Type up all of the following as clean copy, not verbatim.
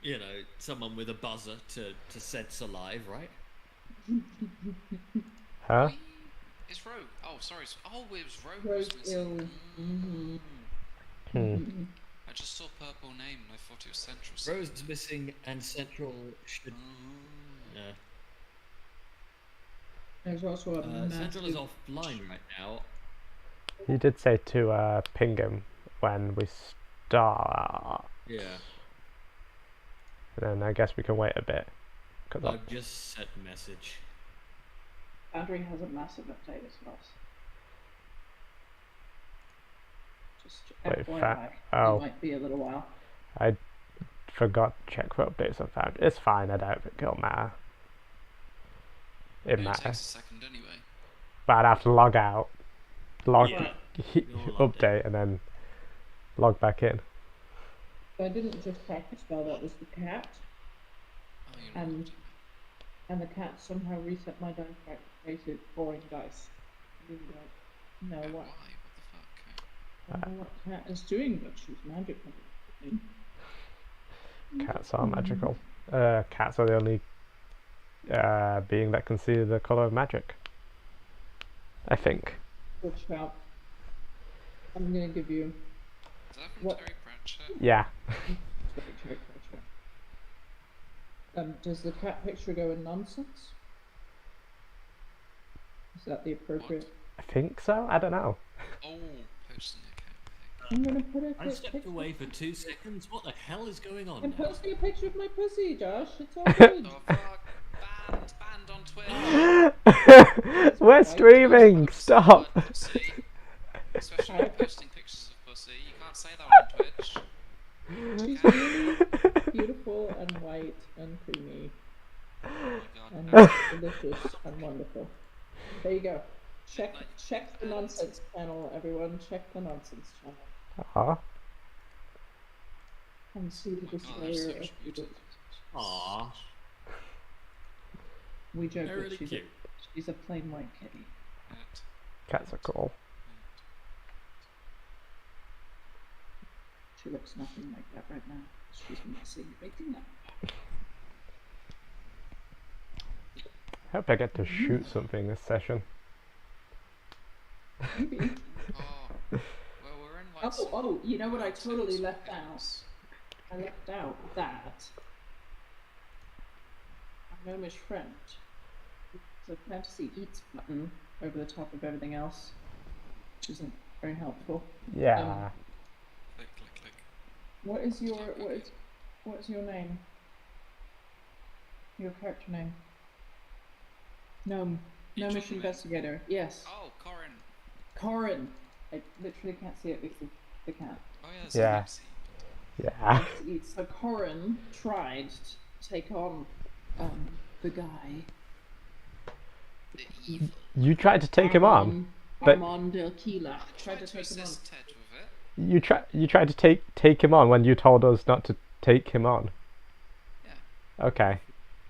you know, someone with a buzzer to sense alive, right? Huh? It's Rogue. Oh, sorry. Oh, it was Rogue Rose was missing. ill. I just saw purple name and I thought it was Central. Rose is missing, and Central should. Yeah. There's also a massive... Central is offline right now. He did say to ping him when we start. Yeah. And then I guess we can wait a bit. I've just sent a message. Boundary has a massive update as well. Just Wait, FYI, oh. it might be a little while. I forgot to check for updates on Foundry. It's fine, I don't think it'll matter. It matters. It takes a second anyway. But I'd have to log out, Yeah. update, and then log back in. So I didn't just cast a spell, that was the cat. Oh, And the cat somehow reset my dice back to created boring dice. Really don't know why? what. What the fuck? I don't know what cat is doing, but she's magical. Cats are magical. Cats are the only being that can see the colour of magic. I think. Good shout. I'm gonna give you. Is that from Terry Pratchett? Yeah. Does the cat picture go in nonsense? Is that the appropriate? I think so. I don't know. Oh, posting a cat pic. I'm gonna put a I stepped away for 2 seconds. What the hell is going on I'm now? posting a picture of my pussy, Josh. It's all good. Oh fuck! Banned on Twitter. We're streaming. Stop. Pussy. Especially when posting pictures of pussy. You can't say that on Twitch. She's really beautiful and white and creamy Oh and my god. delicious and wonderful. There you go. Check the nonsense channel, everyone. Check the nonsense channel. And see the displayer of beauty. Aww. We joke They're that really cute. she's a plain white kitty. Cats are cool. She looks nothing like that right now. She's messy making that. Hope I get to shoot something this session. Maybe. Oh, well, we're in like. Oh, you know what I totally left out? I left out that our gnomish friend, the fantasy eats button over the top of everything else, which isn't very helpful. Yeah. Click, click, click. What is your name? Your character name? Gnomish talking about- investigator. Yes. Oh, Corin. Corin. I literally can't see it because of the cat. Oh yeah, it's Yeah. Nancy. Yeah. So Corin tried to take on the guy. The evil. You tried to take him on. But- Armand Del Kila tried to to take him on. assist Ted with it. You tried to take him on when you told us not to take him on. Yeah. Okay.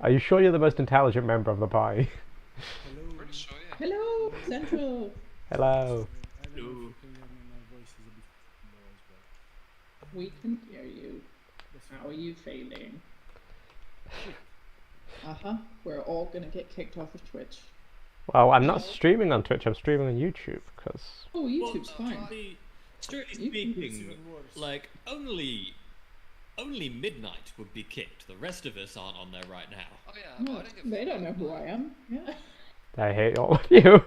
Are you sure you're the most intelligent member of the party? Pretty sure, yeah. Hello, Central. Hello. We can hear you. How are you feeling? We're all gonna get kicked off of Twitch. Well, I'm not streaming on Twitch. I'm streaming on YouTube because. Oh, YouTube's fine. Strictly speaking, like only midnight would be kicked. The rest of us aren't on there right now. Oh yeah, No, well, I don't give a they fuck. don't know who I am. Yeah. I hate all of you.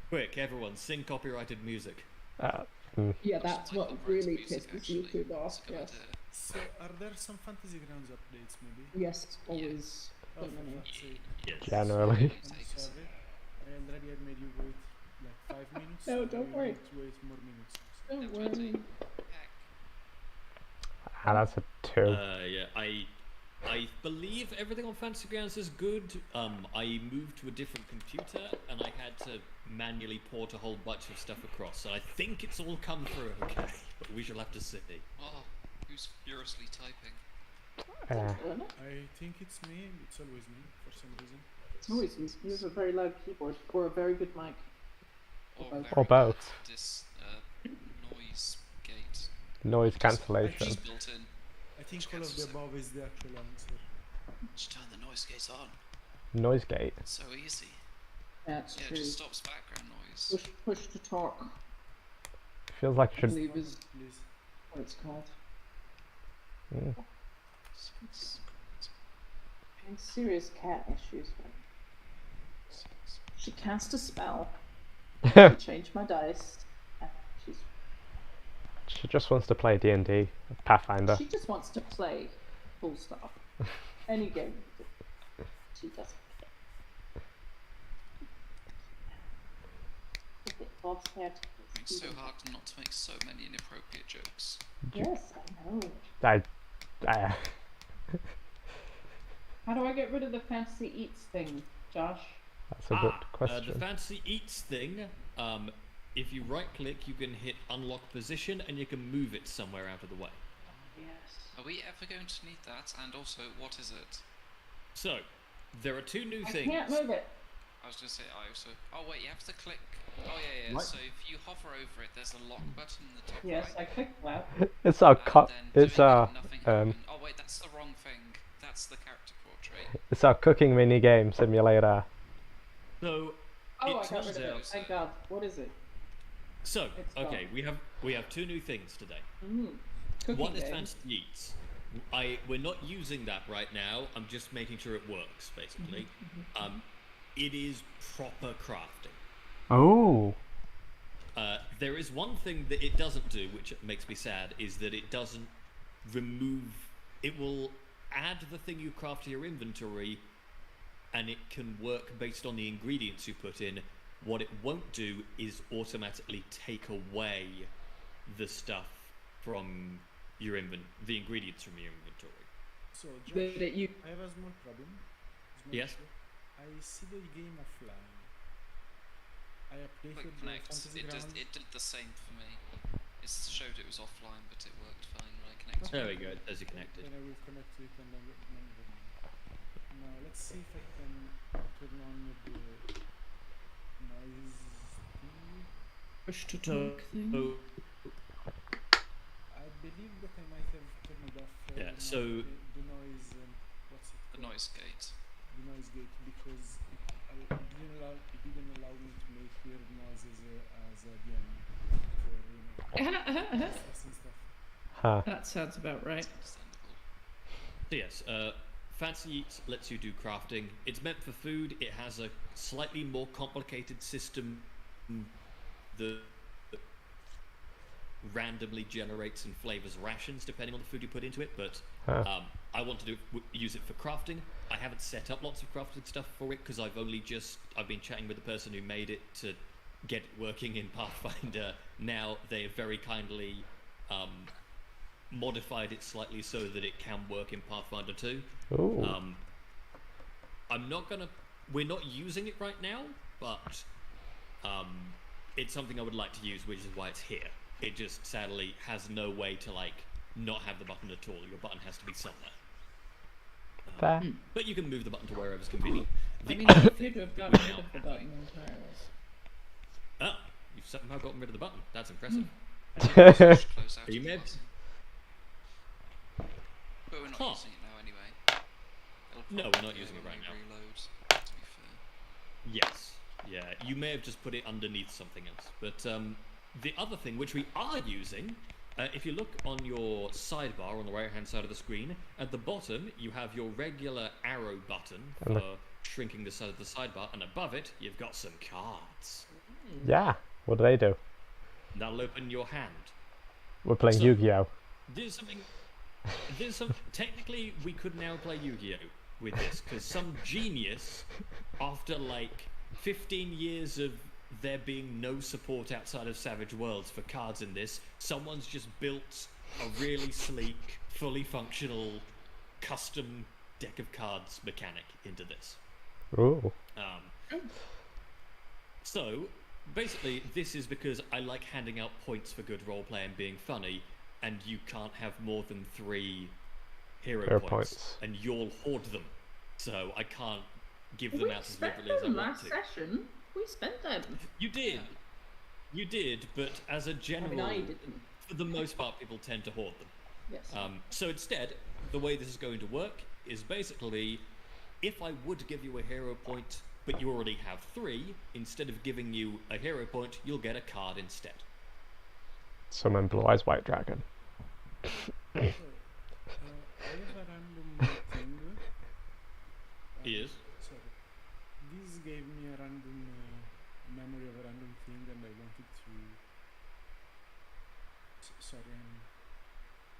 Quick, everyone, sing copyrighted music. Yeah, that's what Michael really Briggs music, pisses actually. YouTube off. It's a good Yes. idea. So, are there some Fantasy Grounds updates, maybe? Yes, always. Oh, So many. for fuck's sake. Yes. Generally. I'm sorry. I already had made you wait like 5 minutes. No, so don't you worry. need to wait more minutes. Don't worry. Heck. That's a 2. Yeah, I believe everything on Fantasy Grounds is good. I moved to a different computer and I had to manually port a whole bunch of stuff across. So I think it's all come through okay, but we shall have to see. Oh, who's furiously typing? I think it's me. It's always me for some reason. It's always use a very loud keyboard or a very good mic. Or, both. very Or both. bad noise Noise Just cancellation. built in. I think Which all of the cancels it. above is the actual answer. Just turn the noise gate on. Noise gate. It's so easy. That's Yeah, it true. just stops background noise. Push to talk, Feels like it I should. believe is Please. what it's called. Mm. Having serious cat issues. She cast a spell. She changed my dice. She's She just wants to play D&D, Pathfinder. She just wants to play, full stop. Any game. She doesn't care. Bob's hair It's so hard not to make so many inappropriate jokes. Yes, I know. I How do I get rid of the fantasy eats thing, Josh? That's a good The question. fancy eats thing, if you right click, you can hit unlock position and you can move it somewhere out of the way. Yes. Are we ever going to need that? And also, what is it? So, there are two new I things. can't move it. I was going to say, I also... Oh, wait, you have to click... Oh, yeah, yeah. Right. So if you hover over it, there's a lock button in the top Yes, right. I clicked that. It's our And cut. then It's doing our it, nothing happened. Oh, wait, that's the wrong thing. That's the character portrait. it's our cooking mini game simulator. So, Oh, it I got turns rid of out. it. Thank God. What is it? So, It's okay, gone. we have two new things today. Cooking One is game. fancy eats. We're not using that right now. I'm just making sure it works, basically. It is proper crafting. Oh. There is one thing that it doesn't do, which makes me sad, is that it doesn't remove. It will add the thing you craft to your inventory, and it can work based on the ingredients you put in. What it won't do is automatically take away the stuff from your the ingredients from your inventory. So, Josh, But you. I have a small problem. Yes? issue. I see the game offline. I updated Click the connect. fantasy It grounds. did the same for me. It showed it was offline, but it worked fine when I connected. There we go. There's it connected. Then I will connect to it and then now let's see if I can turn on the noise thing. Push to talk thing. So, I believe that I might have turned it off. Yeah, the so- the noise. What's it The called? noise gate. The noise gate because it didn't allow me to make weird noises as a DM for stress and stuff. Huh. That sounds about right. Understandable. So yes, Fancy Eats lets you do crafting. It's meant for food. It has a slightly more complicated system that randomly generates and flavors rations depending on the food you put into it. But Huh. I want to use it for crafting. I haven't set up lots of crafting stuff for it because I've been chatting with the person who made it to get it working in Pathfinder. Now they have very kindly modified it slightly so that it can work in Pathfinder 2. Ooh. We're not using it right now, but it's something I would like to use, which is why it's here. It just sadly has no way to not have the button at all. Your button has to be somewhere. Fair. But you can move the button to wherever's convenient. I The mean, other you thing appear to have that gotten we're rid now of the having- button entirely. Oh, you've somehow gotten rid of the button. That's impressive. Just close out Are you of the mad? button. But we're not Huh. using it now anyway. It'll No, probably we're not do using it when right we now. Reload, to be fair. Yes. Yeah, you may have just put it underneath something else. But the other thing, which we are using, if you look on your sidebar on the right-hand side of the screen, at the bottom you have your regular arrow button And for shrinking the side of the sidebar, and above it you've got some cards. Yeah. What do they do? That'll open your hand. We're playing So- Yu-Gi-Oh. Technically, we could now play Yu-Gi-Oh with this because some genius, after 15 years of there being no support outside of Savage Worlds for cards in this, someone's just built a really sleek, fully functional, custom deck of cards mechanic into this. Ooh. So, basically, this is because I like handing out points for good roleplay and being funny, and you can't have more than 3 hero Hero points, points. and you'll hoard them. So I can't give them We out as spent liberally as I them want last to. session. We spent them. You did. You did, but as a I general mean, I didn't. for the most part, people tend to hoard them. Yes. So instead, the way this is going to work is basically, if I would give you a hero point, but you already have 3, instead of giving you a hero point, you'll get a card instead. Summon Blue Eyes White Dragon. So, I have a random thing. Yes. Sorry. This gave me a random memory of a random thing, and I wanted to. Sorry, I'm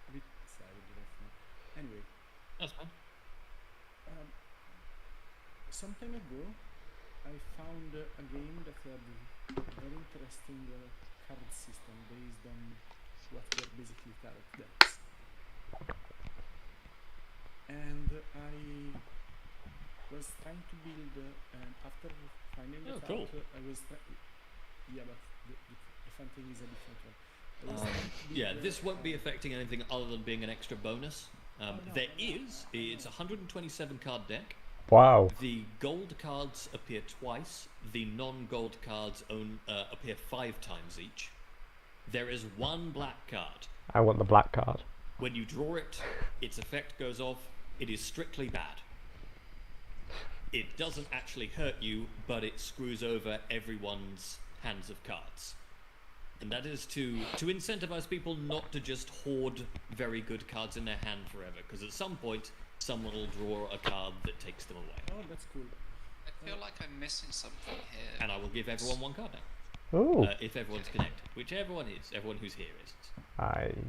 a bit excited right now. Anyway, That's fine. some time ago, I found a game that had a very interesting card system based on what were basically tarot decks. And I was trying to build, and after finding it cool. out, I was yeah, but the fun thing is a different one. I was trying to build, Yeah, this won't be affecting anything other than being an extra bonus. It's a 127 card deck. Wow. The gold cards appear twice. The non-gold cards appear 5 times each. There is 1 black card. I want the black card. When you draw it, its effect goes off. It is strictly bad. It doesn't actually hurt you, but it screws over everyone's hands of cards. And that is to incentivize people not to just hoard very good cards in their hand forever, because at some point, someone will draw a card that takes them away. Oh, that's cool. I feel like I'm missing something here. And I will give everyone 1 card now. Ooh. If everyone's connected, which everyone is. Everyone who's here is.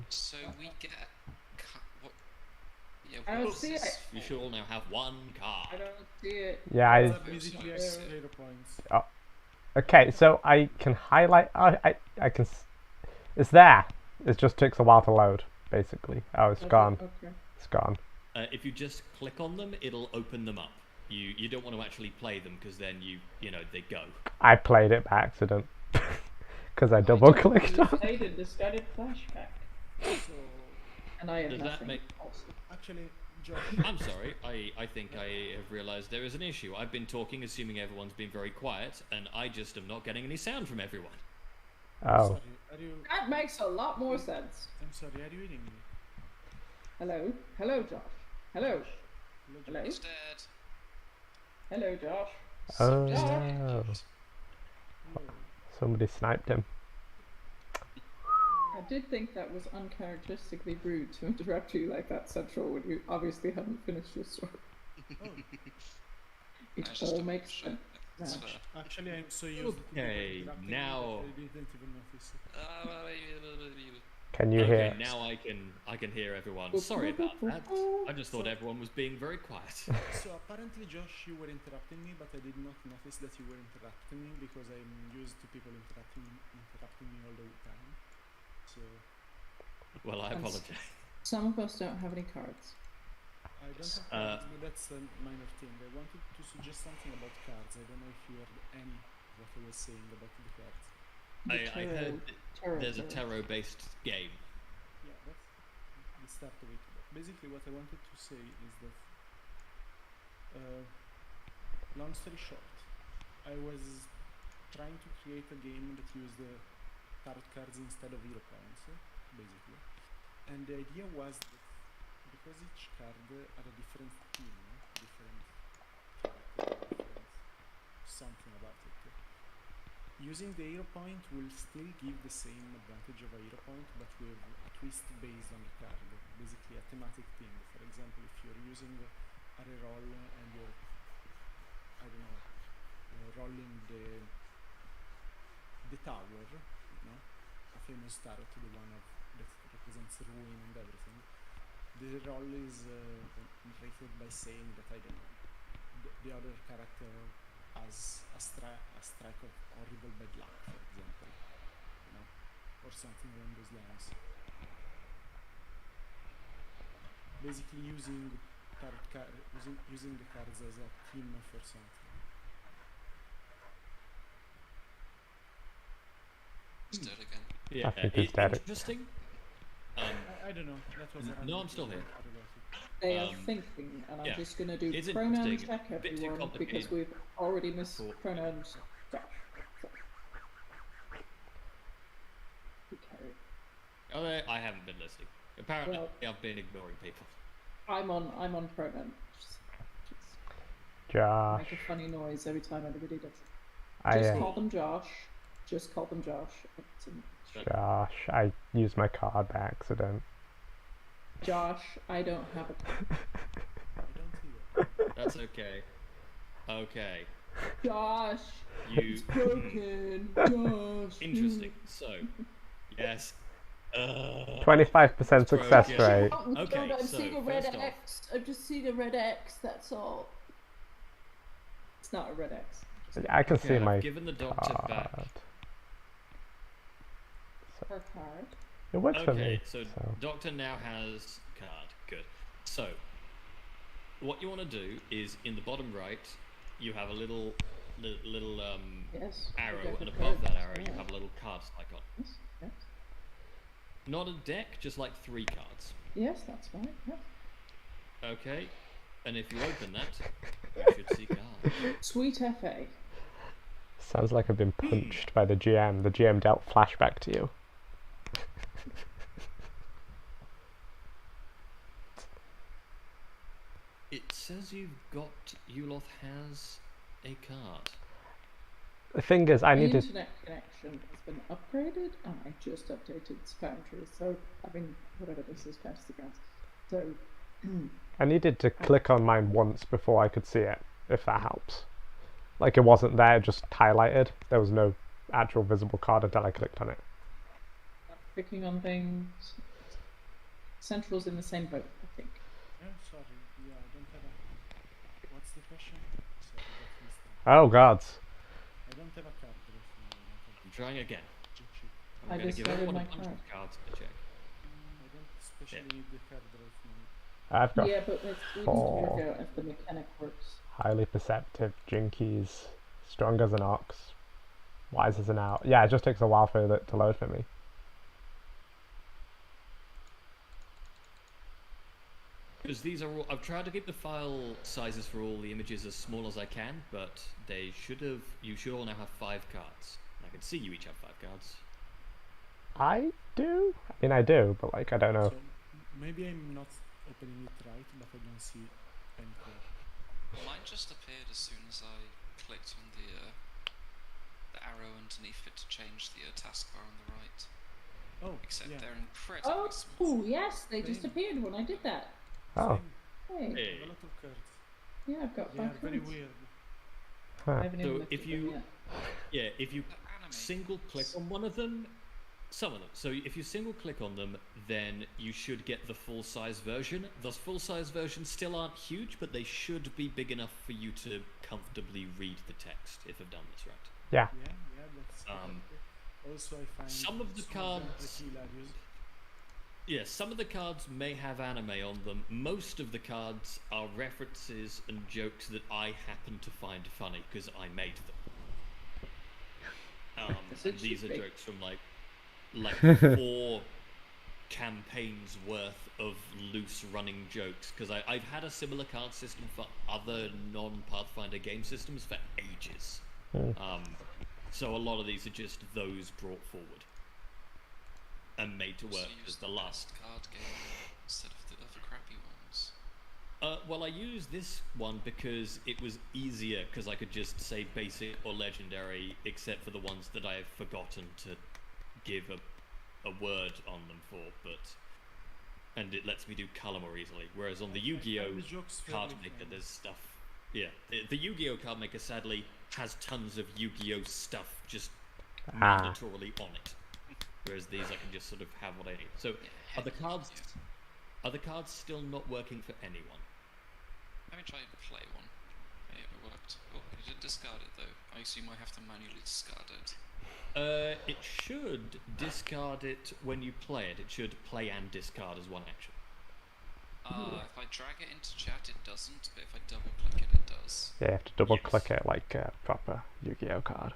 So we get what? Yeah, I what don't is see this it. You for? should all now have 1 card. I don't see it. Yeah, I... Basically, sorry. extra hero points. Okay, so I can highlight... I can... It's there. It just takes a while to load, basically. Oh, it's gone. Okay. It's gone. If you just click on them, it'll open them up. You don't want to actually play them, because then they go. I played it by accident. Because I double-clicked on it. Played a discarded flashback, So, and I have Does nothing. that make... Also. actually, Josh, I'm sorry, I think I have realised there is an issue. I've been talking, assuming everyone's been very quiet, and I just am not getting any sound from everyone. Oh. sorry, are you? That makes a lot more sense. I'm sorry, are you eating me? Hello, hello, Josh. Hello, hello, He's dead. hello, Josh. Oh. Hello. Somebody sniped him. I did think that was uncharacteristically rude to interrupt you like that, Central, when you obviously haven't finished your story. Oh, It That's just all a makes shit. sense. That's now. fair. actually, I'm so used to Okay, interrupting now- that I didn't even notice it. Can you Okay, hear? now I can hear everyone. Sorry about that. I just thought everyone was being very quiet. So apparently, Josh, you were interrupting me, but I did not notice that you were interrupting me because I'm used to people interrupting me all the time. So Well, I apologize. Some of us don't have any cards. I don't have cards, but that's a minor thing. I wanted to suggest something about cards. I don't know if you heard any what I was saying about the cards. I heard Tarot, there's a tarot-based game. Yeah, that's the start of it. Basically, what I wanted to say is that, long story short, I was trying to create a game that used tarot cards instead of hero points, basically. And the idea was that because each card had a different theme, different character, different something about it. Using the hero point will still give the same advantage of a hero point, but with a twist based on the card, basically a thematic thing. For example, if you're using a reroll and you're, I don't know, rolling the tower, a famous tarot, the one that represents ruin and everything. The roll is narrated by saying that, I don't know, the other character has a strike of horrible bad luck, for example, or something along those lines. Basically, using using the cards as a theme for something. Let's do it again. Yeah, think it's static. interesting. I don't know. That was a No, random I'm still thing here. I thought about it. They are Um, thinking, and I'm yeah, just going to do it's pronoun interesting, check a bit too everyone because complicated. we've already missed Cool. pronouns. Josh. Okay. I haven't been listening. Apparently, Well- I've been ignoring people. I'm on program. Just Josh. make a funny noise every time anybody does. I, Just call them Josh. Just call them Josh. Josh, I used my card by accident. Josh, I don't have a. I don't see it. That's okay. Okay. Josh, You. it's broken. Josh. Interesting. So, yes. 25% success broken. rate. Oh, no, Okay, I'm so, seeing a red first off- X. I'm just seeing a red X. That's all. It's not a red X. I can Okay, see I've my given the doctor back. card. Her card. It works for Okay, me. so Doctor now has card. Good. So, what you want to do is in the bottom right, you have a little Yes. arrow, okay, and good above card. that arrow, you Yeah. have a little card icon. Yes, yes. Not a deck, just like 3 cards. Yes, that's fine. Yes. Okay, and if you open that, you should see cards. Sweet FA. Sounds like I've been punched by the GM. The GM dealt flashback to you. It says Uloth has a card. The thing is, I The needed. internet connection has been upgraded, and I just updated Foundry. So, I mean, whatever this is, Fantasy Grounds. So, I needed to click on mine once before I could see it, if that helps. Like, it wasn't there, just highlighted. There was no actual visible card until I clicked on it. clicking on things. Central's in the same boat, I think. Yeah, sorry. Yeah, I don't have a. What's the question? Sorry, that missed it. Oh, gods. I don't have a card right now. I don't have I'm trying again. a cheat sheet. I'm I going to just give started everyone a my bunch card. of cards to check. I don't especially need the card right now. I've got Yeah, but let's we need to 4 figure out if the mechanic works. highly perceptive, jinkies, strong as an ox, wise as an owl. Yeah, it just takes a while for it to load for me. Because these are all, I've tried to keep the file sizes for all the images as small as I can, but you should all now have 5 cards. I can see you each have 5 cards. I do? I mean, I do, but like, I don't know. So maybe I'm not opening it right, but I don't see any card. Mine just appeared as soon as I clicked on the arrow underneath it to change the taskbar on the right. Oh, Except yeah. they're incredibly small. Oh, yes, they just Same. appeared when I did that. Oh, Same. Hey, I have a lot of cards. yeah, I've got They are 5 very cards. weird. huh. I haven't even So looked if at them you- yet. Yeah, if you The anime. single click on one of them, some of them. So if you single click on them, then you should get the full size version. Those full size versions still aren't huge, but they should be big enough for you to comfortably read the text, if I've done this right. Yeah. Yeah, that's Um, also I find some of the them cards- pretty hilarious. Yeah, some of the cards may have anime on them. Most of the cards are references and jokes that I happen to find funny because I made them. So And these are cheeky. jokes from like 4 campaigns worth of loose running jokes because I've had a similar card system for other non-Pathfinder game systems for ages. So a lot of these are just those brought forward and made to So work use as the last. card game instead of the other crappy ones. Well, I used this one because it was easier because I could just say basic or legendary, except for the ones that I have forgotten to give a word on them for. And it lets me do color more easily. Whereas on the Yu-Gi-Oh the jokes card fairly maker, funny. there's stuff. Yeah, the Yu-Gi-Oh card maker sadly has tons of Yu-Gi-Oh stuff just mandatorily on it. Whereas these, I can just sort of have what I need. So, Yeah, are the heck cards yeah. are the cards still not working for anyone? Let me try and play one. Yeah, it worked. Oh, you did discard it though. I assume I have to manually discard it. It should discard it when you play it. It should play and discard as one action. If I drag it into chat, it doesn't, but if I double click it, it does. Yeah, you have to double Yes. click it like a proper Yu-Gi-Oh card.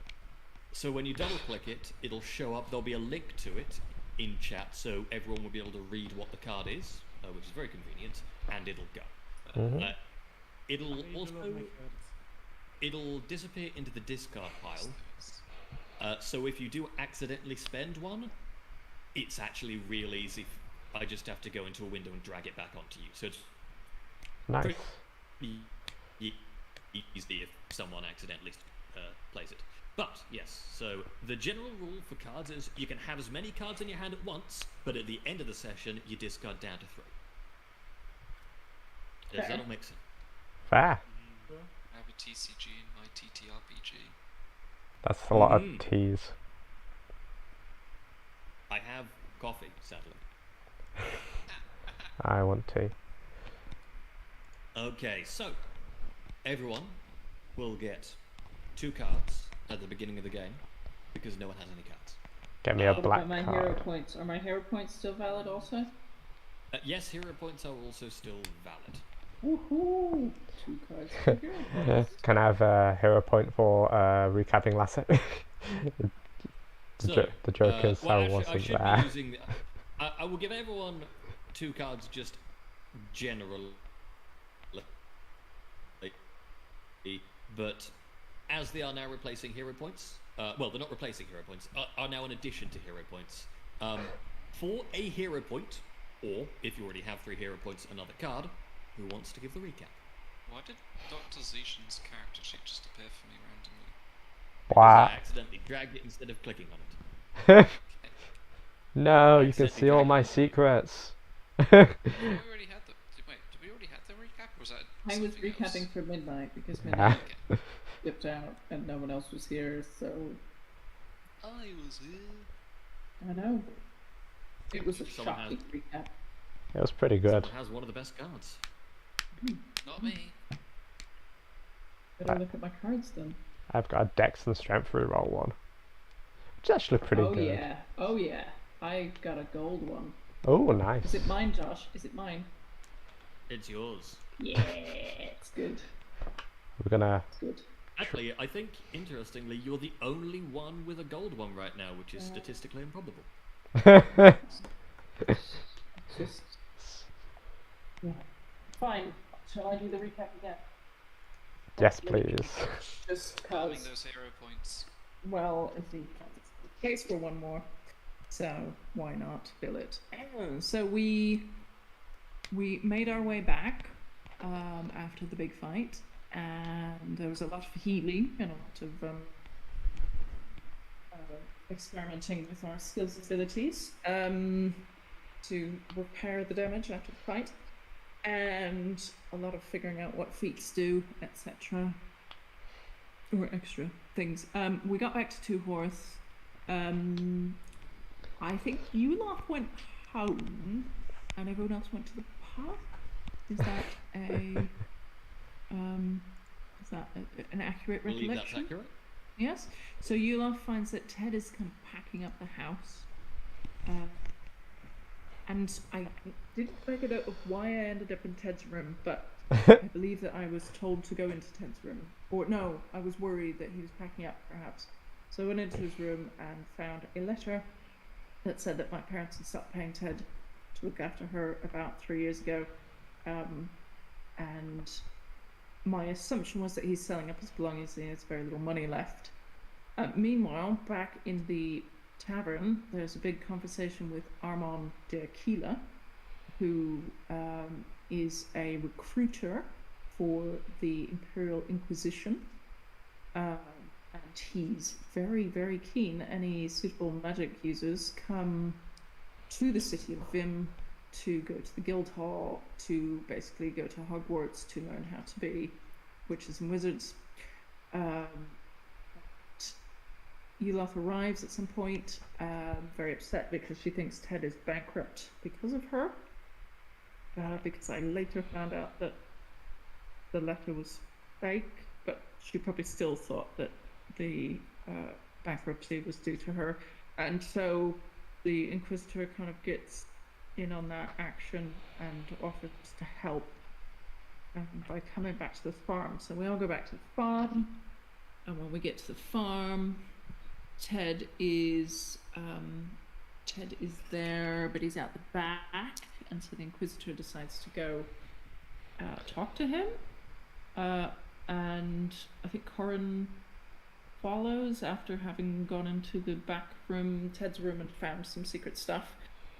So when you double click it, it'll show up. There'll be a link to it in chat, so everyone will be able to read what the card is, which is very convenient, and it'll go. Mhm. It'll I made a lot of also my cards. it'll disappear into the discard pile. Those. So if you do accidentally spend one, it's actually real easy. I just have to go into a window and drag it back onto you. So it's Nice. pretty easy if someone accidentally plays it. But yes, so the general rule for cards is you can have as many cards in your hand at once, but at the end of the session you discard down to 3. Does that all make sense? Fair. I have a TCG in my TTRPG. That's a lot of Mm. T's. I have coffee, sadly. I want tea. Okay, so everyone will get 2 cards at the beginning of the game because no one has any cards. Get me a What black about my hero card. points? Are my hero points still valid also? Yes, hero points are also still valid. Woohoo! 2 cards for hero points. Can I have a hero point for recapping last set? So, the joke is well, I actually, I wasn't should there. be using. I will give everyone 2 cards just generally, but as they are now replacing hero points, well, they're not replacing hero points, are now in addition to hero points. For a hero point, or if you already have 3 hero points, another card, who wants to give the recap? Why did Dr. Zishan's character sheet just appear for me randomly? Because I Wow. accidentally dragged it instead of clicking on it. No, I you can accidentally see all dragged my it. secrets. We already had the. Did we already have the recap? Or was that I was something else? recapping for midnight because Yeah. midnight Okay. dipped out and no one else was here, so I was here. I know. It was a Someone has- shocking recap. It was pretty good. Someone has one of the best cards. Not me. Better look at my cards then. I've got a Dex and Strength reroll one. Which is actually pretty Oh good. yeah, oh yeah. I got a gold one. Oh, Is nice. it mine, Josh? Is it mine? It's yours. Yeah, it's good. We're gonna. It's good. Actually, I think, interestingly, you're the only one with a gold one right now, which is statistically improbable. It's just yeah. Fine. Shall I do the recap again? Yes, please. Just Having cause those hero points. well, if the case for one more, so why not fill it? So we made our way back after the big fight, and there was a lot of healing and a lot of experimenting with our skills and abilities to repair the damage after the fight, and a lot of figuring out what feats do, etc. Or extra things. We got back to Two Horse. I think you lot went home, and everyone else went to the pub. Is that an accurate I believe that's recollection? accurate. Yes. So Yulov finds that Ted is kind of packing up the house. And I didn't figure out why I ended up in Ted's room, but I believe that I was told to go into Ted's room. Or no, I was worried that he was packing up, perhaps. So I went into his room and found a letter that said that my parents had stopped paying Ted to look after her about 3 years ago. And my assumption was that he's selling up his belongings and he has very little money left. Meanwhile, back in the tavern, there's a big conversation with Armand de Aquila, who is a recruiter for the Imperial Inquisition. And he's very, very keen. Any suitable magic users come to the city of Vim to go to the Guildhall, to basically go to Hogwarts to learn how to be witches and wizards. Yuloth arrives at some point, very upset because she thinks Ted is bankrupt because of her. Because I later found out that the letter was fake, but she probably still thought that the bankruptcy was due to her. And so the Inquisitor kind of gets in on that action and offers to help by coming back to the farm. So we all go back to the farm, and when we get to the farm, Ted is there, but he's out the back, and so the Inquisitor decides to go talk to him. And I think Corin follows after having gone into the back room, Ted's room, and found some secret stuff.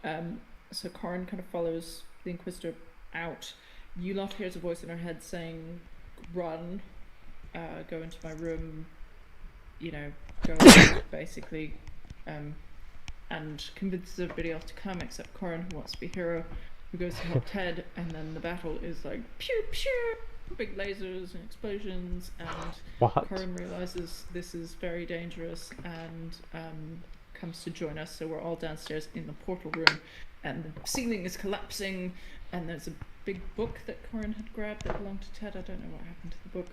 So Corin kind of follows the Inquisitor out. Yuloth hears a voice in her head saying, "Run, go into my room, you know, go away," basically, and convinces everybody else to come except Corin, who wants to be hero, who goes to help Ted, and then the battle is like pew pew, big lasers and explosions, and What? Corin realizes this is very dangerous and comes to join us. So we're all downstairs in the portal room, and the ceiling is collapsing, and there's a big book that Corin had grabbed that belonged to Ted. I don't know what happened to the book.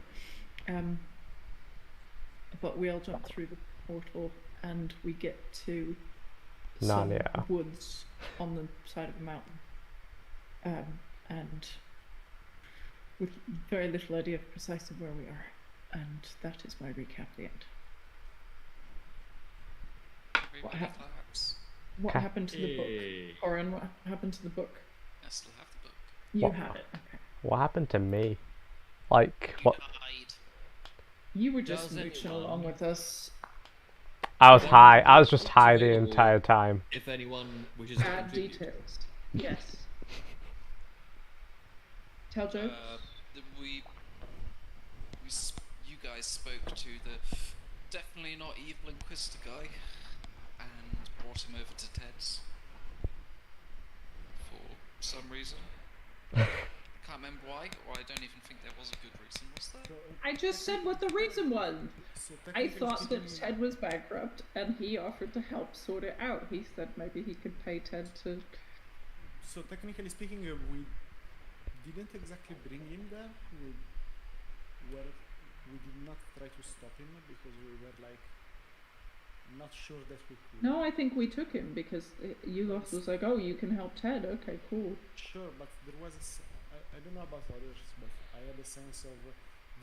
But we all jump through the portal, and we get to some Narnia. woods on the side of a mountain. And with very little idea of precisely where we are. And that is my recap at the end. What Everybody happened? claps. What Okay. happened to the book? Hey. Corin, what happened to the book? I still have the book. You What? had it. Okay. What happened to me? Like, You what? died. You were just Does mooching anyone- along with us. I was Well, high. I was just what's high the available- entire time. If anyone wishes to Add contribute. details. Yes. Tell Joe. You guys spoke to the definitely not evil Inquisitor guy and brought him over to Ted's for some reason. I can't remember why, or I don't even think there was a good reason, was there? So, I just said what the reason was. so I technically thought that speaking, Ted was bankrupt, and he offered to help sort it out. He said maybe he could pay Ted to. So technically speaking, we didn't exactly bring him there. We did not try to stop him because we were like not sure that we could. No, I think we took him because Yuloth was like, "Oh, you can help Ted. Okay, cool." Sure, but there was I don't know about others, but I had a sense of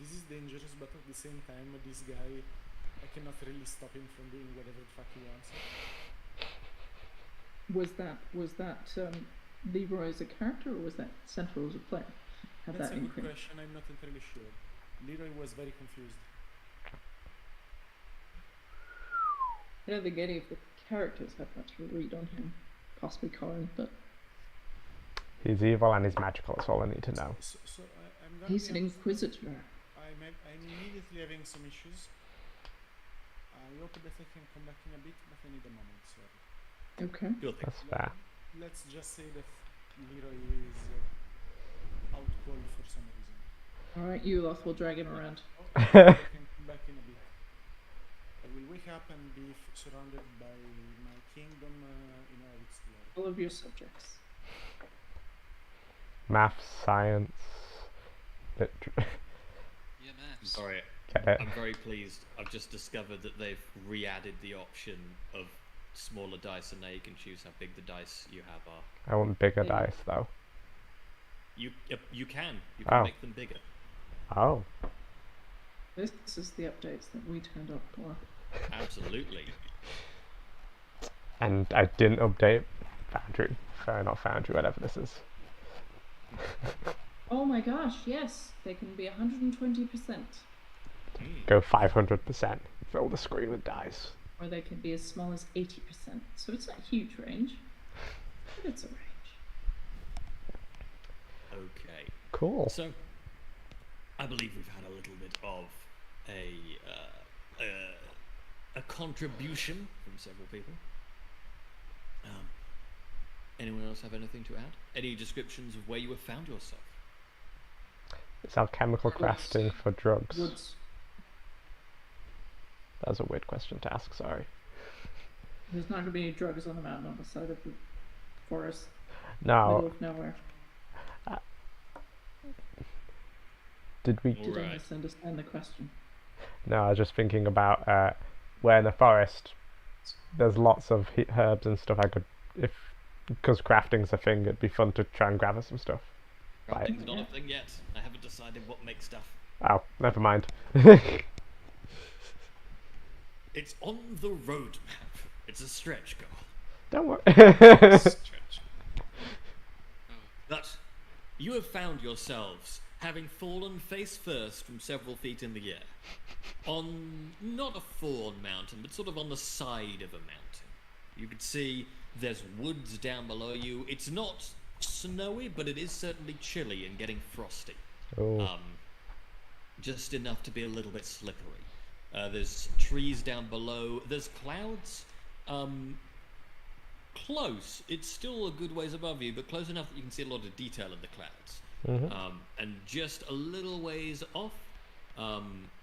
this is dangerous, but at the same time, this guy, I cannot really stop him from doing whatever the fuck he wants. Was that Leroy as a character, or was that Central as a player? Had That's that a good inkling? question. I'm not entirely sure. Leroy was very confused. I don't think any of the characters have much of a read on him. Possibly Corin, but He's evil and he's magical. That's all I need to know. So I'm gonna he's be an honest, Inquisitor. I'm immediately having some issues. I hope that I can come back in a bit, but I need a moment. Sorry. Okay. Sure thing. That's fair. Let's just say that Leroy is out cold for some reason. All right, Yuloth will drag him around. Oh, I can come back in a bit. I will wake up and be surrounded by my kingdom in all its glory. All of your subjects. Maths, science, Yeah, man. Sorry, get it? I'm very pleased. I've just discovered that they've re-added the option of smaller dice, and now you can choose how big the dice you have are. I want bigger Yeah. dice though. You can Oh. make them bigger. Oh, This is the updates that we turned up for. Absolutely. and I didn't update Foundry. Not Foundry, whatever this is. Oh my gosh, yes, they can be 120%, Go 500%. Fill the screen with dice. or they can be as small as 80%. So it's not a huge range, but it's a range. Okay. Cool. So, I believe we've had a little bit of a contribution from several people. Anyone else have anything to add? Any descriptions of where you have found yourself? It's alchemical crafting for drugs. Woods. That was a weird question to ask, sorry. There's not going to be any drugs on the mountain on the side of the forest, No, middle of nowhere. did we... Did I Alright. misunderstand the question? No, I was just thinking about where in the forest there's lots of herbs and stuff I could... Because crafting's a thing, it'd be fun to try and gather some stuff. Right. Crafting's not a thing yet. I haven't decided what makes stuff. Oh, never mind. It's on the roadmap. It's a stretch goal. Don't worry. Stretch. Oh, But you have found yourselves having fallen face first from several feet in the air. On not a full-on mountain, but sort of on the side of a mountain. You can see there's woods down below you. It's not snowy, but it is certainly chilly and getting frosty. Oh. Just enough to be a little bit slippery. There's trees down below. There's clouds. Close. It's still a good ways above you, but close enough that you can see a lot of detail in the clouds. Mm-hmm. And just a little ways off,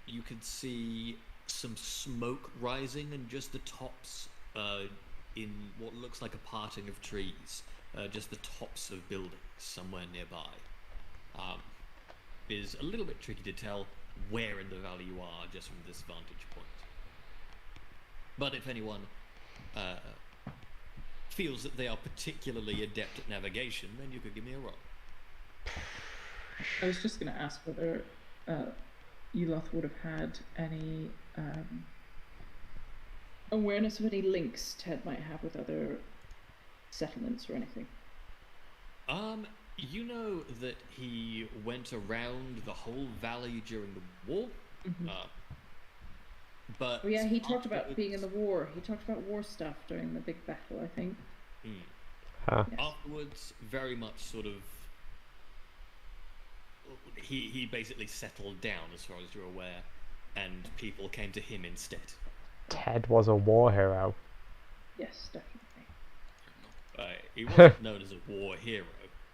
you can see some smoke rising and just the tops in what looks like a parting of trees. Just the tops of buildings somewhere nearby. Is a little bit tricky to tell where in the valley you are just from this vantage point. But if anyone feels that they are particularly adept at navigation, then you could give me a roll. I was just going to ask whether Eloth would have had any awareness of any links Ted might have with other settlements or anything. You know that he went around the whole valley during the war, but Oh yeah, he talked about being in the war. He talked about war stuff during the big battle, I think. Huh. Yes. Afterwards, very much sort of, he basically settled down as far as you're aware, and people came to him instead. Ted was a war hero. Yes, definitely. He wasn't known as a war hero,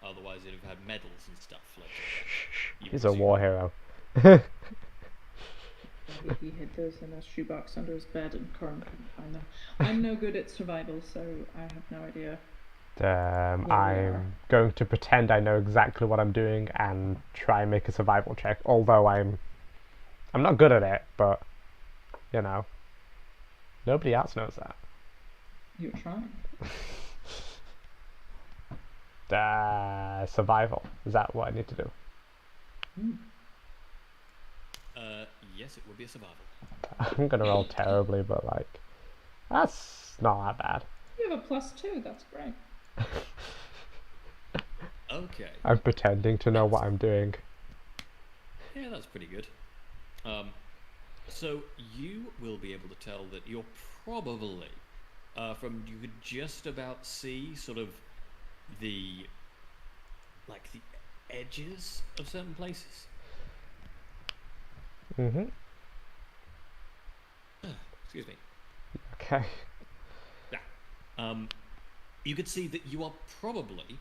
otherwise he'd have had medals and stuff. Like, He's a war hero. He hid those in a shoebox under his bed and Corin couldn't find them. I'm no good at survival, so I have no idea. I'm going to pretend I know exactly what I'm doing and try and make a survival check, although I'm not good at it, but you know, nobody else knows that. You're trying. Survival. Is that what I need to do? Yes, it would be a survival. I'm gonna roll terribly, but like, that's not that bad. You have a +2, that's great. Okay. I'm pretending to know what I'm doing. Yeah, that's pretty good. So you will be able to tell that you're probably, from you could just about see sort of the edges of certain places. Excuse me. Okay. Yeah. You could see that you are probably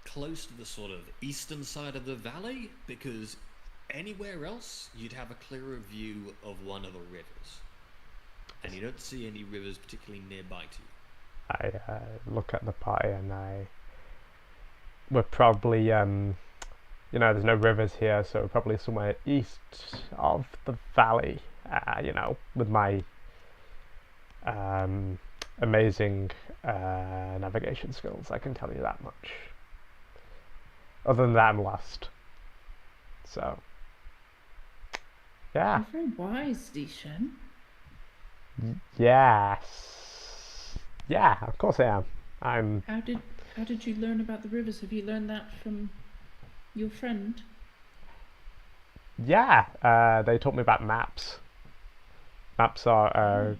close to the sort of eastern side of the valley, because anywhere else you'd have a clearer view of one of the rivers, and you don't see any rivers particularly nearby to you. I look at the party and we're probably there's no rivers here, so we're probably somewhere east of the valley. With my amazing navigation skills, I can tell you that much. Other than that, I'm lost. So, yeah. You're very wise, Dishan. Yes. Yeah, of course I am. How did you learn about the rivers? Have you learned that from your friend? Yeah, they taught me about maps. Maps are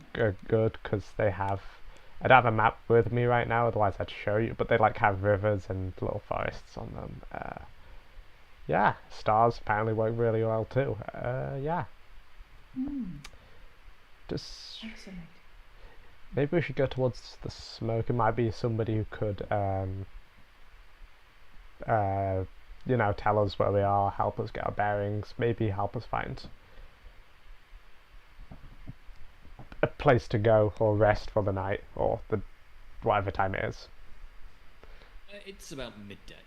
good because they have... I don't have a map with me right now, otherwise I'd show you, but they have rivers and little forests on them. Yeah, stars apparently work really well too. Yeah. Just... Fascinating. Maybe we should go towards the smoke. It might be somebody who could, tell us where we are, help us get our bearings, maybe help us find a place to go or rest for the night, or whatever time it is. It's about midday.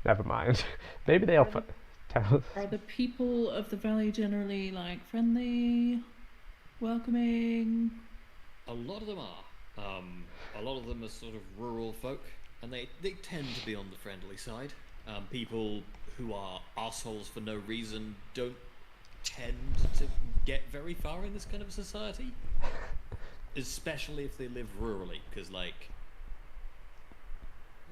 Never mind. Maybe they'll tell us. Are the people of the valley generally friendly, welcoming? A lot of them are. A lot of them are sort of rural folk, and they tend to be on the friendly side. People who are assholes for no reason don't tend to get very far in this kind of society, especially if they live rurally, because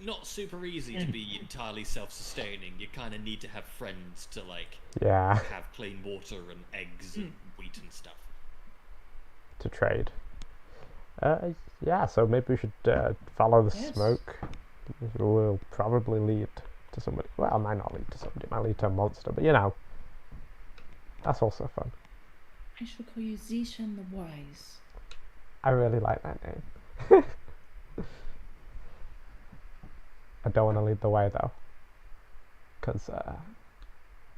not super easy to be entirely self-sustaining. You kind of need to have friends to like Yeah, have clean water and eggs and wheat and stuff. to trade. Yeah, so maybe we should follow the Yes. smoke. It will probably lead to somebody. Well, it might not lead to somebody. It might lead to a monster, but you know, that's also fun. I shall call you Zishan the Wise. I really like that name. I don't want to lead the way though, because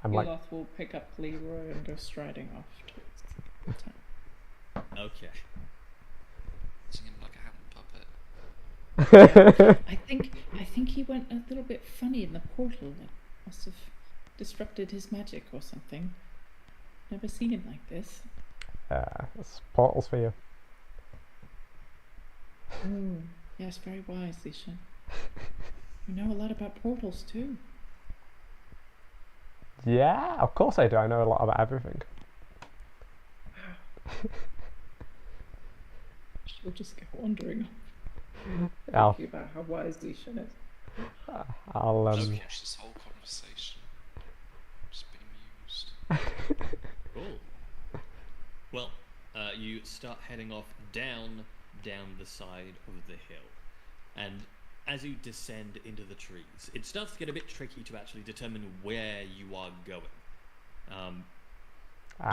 I'm like, Yoloth will pick up Leroy and go striding off towards the town. Okay. Using him like a hand puppet. I think he went a little bit funny in the portal. It must have disrupted his magic or something. Never seen him like this. it's portals for you. Yes, very wise, Zishan. You know a lot about portals too. Yeah, of course I do. I know a lot about everything. She'll just go wandering I'll, thinking about how wise Zishan is. I'll Just watch this whole conversation. Just being used. Cool. Well, you start heading off down the side of the hill, and as you descend into the trees, it starts to get a bit tricky to actually determine where you are going.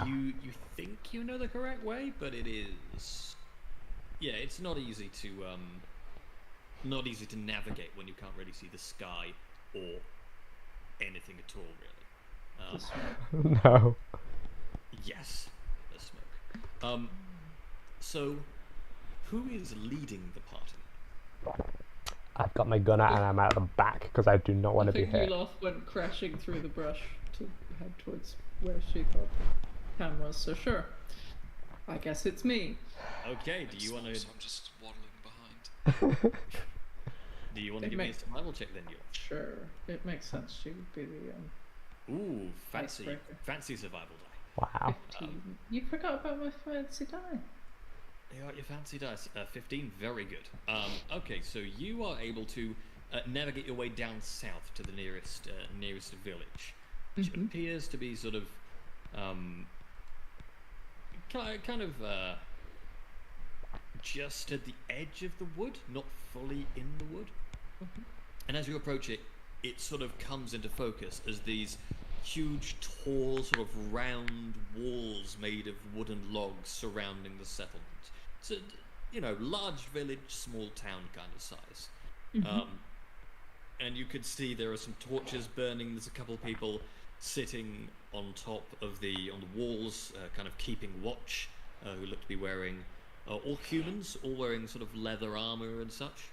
You think you know the correct way, but it is, yeah, it's not easy to navigate when you can't really see the sky or anything at all, really. The smoke. no. Yes, the smoke. So, who is leading the party? I've got my gun out and I'm at the back because I do not want to be hit. Yoloth went crashing through the brush to head towards where she thought town was, so sure. I guess it's me. Okay, do you want to So I'm just waddling behind. give me a survival check then, you? Sure. It makes sense. She would be the Ooh, fancy Icebreaker. survival die. Wow. 15. You forgot about my fancy die. You got your fancy dice. 15, very good. Okay, so you are able to navigate your way down south to the nearest village, which appears to be sort of kind of just at the edge of the wood, not fully in the wood. And as you approach it, it sort of comes into focus as these huge, tall, sort of round walls made of wooden logs surrounding the settlement. It's a, large village, small town kind of size. And you could see there are some torches burning. There's a couple of people sitting on top of the walls, kind of keeping watch, who look to be wearing, all humans, all wearing sort of leather armor and such.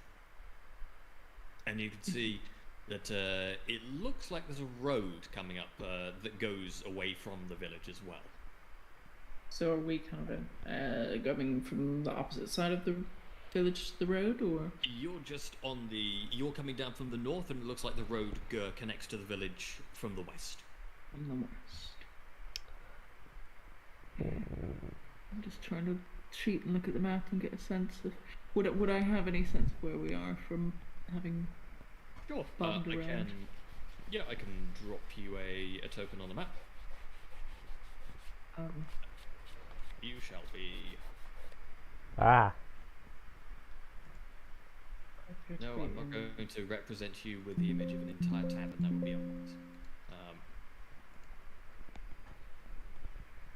And you can see that it looks like there's a road coming up that goes away from the village as well. So are we kind of going from the opposite side of the village to the road, or? You're coming down from the north, and it looks like the road connects to the village from the west. From the west. I'm just trying to cheat and look at the map and get a sense of... Would I have any sense of where we are from having Sure. bobbed around? I can drop you a token on the map. You shall be... No, I'm not going to represent you with the image of an entire tavern. That would be unwise.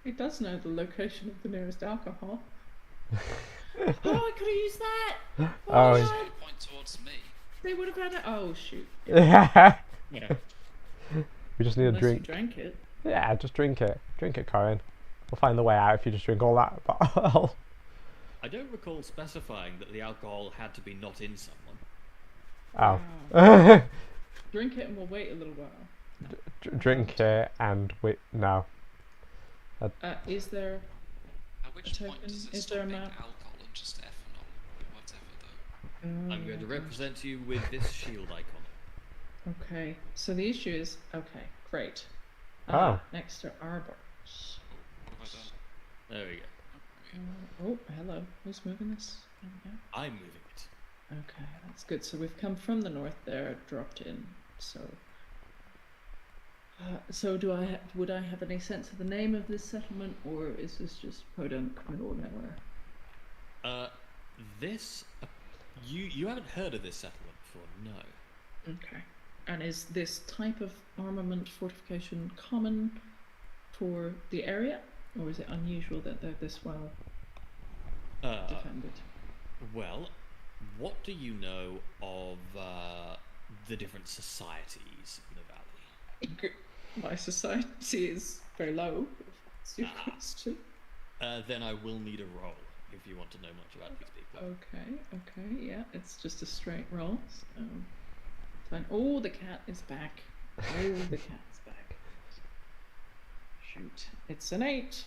It does know the location of the nearest alcohol. Oh, I could have used that! Oh, Just point towards me. They would have had it. Oh, shoot. yeah. Yeah. We just need a Unless drink. you drank it. Yeah, just drink it. Drink it, Corin. We'll find the way out if you just drink all that bottle. I don't recall specifying that the alcohol had to be not in someone. Oh. Wow. Drink it and we'll wait a little while. Drink it and wait. No. Is there... At which point token? does it Is stop there a being map? alcohol and just ethanol? Whatever though. I'm going to represent you with this shield icon. Okay, so the issue is... Okay, great. Next to Arbor. What have I done? There we go. Oh, there we go. Oh, hello. Who's moving this? There we go. I'm moving it. Okay, that's good. So we've come from the north there, dropped in. So, would I have any sense of the name of this settlement, or is this just podunk middle of nowhere? You haven't heard of this settlement before, no. Okay. And is this type of armament fortification common for the area, or is it unusual that they're this well defended? Well, what do you know of the different societies in the valley? My society is very low, if that's your question. Then I will need a roll if you want to know much about these people. Okay, yeah, it's just a straight roll. So fine. Oh, the cat is back. Oh, the cat's back. Shoot, it's an 8.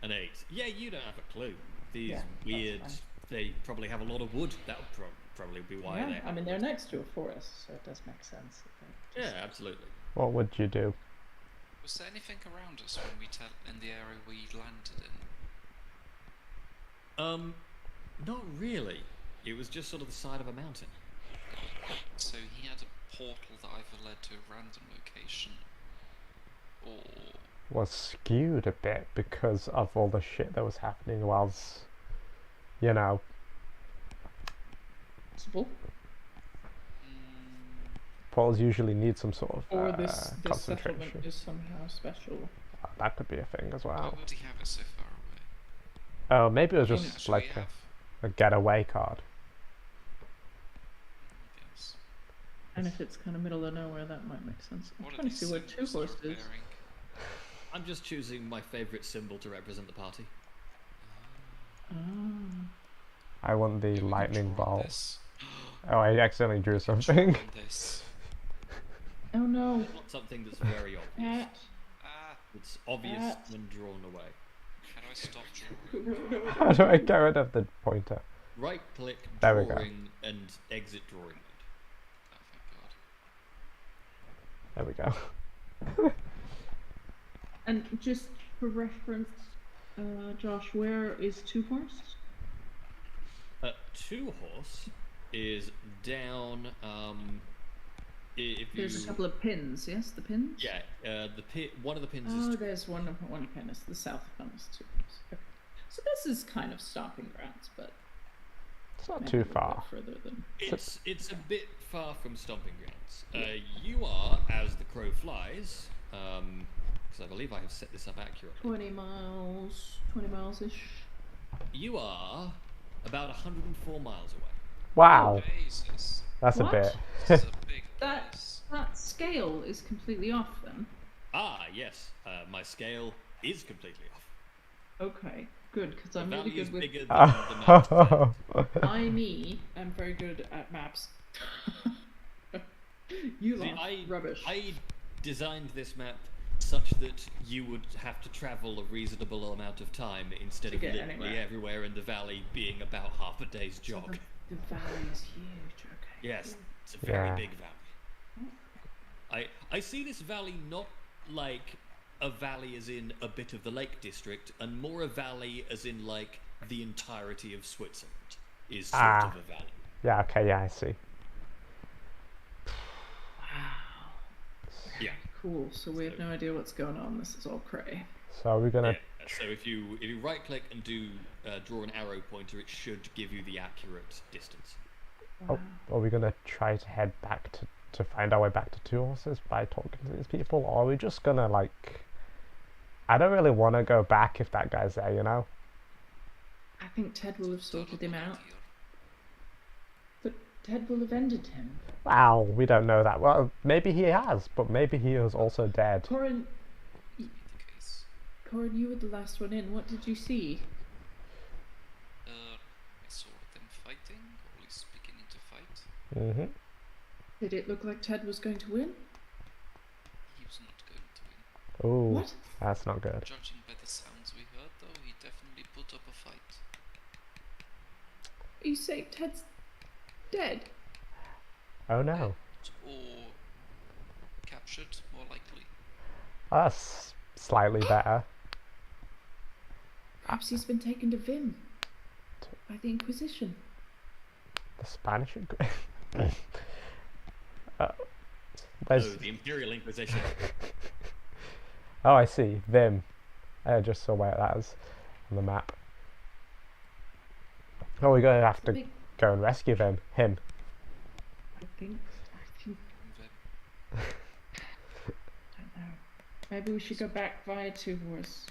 An 8. Yeah, you don't have a clue. These Yeah, weird. that's fine. They probably have a lot of wood. That would probably be why Yeah, they. I mean they're next to a forest, so it does make sense. Yeah, absolutely. What would you do? Was there anything around us when we in the area we landed in? Not really. It was just sort of the side of a mountain. So he had a portal that either led to a random location, or Was skewed a bit because of all the shit that was happening whilst, you know. Possible. Portals usually need some sort of Or this concentration. settlement is somehow special. That could be a thing as why well. would he have it so far away? Oh, maybe it was just Actually, like we have. a getaway card. Yes. And if it's kind of middle of nowhere, that might make sense. I'm What are trying to these see where 2 symbols they're horses. bearing? I'm just choosing my favourite symbol to represent the party. Ah. I want the Yeah, we can lightning draw on bolt. this. Oh, I accidentally drew Draw something. on this. Oh no. Not something that's very obvious. Cat. Ah, It's obvious Cat. when drawn away. how do I stop drawing? How do I get rid of the pointer? Right click, There we go. drawing, and exit drawing mode. Oh, thank God. There we go. And just for reference, Josh, where is 2 horse? 2 horse is down. If There's you a couple of pins, yes? The pins? yeah, one of the pins Oh, is there's one pin. It's the south one is 2 horse. Okay. So this is kind of stomping grounds, but It's not maybe too a little bit far. further than. it's a bit far from stomping grounds. You are, as the crow flies, because I believe I have set this up accurately. 20 miles ish. You are about 104 miles away. Wow, Jesus. that's a What? bit. This is a big That place. that scale is completely off then. Ah, yes, my scale is completely off. Okay, good, because The I'm really valley is good with. bigger than the mountain. I'm very good at maps. You See, lot, rubbish. I designed this map such that you would have to travel a reasonable amount of time instead To of get literally anywhere. everywhere in the valley being about half a day's So jog. the valley is huge. Okay. Yes, it's a very Yeah. big valley. I see this valley not like a valley as in a bit of the Lake District, and more a valley as in like the entirety of Switzerland is sort Ah. of a valley. Yeah, okay, yeah, I see. Wow. Yeah. Cool. So we have no idea what's going on. This is all cray. So we're gonna. Yeah, so if you right click and do draw an arrow pointer, it should give you the accurate distance. Oh, are we gonna try to head back to find our way back to 2 horses by talking to these people, or are we just gonna like? I don't really want to go back if that guy's there, you know. I think Ted will have sorted him out. Here. But Ted will have ended him. Wow, we don't know that. Well, maybe he has, but maybe he is also dead. Corin, The case. Corin, you were the last one in. What did you see? I saw them fighting, or at least beginning to fight. Mhm. Did it look like Ted was going to win? He was not going to win. Ooh, What? that's not good. Judging by the sounds we heard, though, he definitely put up a fight. You say Ted's dead? Oh no, Or captured, more likely. that's slightly better. Perhaps he's been taken to Vim by the Inquisition. The Spanish. uh, Oh, there's. the Imperial Inquisition. Oh, I see. Them. I just saw where that is on the map. Oh, we're gonna have to Big- go and rescue them. Him. I think. Then Don't know. Maybe we should go back via Two Horse.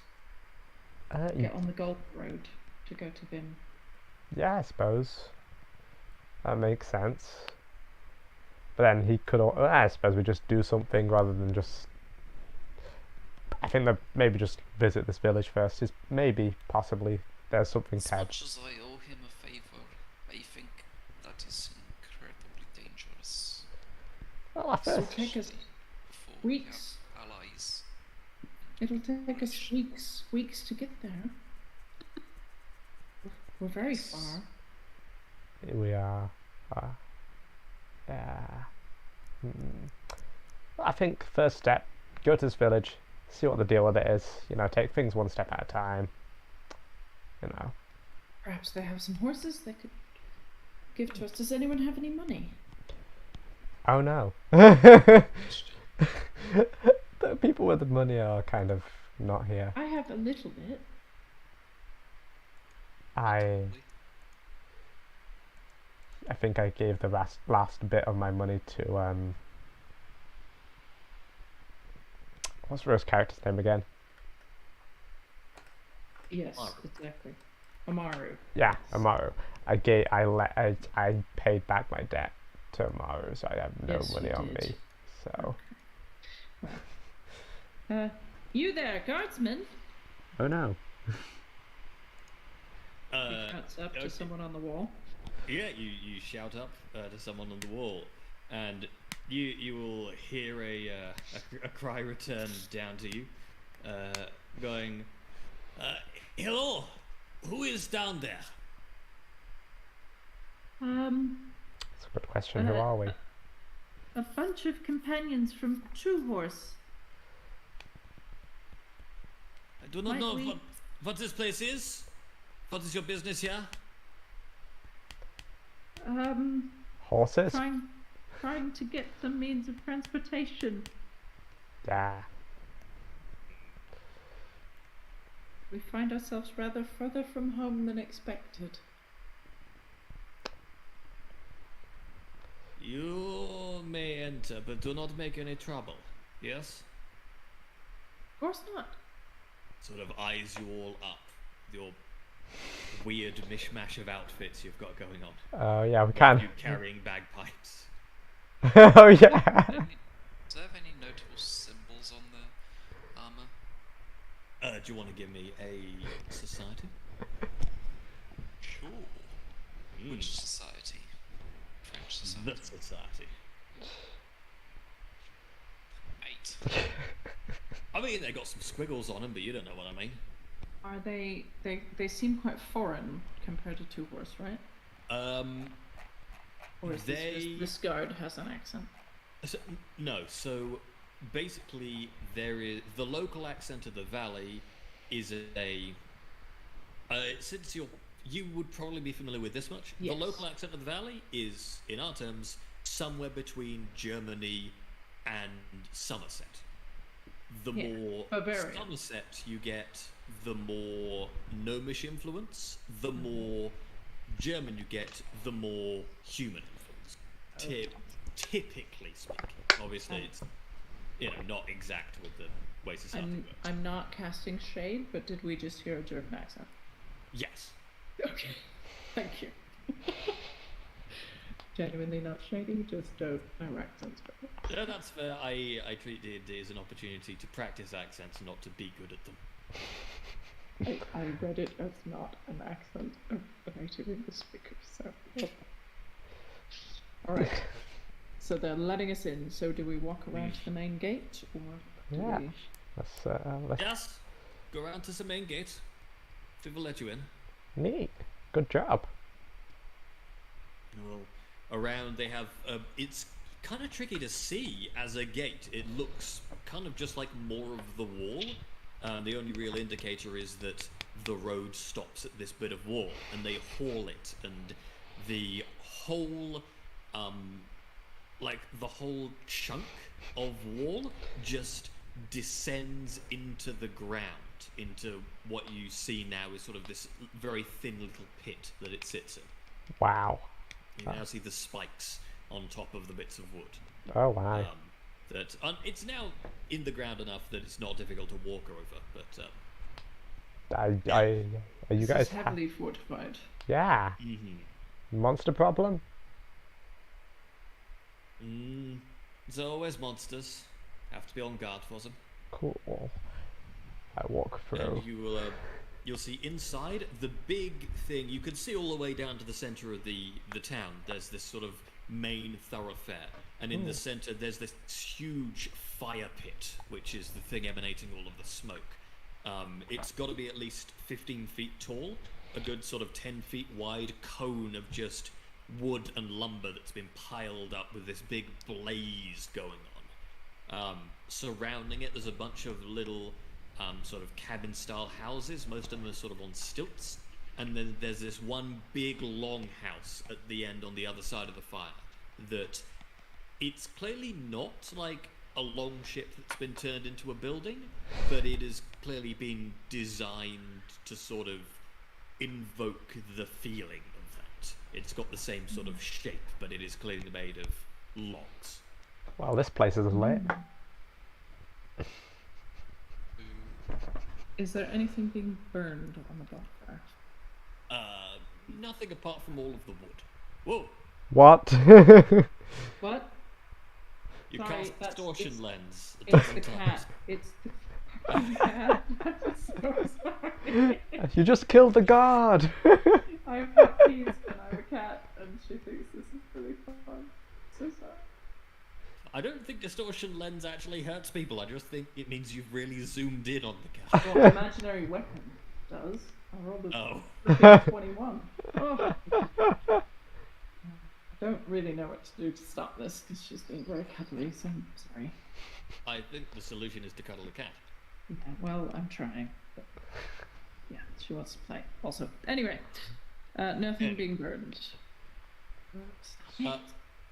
You- Get on the Gulf Road to go to Vim. yeah, I suppose. That makes sense. But then he could. I suppose we just do something rather than just. I think that maybe just visit this village first. Is maybe possibly there's something as Ted. much as I owe him a favor, I think that is incredibly dangerous. Well, at It'll first, take us Before we have weeks. allies. It'll take us weeks to get there. We're very far. we are. Yeah. Hmm. Well, I think first step, go to this village, see what the deal with it is. You know, take things one step at a time. You know. Perhaps they have some horses they could give to us. Does anyone have any money? Oh no. The people with the money are kind of not here. I have a little bit. I think I gave the last bit of my money to what's Rose character's name again? Yes, Amaru. exactly. Amaru. Yeah, Amaru. I paid back my debt to Amaru, so I have no Yes, money you on did. me. So You there, guardsman? oh no. He cuts up okay. to someone on the wall. Yeah, you shout up to someone on the wall, and you will hear a cry return down to you, going, "Hello, who is down there?" That's a good question. Who are we? A bunch of companions from True Horse. I do not Might know we- what this place is. What is your business here? Horses? Trying to get some means of transportation. Yeah. We find ourselves rather further from home than expected. You may enter, but do not make any trouble. Yes? Of course not. Sort of eyes you all up. Your weird mishmash of outfits you've got going on. Oh yeah, we With can. you carrying bagpipes. Oh yeah. Does it have any notable symbols on the armor? Do you want to give me a society? Sure. Mm, Which society? French society. the society. 8. I mean, they got some squiggles on them, but you don't know what I mean. Are they seem quite foreign compared to Two Horse, right? Or is this They- just this guard has an accent? No, so basically there is the local accent of the valley is since you would probably be familiar with this much. Yes. The local accent of the valley is, in our terms, somewhere between Germany and Somerset. The Yeah, more Bavaria. Somerset you get, the more gnomish influence. The more German you get, the more human influence. Typically speaking, obviously it's not exact with the way society works. I'm not casting shade, but did we just hear a German accent? Yes. Okay, thank you. Genuinely not shady, just don't know accents. Yeah, that's fair. I treat D&D as an opportunity to practice accents, not to be good at them. I read it as not an accent of a native English speaker, so. Alright. So they're letting us in, so do we walk around to the main gate, or do Yeah. we... Let's Yes. Go around to the main gate. They will let you in. neat. Good job. Well, around they have. It's kind of tricky to see as a gate. It looks kind of just like more of the wall. The only real indicator is that the road stops at this bit of wall, and they haul it, and the whole, like the whole chunk of wall just descends into the ground, into what you see now is sort of this very thin little pit that it sits in. Wow. You now see the spikes on top of the bits of wood. Oh wow. It's now in the ground enough that it's not difficult to walk over, but Are you This guys is heavily fortified. Yeah. Monster problem? there's always monsters. Have to be on guard for them. Cool. I walk through. And you'll see inside the big thing. You can see all the way down to the center of the town. There's this sort of main thoroughfare, and in the center there's this huge fire pit, which is the thing emanating all of the smoke. It's got to be at least 15 feet tall, a good sort of 10 feet wide cone of just wood and lumber that's been piled up with this big blaze going on. Surrounding it, there's a bunch of little sort of cabin-style houses. Most of them are sort of on stilts. And then there's this one big long house at the end on the other side of the fire that it's clearly not like a long ship that's been turned into a building, but it has clearly been designed to sort of invoke the feeling of that. It's got the same sort of shape, but it is clearly made of logs. Well, this place is lit. Is there anything being burned on the bonfire? Nothing apart from all of the wood. Whoa! What? What? You Sorry, cast that's- distortion it's- lens. a It's dozen the times. cat. It's the cat. I'm so sorry. You just killed the guard! I'm Baptiste and I'm a cat, and she thinks this is really fun. So sorry. I don't think distortion lens actually hurts people. I just think it means you've really zoomed in on the cat. Well, imaginary weapon does. I rolled a Oh. freaking 21. Oh. I don't really know what to do to stop this because she's being very cuddly, so I'm sorry. I think the solution is to cuddle the cat. Yeah, well, I'm trying. But yeah, she wants to play. Also, anyway, nothing Yeah. being burned.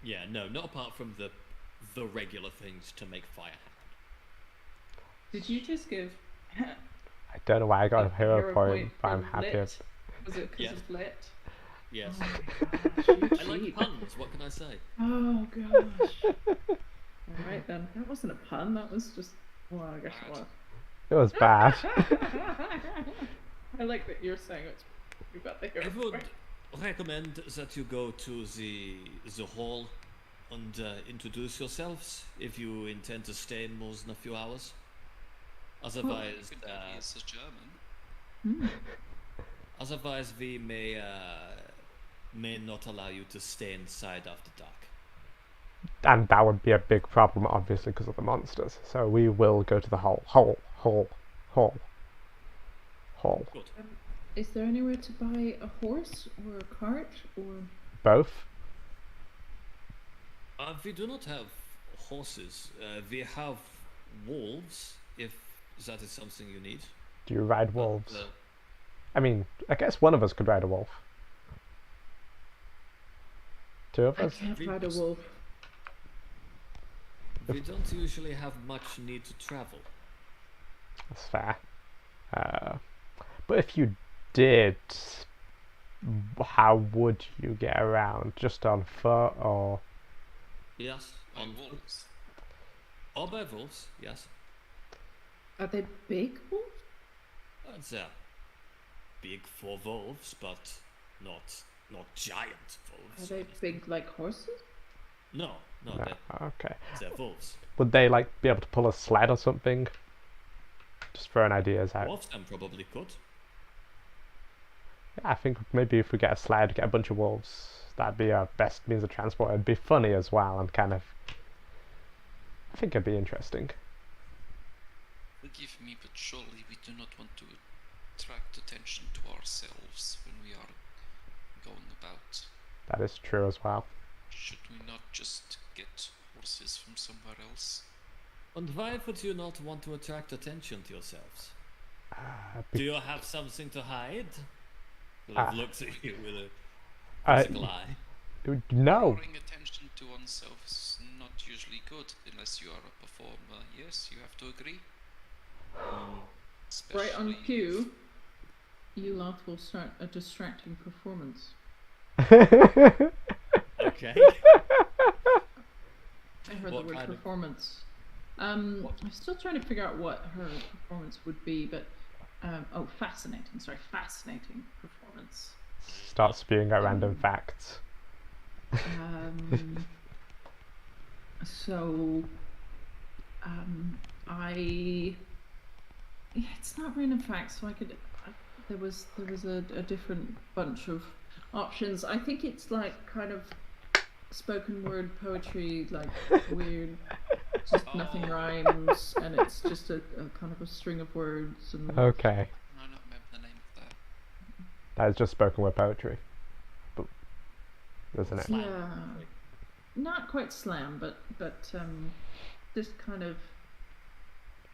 Yeah, no, not apart from the regular things to make fire happen. Did you just give I don't know why I got a hero point, but I'm for happy. lit? Was it because Yes. of lit? Yes. Oh my gosh, you I like cheat. puns, what can I say? Oh gosh. Alright then. That wasn't a pun, that was just. Well, I guess it was. It was bad. I like that you're saying it's. You've got the hero I would point. recommend that you go to the hall and introduce yourselves if you intend to stay in more than a few hours. Otherwise, He is a German. Hmm. otherwise we may not allow you to stay inside after dark. And that would be a big problem, obviously, because of the monsters. So we will go to the hall. Good. Is there anywhere to buy a horse or a cart or? Both? We do not have horses. We have wolves, if that is something you need. Do you ride wolves? But, I mean, I guess one of us could ride a wolf. Two of I us? can't ride a wolf. we don't usually have much need to travel. That's fair. But if you did, how would you get around? Just on foot or? Yes, By on wolves. or by wolves. Yes, Are they big wolves? it's big for wolves, but not giant Are wolves. they big like horses? No, No, okay. they're wolves. Would they like be able to pull a sled or something? Just throwing ideas out. Wolves then probably could. Yeah, I think maybe if we get a sled, get a bunch of wolves, that'd be our best means of transport. It'd be funny as well, and kind of. I think it'd be interesting. Forgive me, but surely we do not want to attract attention to ourselves when we are going about. That is true as well. Should we not just get horses from somewhere else? And why would you not want to attract attention to yourselves? Be- Do you have something to hide? Sort of looks at you with a Uh, quizzical eye. No. Drawing attention to oneself is not usually good unless you are a performer. Yes, you have to agree. Right on Especially cue, Elath will start a distracting performance. Okay. I heard What the word kind of- performance. I'm still trying to figure out what her performance would be, but fascinating. Sorry, fascinating performance. Start spewing out random facts. So, it's not random facts. So there was a different bunch of options. I think it's like kind of spoken word poetry, like weird, just nothing rhymes, and it's just a kind of a string of words. And Okay. I don't remember the name of that. That is just spoken word poetry. But, isn't it? Slam. yeah, not quite slam, but just kind of,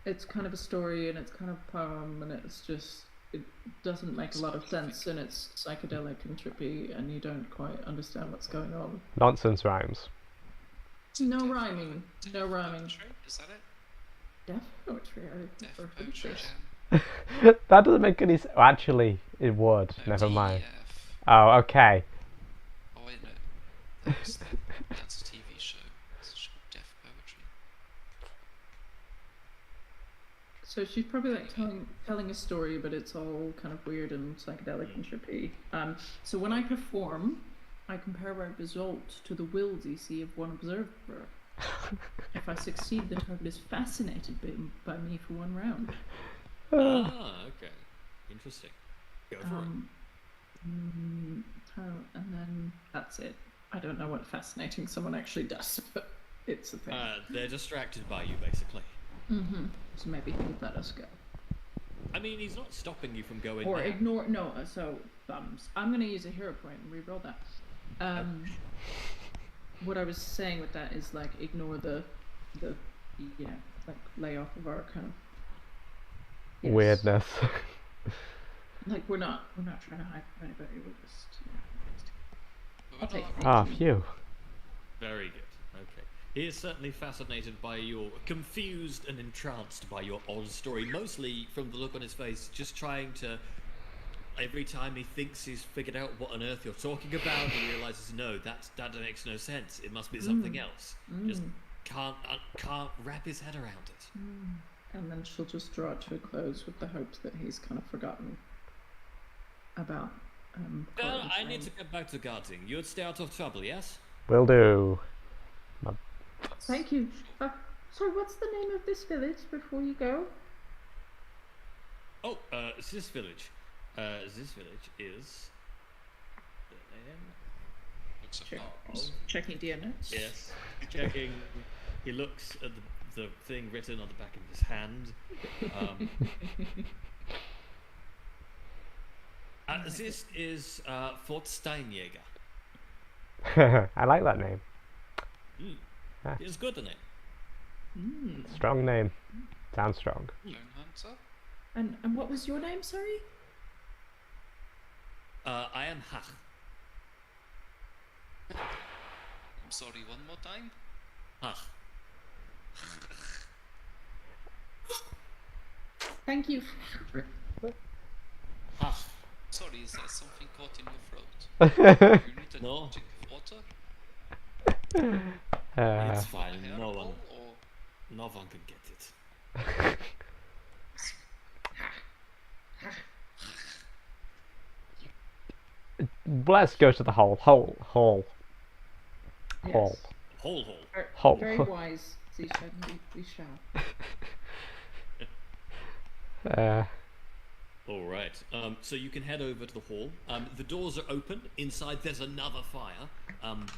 it's kind of a story, and it's kind of a poem, and it's just, it doesn't make a lot of sense, and it's psychedelic and trippy, and you don't quite understand what's going on. Nonsense rhymes. No rhyming. No rhyming. Poetry? Is that it? Deaf poetry. I've Deaf never heard poetry this. jam. That doesn't make any sense. Actually, it would. No, Never mind. DEF. Oh, okay. Oh wait, no. That's a TV show. It's called Deaf Poetry. So she's probably like telling a story, but it's all kind of weird and psychedelic and trippy. So when I perform, I compare my result to the will DC of one observer. If I succeed, the target is fascinated by me for one round. Okay. Interesting. Go for it. And then that's it. I don't know what fascinating someone actually does, but it's a thing. They're distracted by you, basically. So maybe he would let us go. I mean, he's not stopping you from going Or there. ignore. No, so thumbs. I'm going to use a hero point and re-roll that. What I was saying with that is like ignore the like lay off of our kind of Weirdness. Like we're not trying to hide from anybody. We're just But I'll we're take not- it. Ah, phew. Very good. Okay. He is certainly fascinated by your, confused and entranced by your odd story, mostly from the look on his face, just trying to, every time he thinks he's figured out what on earth you're talking about, he realizes, no, that makes no sense. It must be something else. Just can't wrap his head around it. and then she'll just draw it to a close with the hopes that he's kind of forgotten about. Well, Cora's I need name. to get back to guarding. You'd stay out of trouble, yes? Will do. Thank you. Sorry, what's the name of this village before you go? Oh, this village. This village is. Looks Sure. like Checking dear notes. Yes. Checking. He looks at the thing written on the back of his hand. This is Fort Steinjäger. I like that name. It's good, isn't it? Strong name. Sounds strong. Lone Hunter. And what was your name? Sorry. I am Hach. I'm sorry, one more time. Hach. Thank you. Hach. Sorry, is there something caught in your throat? You need a No. drink of water? It's A fine. hair No pull, one or can get it. Let's go to the hole. Hole. Hole. Hole. Hole. Hole. Very wise, Zishan. We shall. All right. So you can head over to the hall. The doors are open. Inside, there's another fire.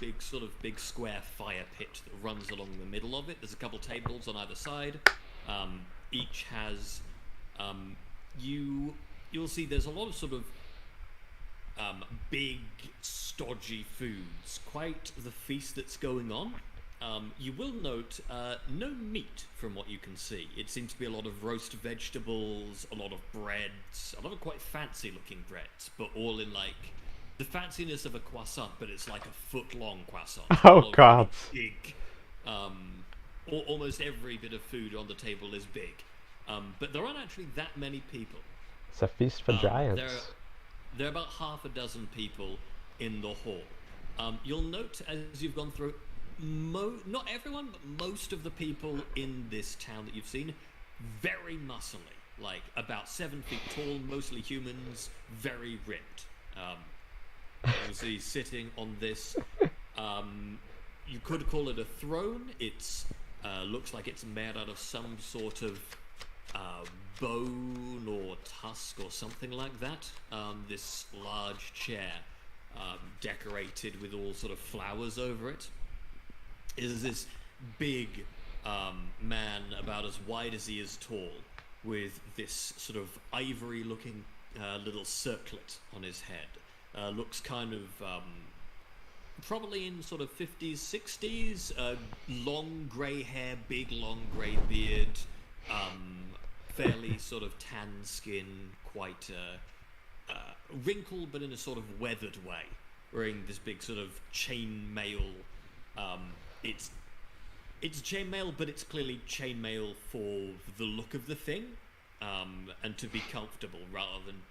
Big square fire pit that runs along the middle of it. There's a couple tables on either side. Each has. You'll see there's a lot of sort of big, stodgy foods. Quite the feast that's going on. You will note no meat from what you can see. It seems to be a lot of roast vegetables, a lot of breads, a lot of quite fancy looking breads, but all in like the fanciness of a croissant, but it's like a foot-long croissant. Oh, All God. really big. Almost every bit of food on the table is big. But there aren't actually that many people. It's a feast for giants. There are about half a dozen people in the hall. You'll note as you've gone through, not everyone, but most of the people in this town that you've seen, very muscly, like about 7 feet tall, mostly humans, very ripped. You see sitting on this, you could call it a throne. It's looks like it's made out of some sort of bone or tusk or something like that. This large chair, decorated with all sort of flowers over it, is this big man about as wide as he is tall, with this sort of ivory-looking little circlet on his head. Looks kind of probably in sort of 50s, 60s. Long grey hair, big long grey beard, fairly sort of tan skin, quite wrinkled, but in a sort of weathered way. Wearing this big sort of chainmail. It's chainmail, but it's clearly chainmail for the look of the thing, and to be comfortable rather than.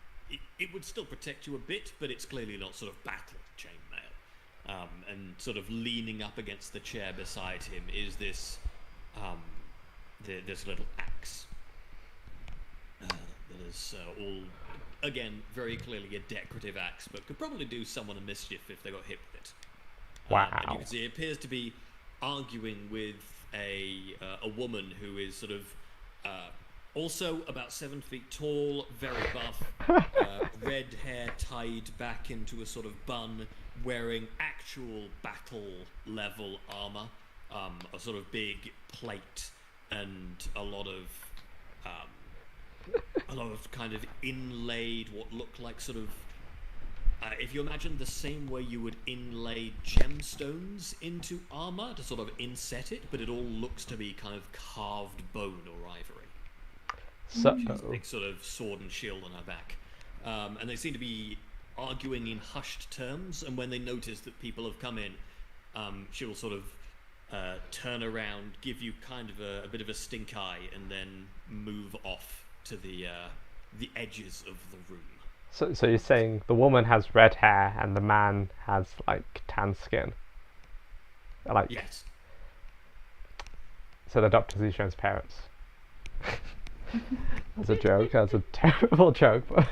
It would still protect you a bit, but it's clearly not sort of battle chainmail. And sort of leaning up against the chair beside him is this this little axe. That is all, again, very clearly a decorative axe, but could probably do someone a mischief if they got hit with it. Wow. And you can see it appears to be arguing with a woman who is sort of also about 7 feet tall, very buff, red hair tied back into a sort of bun, wearing actual battle level armor, a sort of big plate and a lot of kind of inlaid, what look like sort of, if you imagine the same way you would inlay gemstones into armor to sort of inset it, but it all looks to be kind of carved bone or ivory. So, She's a big sort of sword and shield on her back. And they seem to be arguing in hushed terms, and when they notice that people have come in, she'll sort of turn around, give you kind of a bit of a stink eye, and then move off to the edges of the room. so you're saying the woman has red hair and the man has like tan skin? Like, Yes. so the Dr. Zishan's parents. That's a joke. That's a terrible joke, but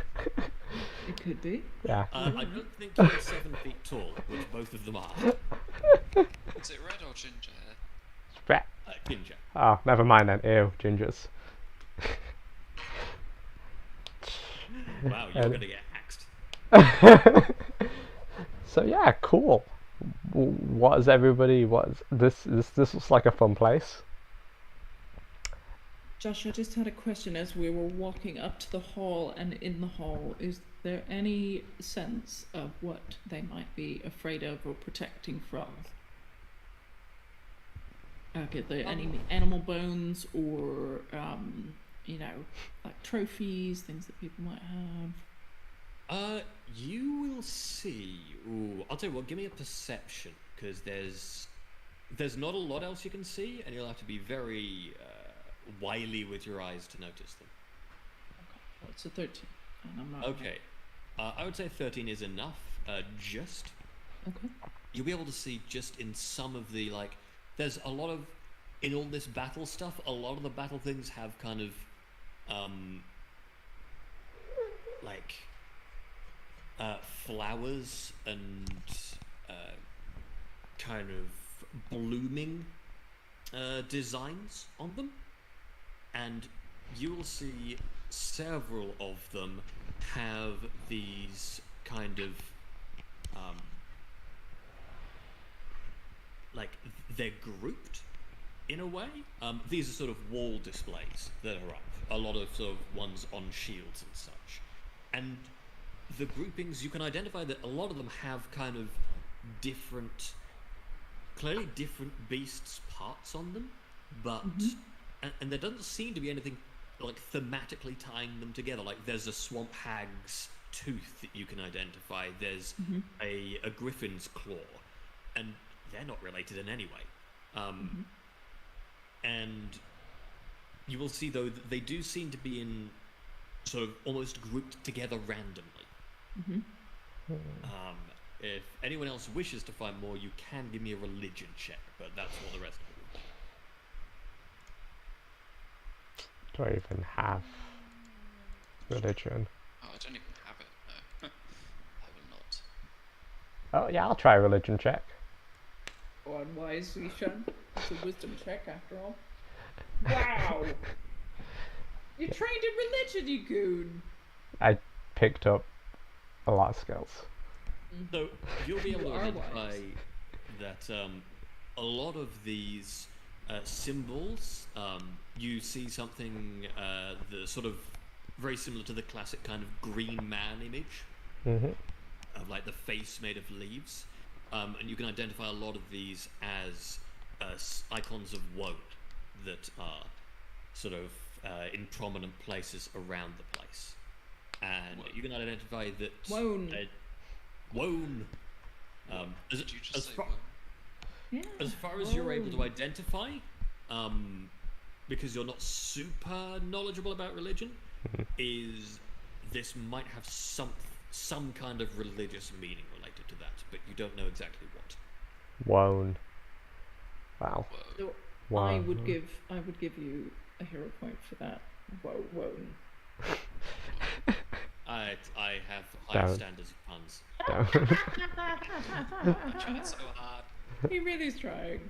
It could be. yeah. I don't think you're 7 feet tall, which both of them are. Is it red or ginger hair? Red. Ginger. Oh, never mind then. Ew, gingers. Wow, you're going to get axed. So yeah, cool. What is everybody? What is this looks like a fun place. Josh, I just had a question as we were walking up to the hall and in the hall. Is there any sense of what they might be afraid of or protecting from? Are there any animal bones or, like trophies, things that people might have? You will see. Ooh, I'll tell you what. Give me a perception, because there's not a lot else you can see, and you'll have to be very wily with your eyes to notice them. Okay, well, it's a 13. And I'm not Okay, I would say 13 is enough. Just Okay. you'll be able to see just in some of the there's a lot of in all this battle stuff. A lot of the battle things have kind of flowers and kind of blooming designs on them, and you will see several of them have these kind of they're grouped in a way. These are sort of wall displays that are up, a lot of sort of ones on shields and such, and the groupings, you can identify that a lot of them have kind of clearly different beasts' parts on them, but and there doesn't seem to be anything like thematically tying them together. Like there's a swamp hag's tooth that you can identify. There's a griffin's claw, and they're not related in any way. And you will see, though, that they do seem to be in sort of almost grouped together randomly. If anyone else wishes to find more, you can give me a religion check, but that's what the rest of it. Do I even have religion? Oh, I don't even have it. No, I will not. Oh yeah, I'll try a religion check. Oh, unwise, Zishan. It's a wisdom check after all. Wow! You're trained in religion, you goon! I picked up a lot of skills. So you'll be able to You are identify wise. that a lot of these symbols, you see something that's sort of very similar to the classic kind of green man image, of like the face made of leaves, and you can identify a lot of these as icons of woe that are sort of in prominent places around the place, and you can identify that Wone. Wone. Did you just say far, wone? Yeah. as far as you're able to Wone. identify, because you're not super knowledgeable about religion, is this might have some kind of religious meaning related to that, but you don't know exactly what. Wone. Wow. Whoa. So I Wone. would give you a hero point for that. Wone. I have higher Don't. standards of puns. I tried so hard. He really is trying.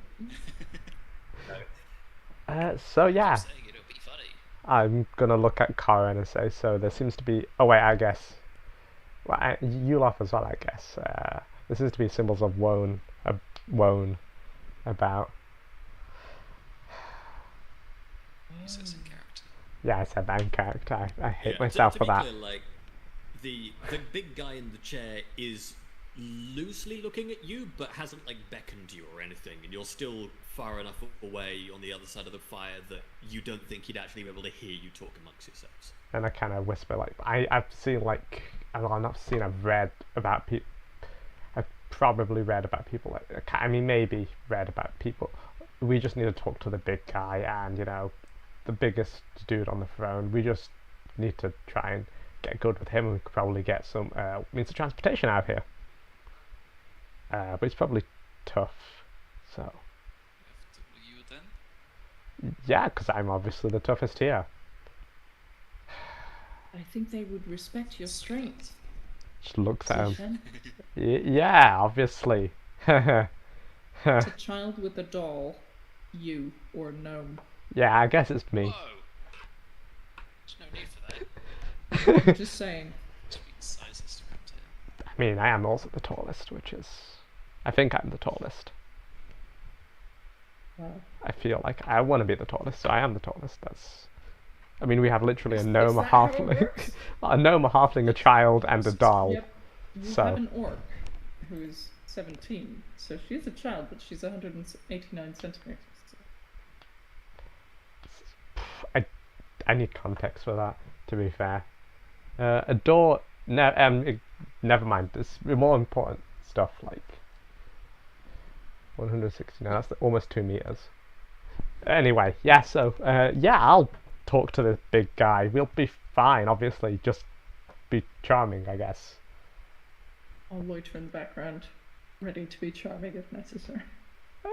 So yeah, Saying it'll be funny. I'm gonna look at Karen and say, so there seems to be. Oh wait, I guess. Well, you laugh as well, I guess. There seems to be symbols of wone, about. He says in character. Yeah, I said that in character. I hate Yeah, myself to for be that. clear, like the big guy in the chair is loosely looking at you, but hasn't like beckoned you or anything, and you're still far enough away on the other side of the fire that you don't think he'd actually be able to hear you talk amongst yourselves. And I kind of whisper like, I've seen like, well, not seen, I've read about people. I've probably read about people like, I mean, maybe read about people. We just need to talk to the big guy and, you know, the biggest dude on the throne. We just need to try and get good with him, and we could probably get some means of transportation out of here. But it's probably tough. So Were you then? yeah, because I'm obviously the toughest here. I think they would respect your strength. Just looks at him. Zishan. Yeah, obviously. It's a child with a doll, you or gnome. Yeah, I guess it's me. Whoa! There's no need for that. I'm just saying. Between sizes around here. I mean, I am also the tallest, which is... I think I'm the tallest. Wow. I feel like I want to be the tallest, so I am the tallest. That's... I mean, we have literally a Is gnome, a that how it halfling, works? a gnome, a halfling, a child, and a doll. Yep. You So- have an orc who is 17, so she's a child, but she's 189 centimeters. I need context for that, to be fair. A door... never mind. There's more important stuff, like... 169, that's almost 2 meters. Anyway, yeah, so, yeah, I'll talk to the big guy. We'll be fine, obviously. Just be charming, I guess. I'll loiter in the background, ready to be charming if necessary.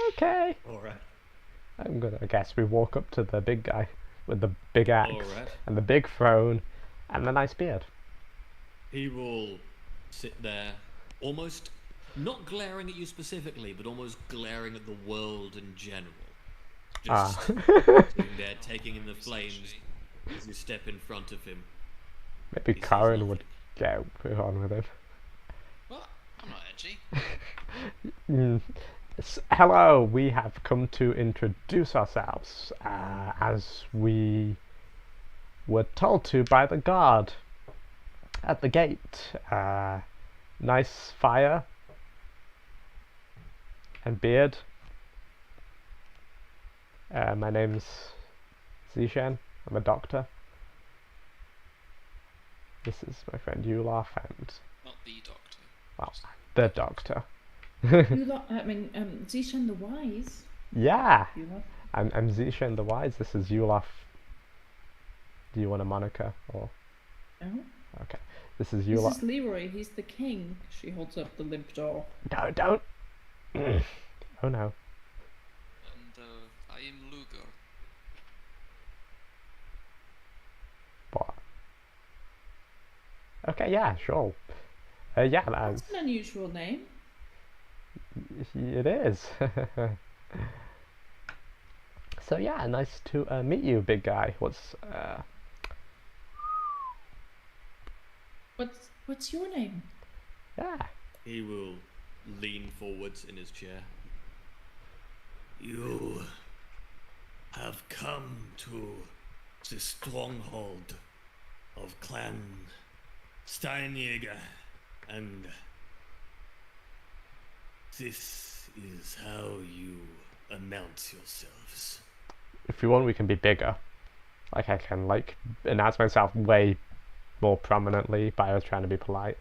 Okay. Alright. I guess we walk up to the big guy with the big axe Alright. and the big throne and the nice beard. He will sit there, almost not glaring at you specifically, but almost glaring at the world in general. Just sitting there, taking in the flames as you step in front of him. Maybe He says Karen would nothing. get on with him. What? I'm not edgy. Hello, we have come to introduce ourselves, as we were told to by the guard at the gate. Nice fire and beard. My name's Zishan. I'm a doctor. This is my friend Yulaf and, Not the doctor. well, the Doctor. Zishan the Wise. Yeah! Yulaf. I'm Zishan the Wise. This is Yulaf. Do you want a moniker? Or No. okay. This is This Yulaf. is Leroy. He's the king. She holds up the limp doll. No, don't! Oh no. And I am Luger. What? Okay, yeah, sure. Yeah, That's an unusual name. it is. So yeah, nice to meet you, big guy. What's your name? Yeah. He will lean forwards in his chair. You have come to the stronghold of Clan Steinjäger, and this is how you announce yourselves. If you want, we can be bigger. Like, I can, like, announce myself way more prominently, but I was trying to be polite.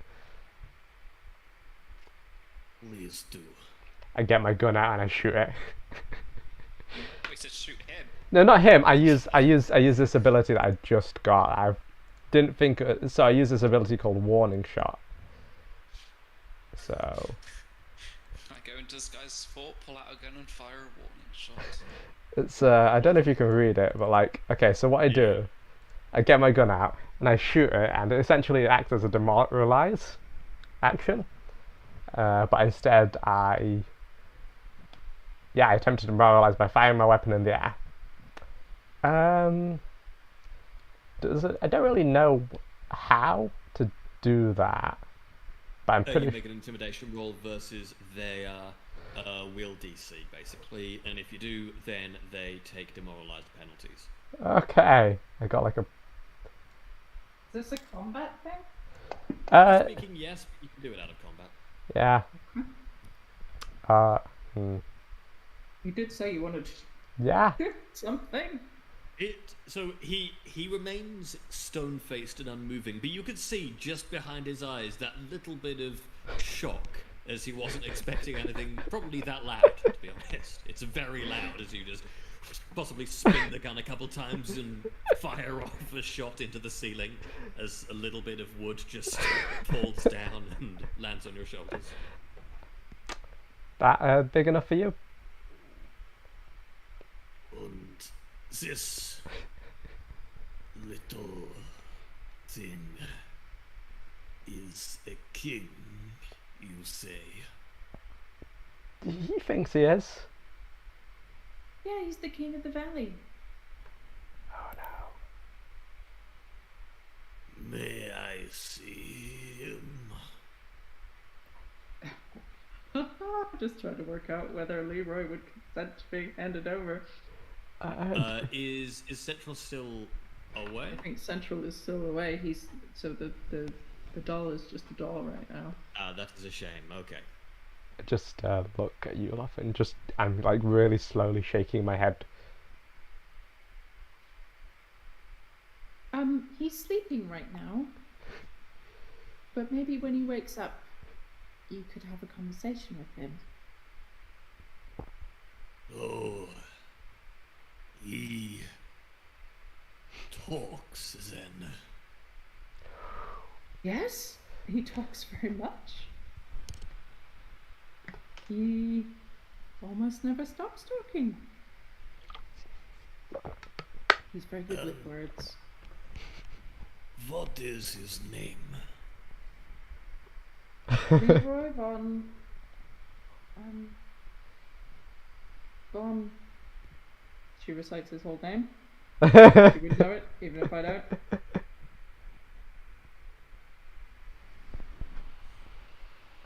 Please do. I get my gun out and I shoot it. We said shoot him. No, not him. I use this ability that I just got. I didn't think so. I use this ability called Warning Shot. So I go into this guy's fort, pull out a gun, and fire a warning shot. it's I don't know if you can read it, but like, okay, so what I do, I get my gun out and I shoot it, and essentially it acts as a demoralize action. But instead I attempted to demoralize by firing my weapon in the air. I don't really know how to do that, but I'm pretty. You make an intimidation roll versus their will DC, basically, and if you do, then they take demoralized penalties. Okay, I got like a. Is this a combat thing? Speaking, yes, but you can do it out of combat. Yeah. You did say you wanted to Yeah. do something. So he remains stone-faced and unmoving, but you could see just behind his eyes that little bit of shock, as he wasn't expecting anything probably that loud, to be honest. It's very loud as you just possibly spin the gun a couple times and fire off a shot into the ceiling as a little bit of wood just falls down and lands on your shoulders. That big enough for you? And this little thing is a king, you say? He thinks he is. Yeah, he's the king of the valley. Oh no. May I see him? Just trying to work out whether Leroy would consent to being handed over. Is Central still away? I think Central is still away. The doll is just a doll right now. That is a shame. Okay. Just look at you, Olaf, and I'm like really slowly shaking my head. He's sleeping right now. But maybe when he wakes up, you could have a conversation with him. Oh, he talks then. Yes, he talks very much. He almost never stops talking. He's very good with words. What is his name? Leroy von... She recites his whole name. You would know it, even if I don't.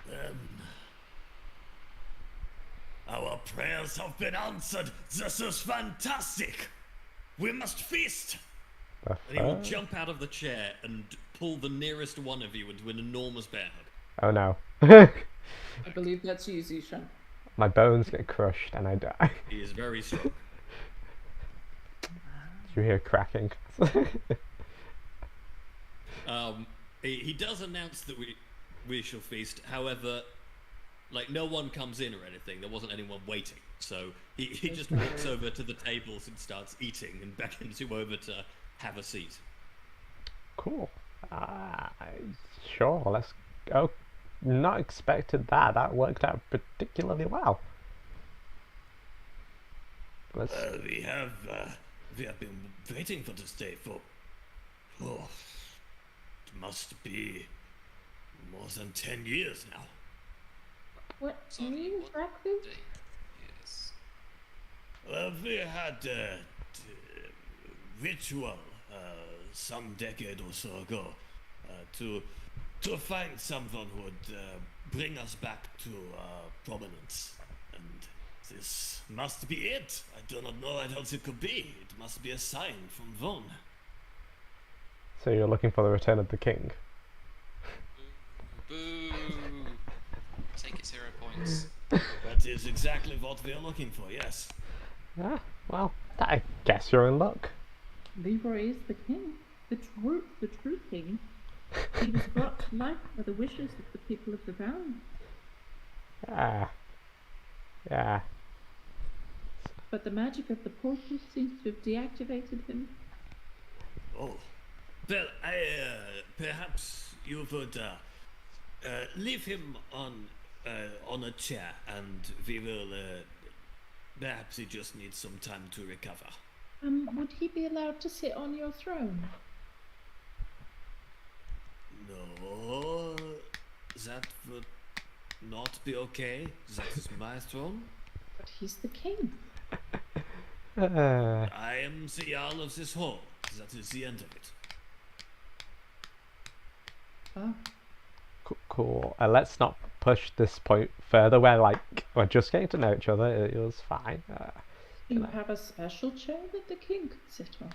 Then our prayers have been answered. This is fantastic. We must feast. And he will jump out of the chair and pull the nearest one of you into an enormous bear hug. Oh no. I believe that's you, Zishan. My bones get crushed and I die. He is very strong. You hear cracking. He does announce that we shall feast. However, like no one comes in or anything. There wasn't anyone waiting. So he just walks over to the tables and starts eating and beckons you over to have a seat. Cool. Sure, let's go. Not expected that. That worked out particularly well. Let's... We have been waiting for this day for it must be more than 10 years now. What Sorry, do you what exactly? day? Yes. We had a ritual some decade or so ago to find someone who would bring us back to prominence, and this must be it. I do not know what else it could be. It must be a sign from Von. So you're looking for the return of the king? Boo! Take it 0 points. That is exactly what we are looking for. Yes. Yeah, well, I guess you're in luck. Leroy is the king, the true king. He was brought to life by the wishes of the people of the valley. Yeah. But the magic of the portal seems to have deactivated him. Oh, well, perhaps you would leave him on a chair, and we will. Perhaps he just needs some time to recover. Would he be allowed to sit on your throne? No, that would not be okay. That is my throne. But he's the king. I am the Jarl of this hall. That is the end of it. Oh, Cool. Let's not push this point further. We're just getting to know each other. It was fine. you have a special chair that the king could sit on.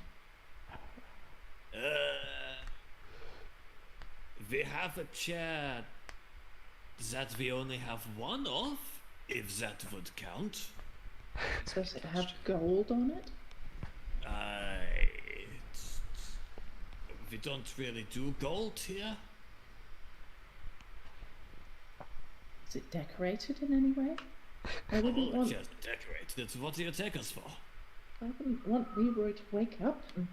We have a chair that we only have one of, if that would count. Does it have gold on it? We don't really do gold here. Is it decorated in any way? I wouldn't want. Just decorated. What do you take us for? I wouldn't want Leroy to wake up and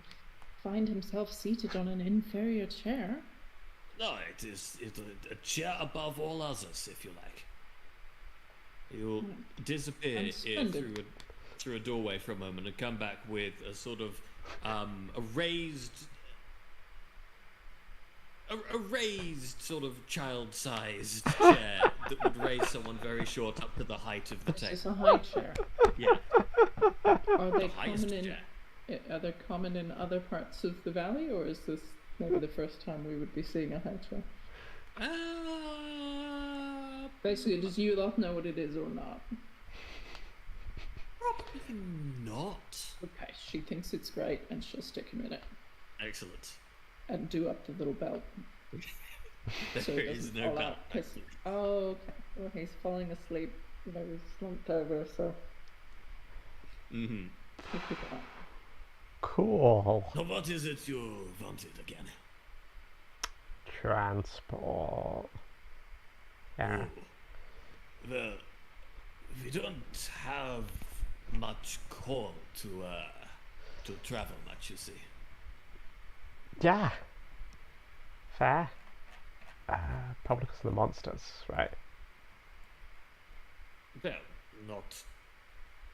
find himself seated on an inferior chair. No, it's a chair above all others, if you like. You'll disappear Splendid. through a doorway for a moment and come back with a sort of a raised sort of child-sized chair that would raise someone very short up to the height of the This is table. a high chair. Yeah, Are they highest common in? chair. Are they common in other parts of the valley, or is this maybe the first time we would be seeing a high chair? Basically, does you lot know what it is or not? Probably not. Okay, she thinks it's great, and she'll stick him in it Excellent. and do up the little belt. So There he is doesn't no fall belt. out. Oh, okay. Well, he's falling asleep. You know, he's slumped over, so Mm-hmm. he'll pick it up. Cool. So what is it you wanted again? Transport. Yeah. Oh. Well, we don't have much coal to travel much, you see. Yeah. Fair. Probably because of the monsters, right? Well, not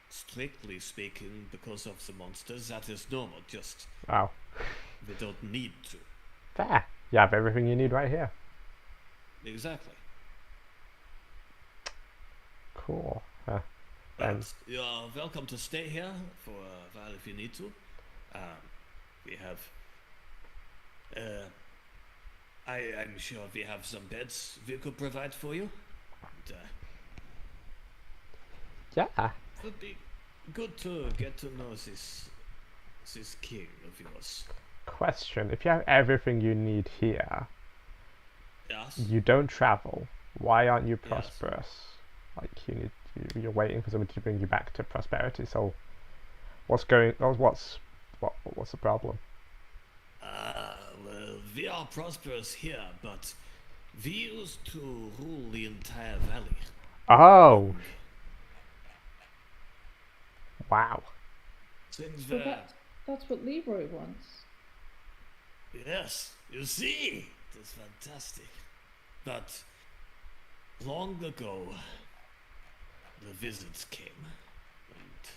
strictly speaking because of the monsters. That is normal. Just Oh, we don't need to. fair. You have everything you need right here. Exactly. Cool. But you are welcome to stay here for a while if you need to. We have. I'm sure we have some beds we could provide for you. And, Yeah. it would be good to get to know this king of yours. Question: if you have everything you need here, Yes. you don't travel. Why aren't you Yes. prosperous? Like you're waiting for somebody to bring you back to prosperity. So, what's the problem? Well, we are prosperous here, but we used to rule the entire valley. Oh, wow. Things So were... that's what Leroy wants. Yes, you see, it is fantastic. But long ago, the wizards came, and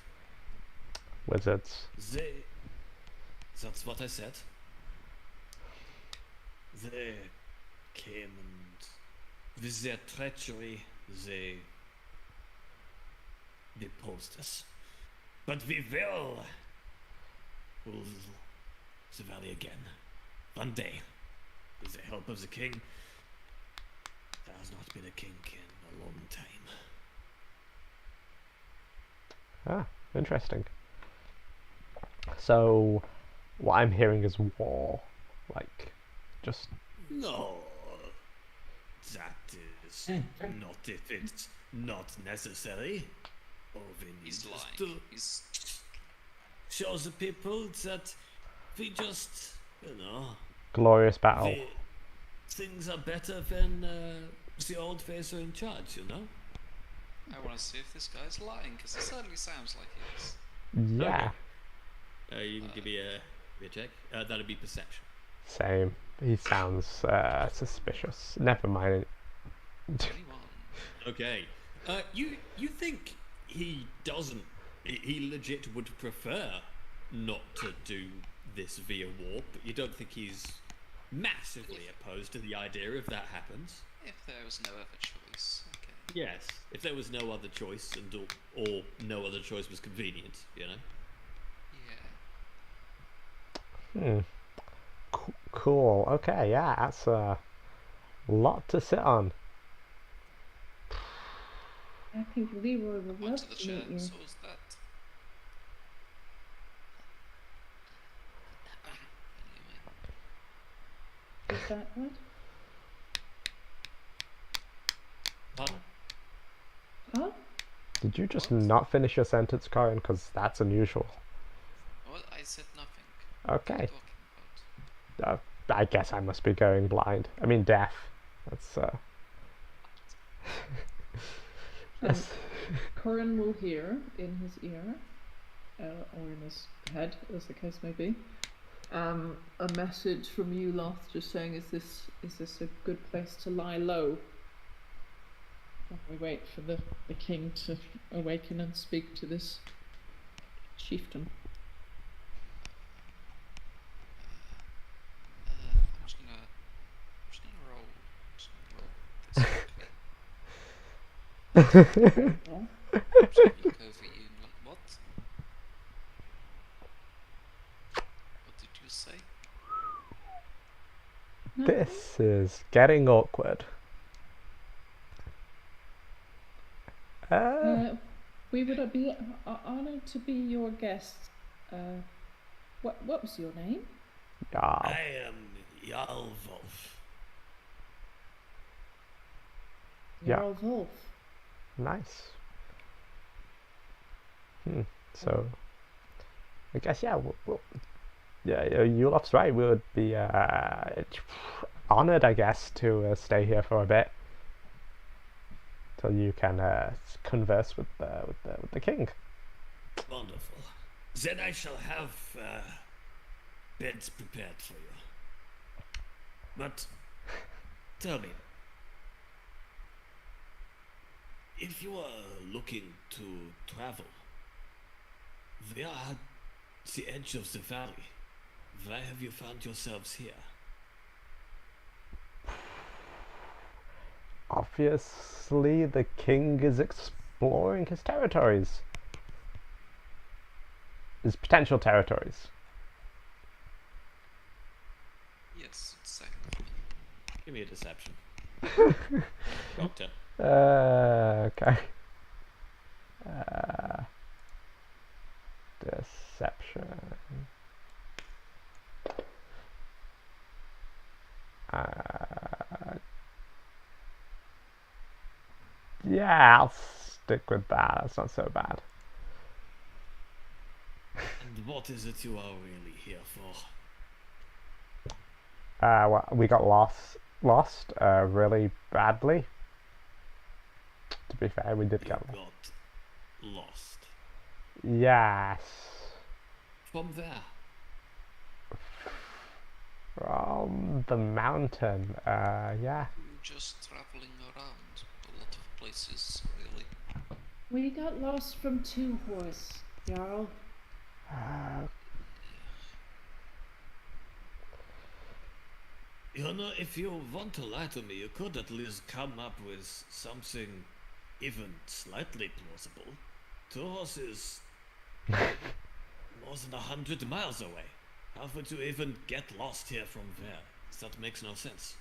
Wizards. that's what I said. They came and with their treachery, they deposed us. But we will rule the valley again. One day, with the help of the king. There has not been a king in a long time. Ah, interesting. So, what I'm hearing is war. Like, just... No, that is not if it's not necessary. All we need He's is lying. to He's show the people that we just, glorious battle. things are better when the old face are in charge, I want to see if this guy's lying, because it certainly sounds like he is. Yeah, You can give me a check. That'd be perception. same. He sounds suspicious. Never mind. 21. Okay. You think he doesn't? He legit would prefer not to do this via warp, but you don't think he's massively opposed to the idea if that happens? If there was no other choice, okay. Yes. If there was no other choice, or no other choice was convenient, Yeah. Cool. Okay, yeah, that's a lot to sit on. I think Leroy would love Onto the to chair, meet you. so is that. Anyway. Is that what? Pardon? Huh? Did you just What? not finish your sentence, Corin? Because that's unusual. Well, I said nothing. Okay. What are you talking about? I guess I must be going blind. I mean, deaf. That's, yes. Corin will hear in his ear, or in his head, as the case may be, a message from you, Loth, just saying, is this a good place to lie low? While we wait for the king to awaken and speak to this chieftain. I'm just gonna roll. This quickly. Well, Just look over you and like, what? What did you say? This is getting awkward. we would be honored to be your guests. What was your name? Jarl. I am Jarl Wolf. Yeah. Jarl Wolf. Nice. So, I guess, yeah, yeah, Yulof's right. We would be honored, I guess, to stay here for a bit till you can converse with the king. Wonderful. Then I shall have beds prepared for you. But tell me, if you are looking to travel, we are at the edge of the valley. Why have you found yourselves here? Obviously, the king is exploring his territories. His potential territories. Yes, exactly. Give me a deception. Doctor. Okay. Deception. Yeah, I'll stick with that. That's not so bad. And what is it you are really here for? Well, we got lost really badly. To be fair, we did You get lost. got lost. Yes. From there. From the mountain. Yeah. Just traveling around a lot of places, really. We got lost from Two Horse, Jarl. You know, if you want to lie to me, you could at least come up with something even slightly plausible. Two horses more than 100 miles away. How would you even get lost here from there? That makes no sense.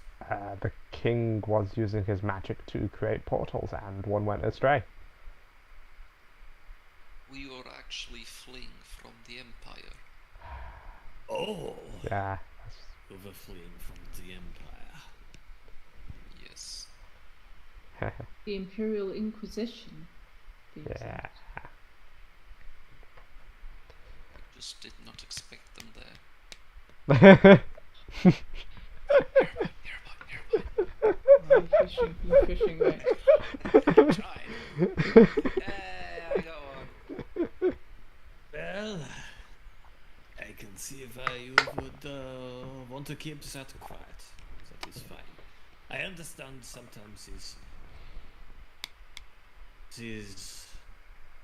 The king was using his magic to create portals, and one went astray. We were actually fleeing from the Empire. Oh, Yeah. you were fleeing from the Empire. Yes. The Imperial Inquisition. to be Yeah. exact. Just did not expect them there. Oh, you're fishing, mate. Tried. Yeah, I got one. Well, I can see why you would want to keep that quiet. That is fine. I understand sometimes these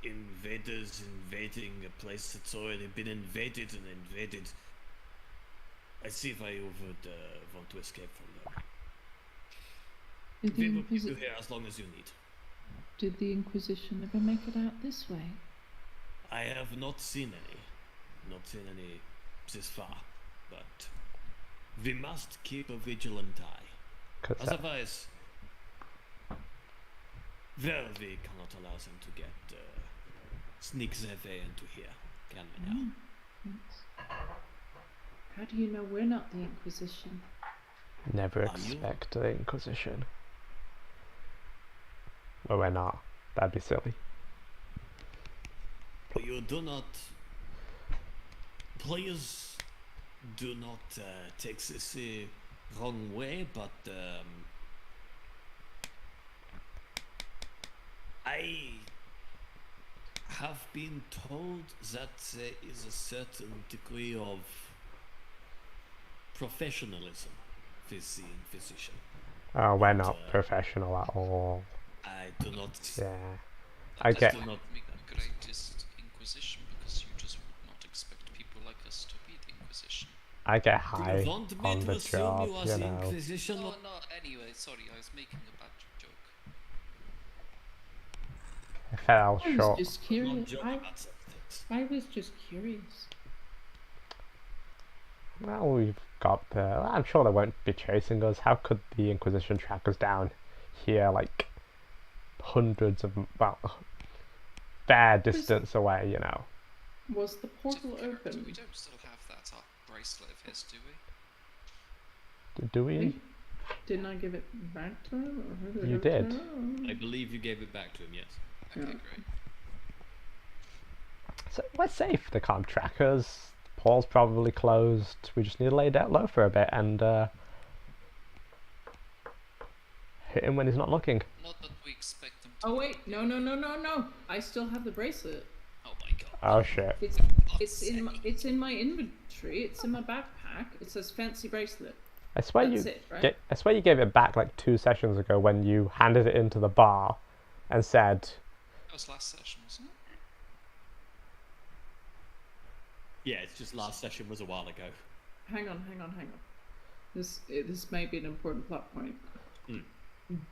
invaders invading a place that's already been invaded and invaded. I see why you would want to escape from them. Did We the, will keep you Inquisi- here as long as you need. did the Inquisition ever make it out this way? I have not seen any this far, but we must keep a vigilant eye. 'Cause, Otherwise, well, we cannot allow them to get sneak their way into here, can we now? Yes. How do you know we're not the Inquisition? never Are you? expect the Inquisition. Well, we're not. That'd be silly. You do not. Please do not take this the wrong way, but I have been told that there is a certain degree of professionalism with the Inquisition. Oh, we're not uh, professional at all. I do not. Yeah. That I does get- not make the greatest Inquisition, because you just would not expect people like us to be the Inquisition. I get Do high you want me on to the assume job, you are you the know. Inquisition? Oh no, anyway, sorry, I was making a bad joke. I fell I was short. just Not curious. joke about such things. I was just curious. Well, we've got the... I'm sure they won't be chasing us. How could the Inquisition track us down here, like, hundreds of... well, fair distance away, you know? Was the portal So, open? we don't still have that bracelet of his, do we? Do we? Hey, didn't I give it back to him? Or who You give it to did. him? I believe you gave it back to him, yes. Okay, Yeah. great. So we're safe. They can't track us. Paul's probably closed. We just need to lay down low for a bit and hit him when he's not looking. Not that we expect them to. Oh wait, no! I still have the bracelet. Oh my god. Oh shit. It's in my inventory. It's in my backpack. It says fancy bracelet. I swear That's you it, right? I swear you gave it back like 2 sessions ago when you handed it into the bar and said, That was last session, wasn't it? Yeah, it's just last session was a while ago. Hang on. This may be an important plot point. Hmm.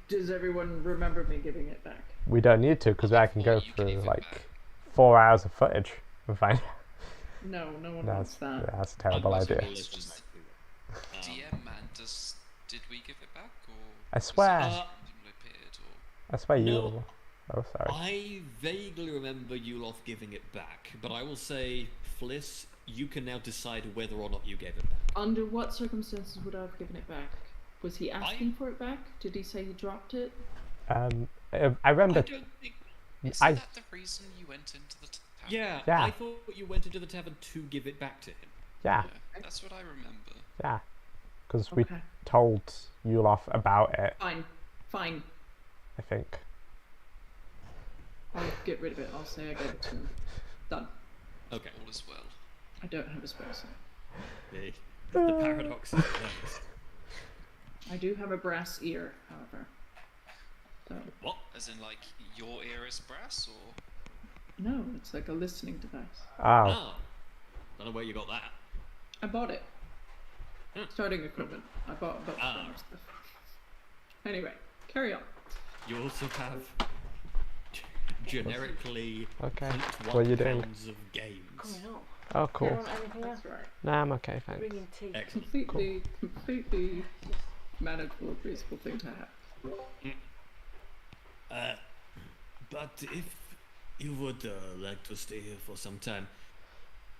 Does everyone remember me giving it back? we don't need to because I can go Well, you gave through it like back. 4 hours of footage and find No, no one wants that. that's a terrible Unless idea. we listen Just- back to it. DM man, did we give it back, or I was it swear. just randomly appeared, or I swear you. No. Oh, sorry. I vaguely remember Yulof giving it back, but I will say, Fliss, you can now decide whether or not you gave it back. Under what circumstances would I have given it back? Was he asking for it back? Did he say he dropped it? I I remember. don't think. Is I that the reason you went into the tavern? Yeah, Yeah. I thought you went into the tavern to give it back to him. Yeah, Yeah, that's what I remember. yeah. Because we Okay. told Yulof about it, Fine. I think. I'll get rid of it. I'll say I gave it to him. Done. Okay. All is well. I don't have a spell slot. The paradox is nice. I do have a brass ear, however. So What? As in, like, your ear is brass, or? no, it's like a listening device. Oh, Oh. Don't know where you got that. I bought it. Hmm. Starting equipment. I bought a bunch of Ah. other stuff. Anyway, carry on. You also have generically okay. 0.1 What are you doing? pounds of games. Oh, cool. Do you want anything else? That's right. Nah, I'm okay, thanks. Bringing tea. Excellent. Completely manageable, reasonable thing to have. But if you would like to stay here for some time,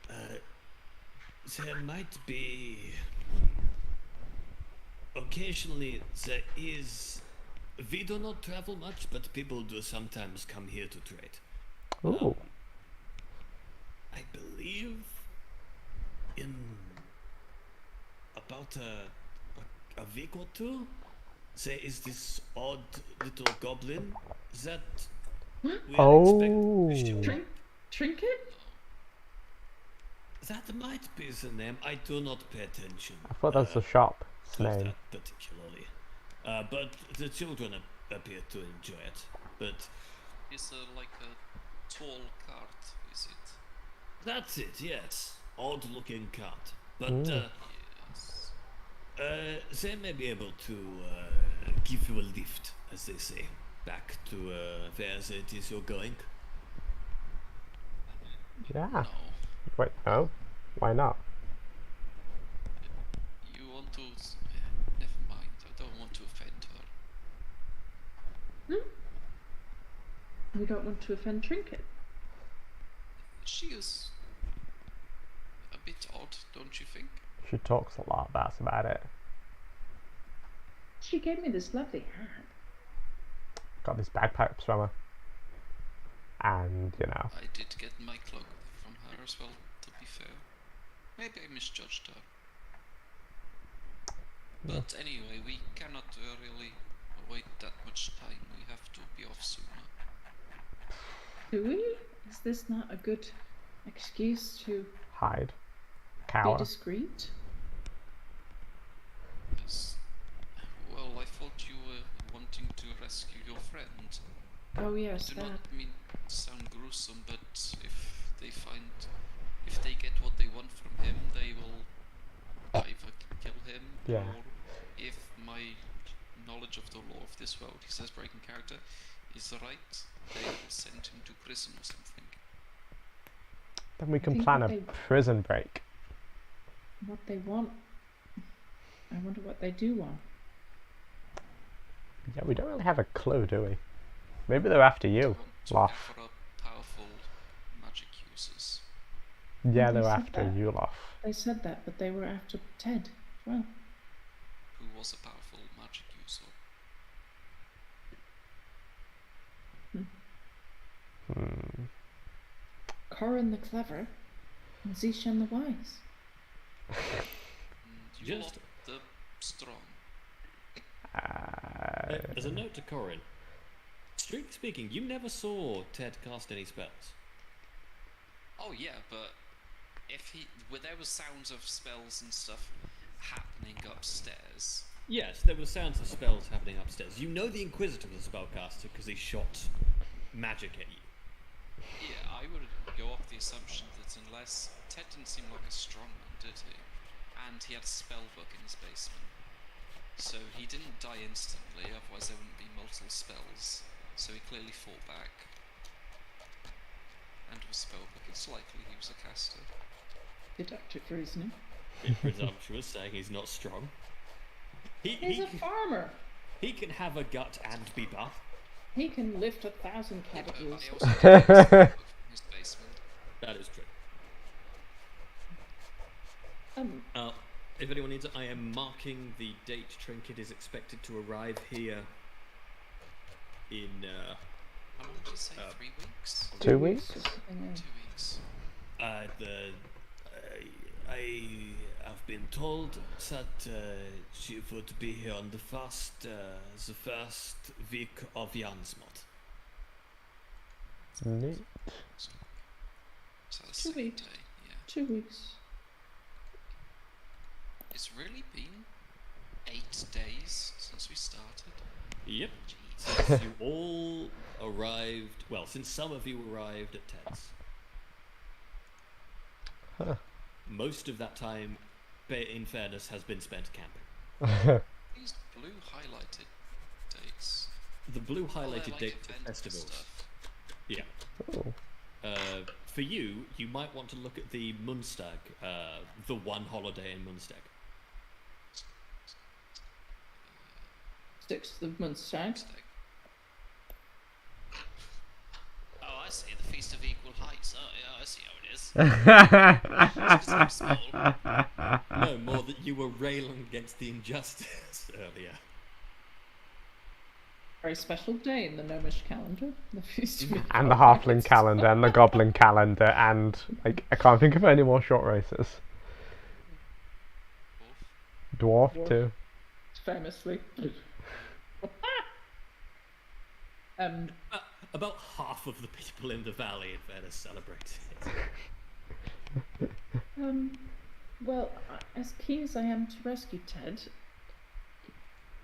there might be. Occasionally, there is. We do not travel much, but people do sometimes come here to trade. Ooh. I believe in about a week or two, there is this odd little goblin that we Oh. expect. Trinket? That might be the name. I do not pay attention. I thought that's the shop's to name. that particularly. But the children appear to enjoy it. But Is like a tall cart, is it? that's it. Yes, odd-looking cart. But Yes. they may be able to give you a lift, as they say, back to where it is you're going. Yeah. No. Wait, no? Why not? You want to... never mind, I don't want to offend her. We don't want to offend Trinket. She is a bit odd, don't you think? She talks a lot, that's about it. She gave me this lovely hat. Got these bagpipes from her. And, you know. I did get my cloak from her as well, to be fair. Maybe I misjudged her. But anyway, we cannot really wait that much time. We have to be off sooner. Do we? Is this not a good excuse to Hide. be Cower. discreet? Yes. Well, I thought you were wanting to rescue your friend. Oh yes, Do that. not mean to sound gruesome, but if they get what they want from him, they will either kill him, Yeah. or if my knowledge of the law of this world, he says breaking character, is right, they will send him to prison or something. Then we can think plan a what prison break. What they want. I wonder what they do want. Yeah, we don't really have a clue, do we? Maybe they're after you, Want to Loth. gather up powerful magic users. Yeah, They they're said after that. you, Loth. They said that, but they were after Ted as well. Who was a powerful magic user? Hmm. Corin the Clever and Zishan the Wise. And you Just- are the strong. As a note to Corin, strictly speaking, you never saw Ted cast any spells. Oh yeah, but there was sounds of spells and stuff happening upstairs. Yes, there were sounds of spells happening upstairs. You know the Inquisitor was a spellcaster because he shot magic at you. Yeah, I would go off the assumption that unless Ted didn't seem like a strong man, did he? And he had a spell book in his basement. So he didn't die instantly, otherwise there wouldn't be multiple spells. So he clearly fought back. And with spellbook, it's likely he was a caster. Deductive reasoning. Bit presumptuous, saying he's not strong. He's a farmer. He can have a gut and be buff. He can lift 1,000 Yeah, but cabbages. he also did have a spellbook in his basement. That is true. Um, If anyone needs it, I am marking the date Trinket is expected to arrive here in How long did you say? 3 weeks? 2 weeks? or something, 2 weeks. I have have been told that she would be here on the first week of Jansmot. Neat. So the 2 second weeks. day, yeah. 2 weeks. It's really been 8 days since we started. Yep. Jeez. Since you all arrived, well, since some of you arrived at Ted's. Huh. Most of that time, in fairness, has been spent camping. These blue highlighted dates. The blue Oh, they're highlighted like dates event are festivals. stuff. Yeah. Oh. For you, you might want to look at the Munstag, the one holiday in Munstag. 6th of Munstag. Mistake. Oh, I see. The Feast of Equal Heights. Oh, yeah, I see how it is. Small. No, more that you were railing against the injustice earlier. Very special day in the Gnomish calendar. The Feast of And the halfling calendar, and the goblin calendar, and like I can't think of any more short races. Dwarf Dwarf. too. Famously. About half of the people in the valley, in fairness, celebrate it. Well, as keen as I am to rescue Ted,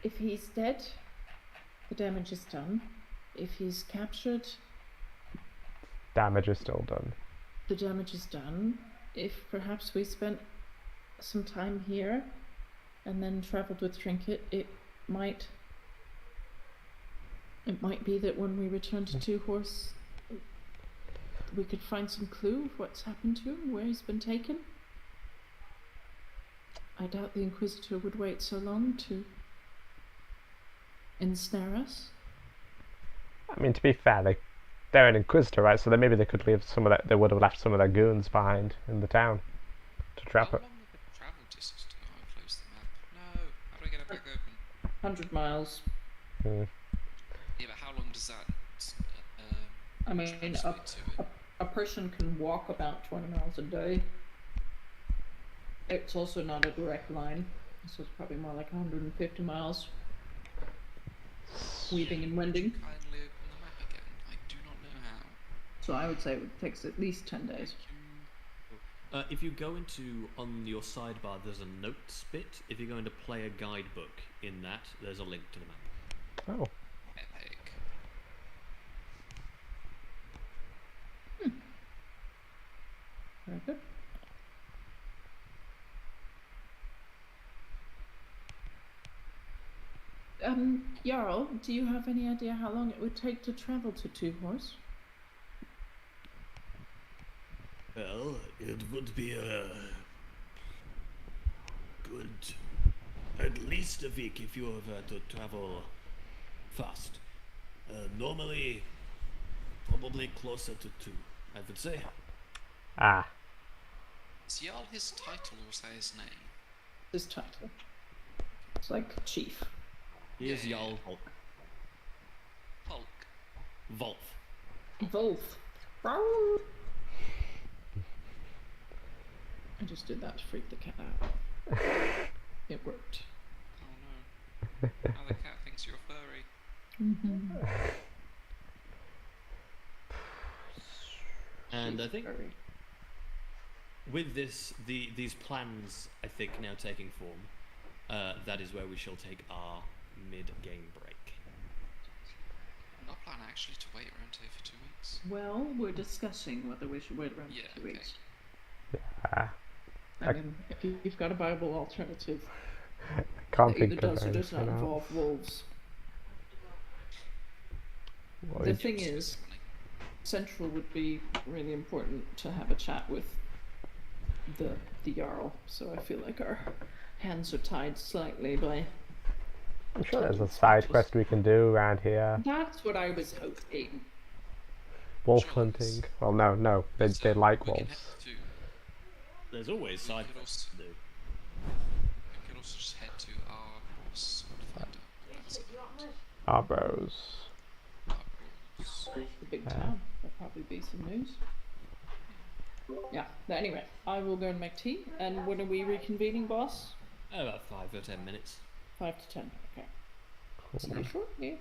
if he's dead, the damage is done. If he's captured, Damage is still done. the damage is done. If perhaps we spent some time here and then travelled with Trinket, it might be that when we return to Two Horse, we could find some clue of what's happened to him, where he's been taken. I doubt the Inquisitor would wait so long to ensnare us. I mean, to be fair, they're an Inquisitor, right? So maybe they could leave some of that. They would have left some of their goons behind in the town to trap How it. long of a travel distance? Oh, I closed the map. No. How do I get it back open? 100 miles. Yeah, but how long does that I mean, translate to it? a person can walk about 20 miles a day. It's also not a direct line, so it's probably more like 150 miles. Weaving and wending. Kindly open the map again. I do not know how. So I would say it would take us at least 10 days. If you go into, on your sidebar, there's a notes bit. If you're going to play a guidebook, in that, there's a link to the map. Oh. Epic. Very good. Jarl, do you have any idea how long it would take to travel to Two Horse? Well, it would be a good, at least a week if you were to travel fast. Normally, probably closer to 2, I would say. Ah. Is Jarl his title or is that his name? His title. It's like chief. Here's Yeah. Jarl Hulk. Hulk. Wolf. Wolf. Rawr. I just did that to freak the cat out. It worked. Oh no. Now the cat thinks you're a furry. Mm-hmm. And I think with this, these plans, I think, now taking form, that is where we shall take our mid-game break. Not plan actually to wait around here for 2 weeks. Well, we're discussing whether we should wait around Yeah, for 2 okay. weeks. Ah. I mean, if you've got a viable alternative Can't that either think of does or does not anything else. involve wolves. What The would thing is, Central would be really important to have a chat with the Jarl, so I feel like our hands are tied slightly by... I'm sure there's a side quest we can do around here. That's what I was hoping. Wolf Sure, hunting. Well, no, they So like we can wolves. head to- There's always side could quests to do. We could also just head to Arbros and find out what that's about. Arbros. Arbros. The big town. There'll probably be some news. Yeah. But anyway, I will go and make tea. And when are we reconvening, boss? About 5 or 10 minutes. 5 to 10. Okay. See Cool. you shortly.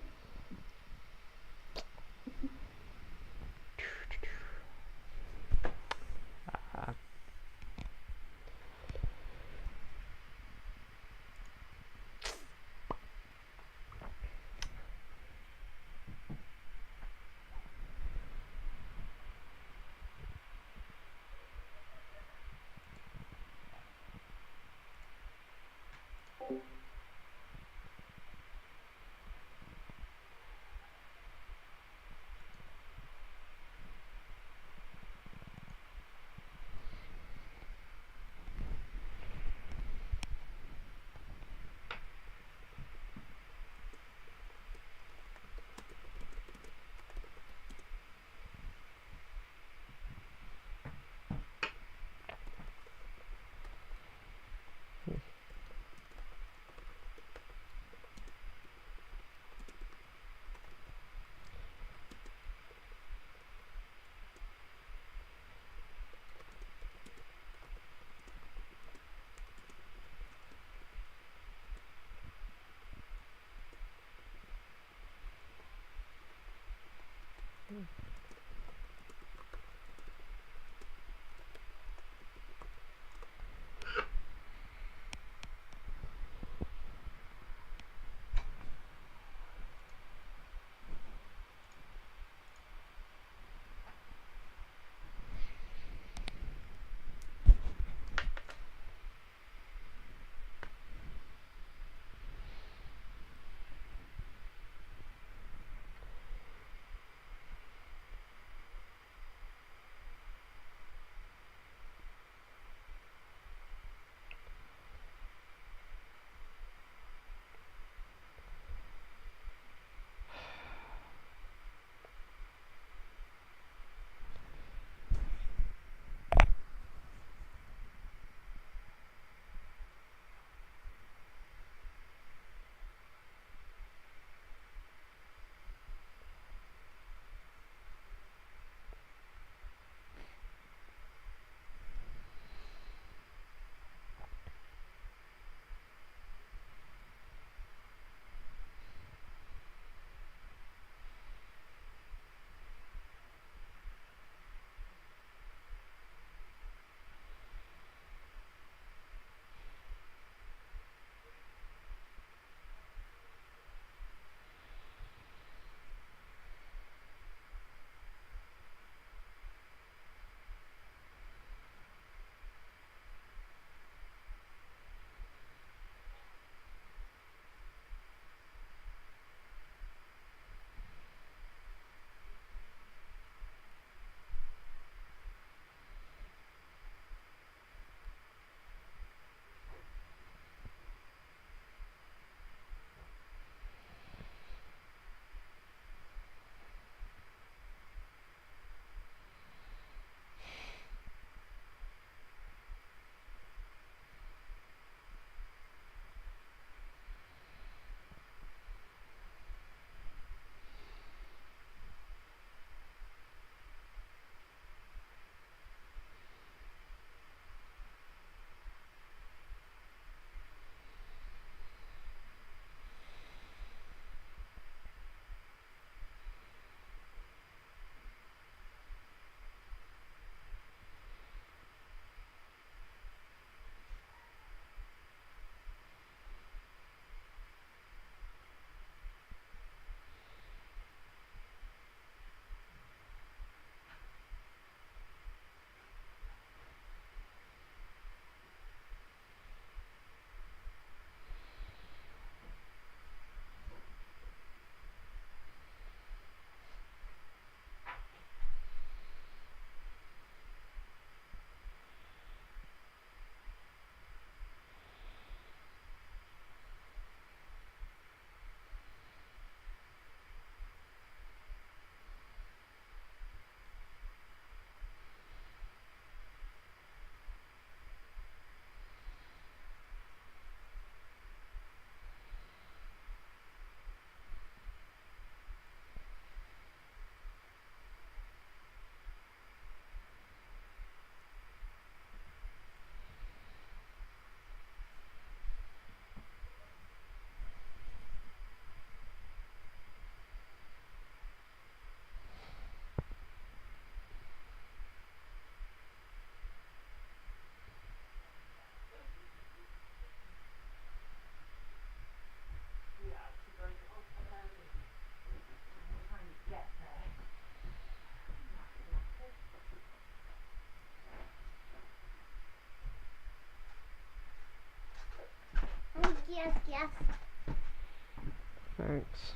Thanks.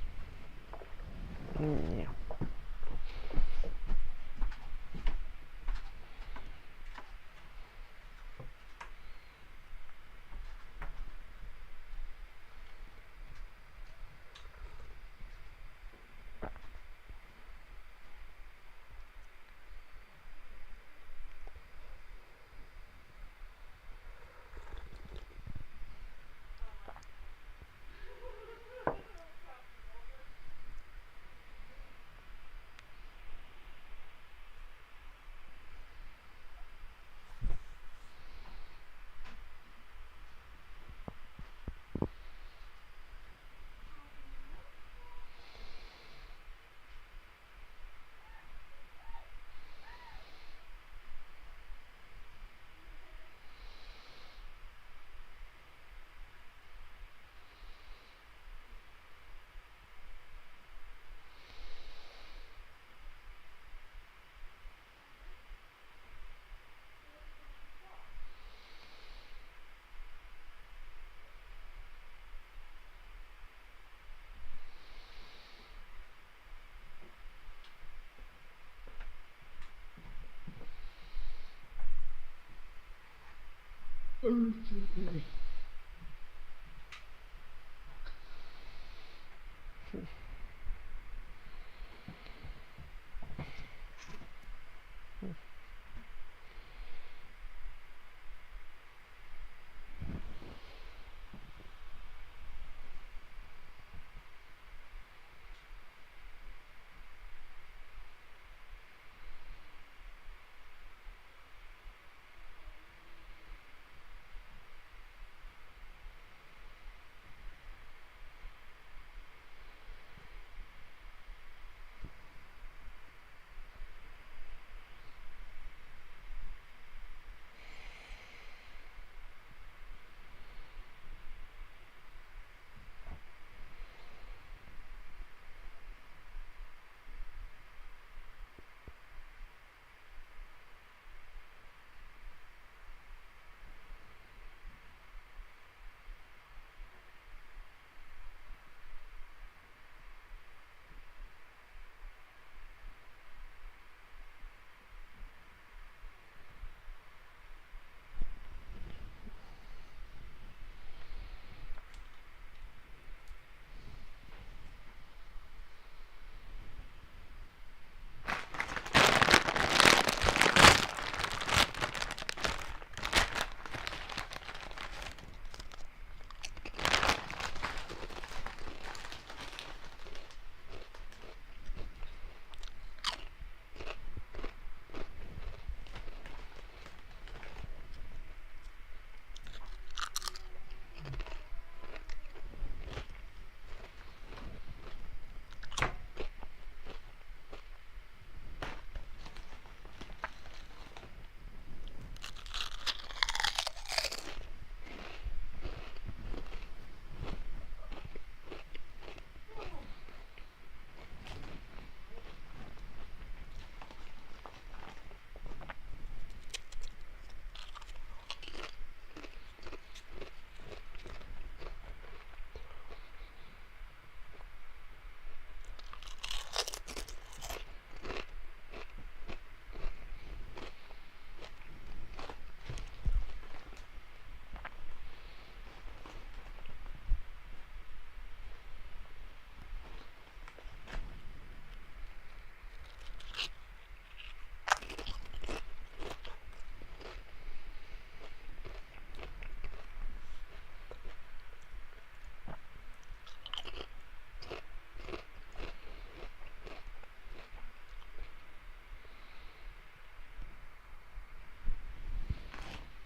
Yeah.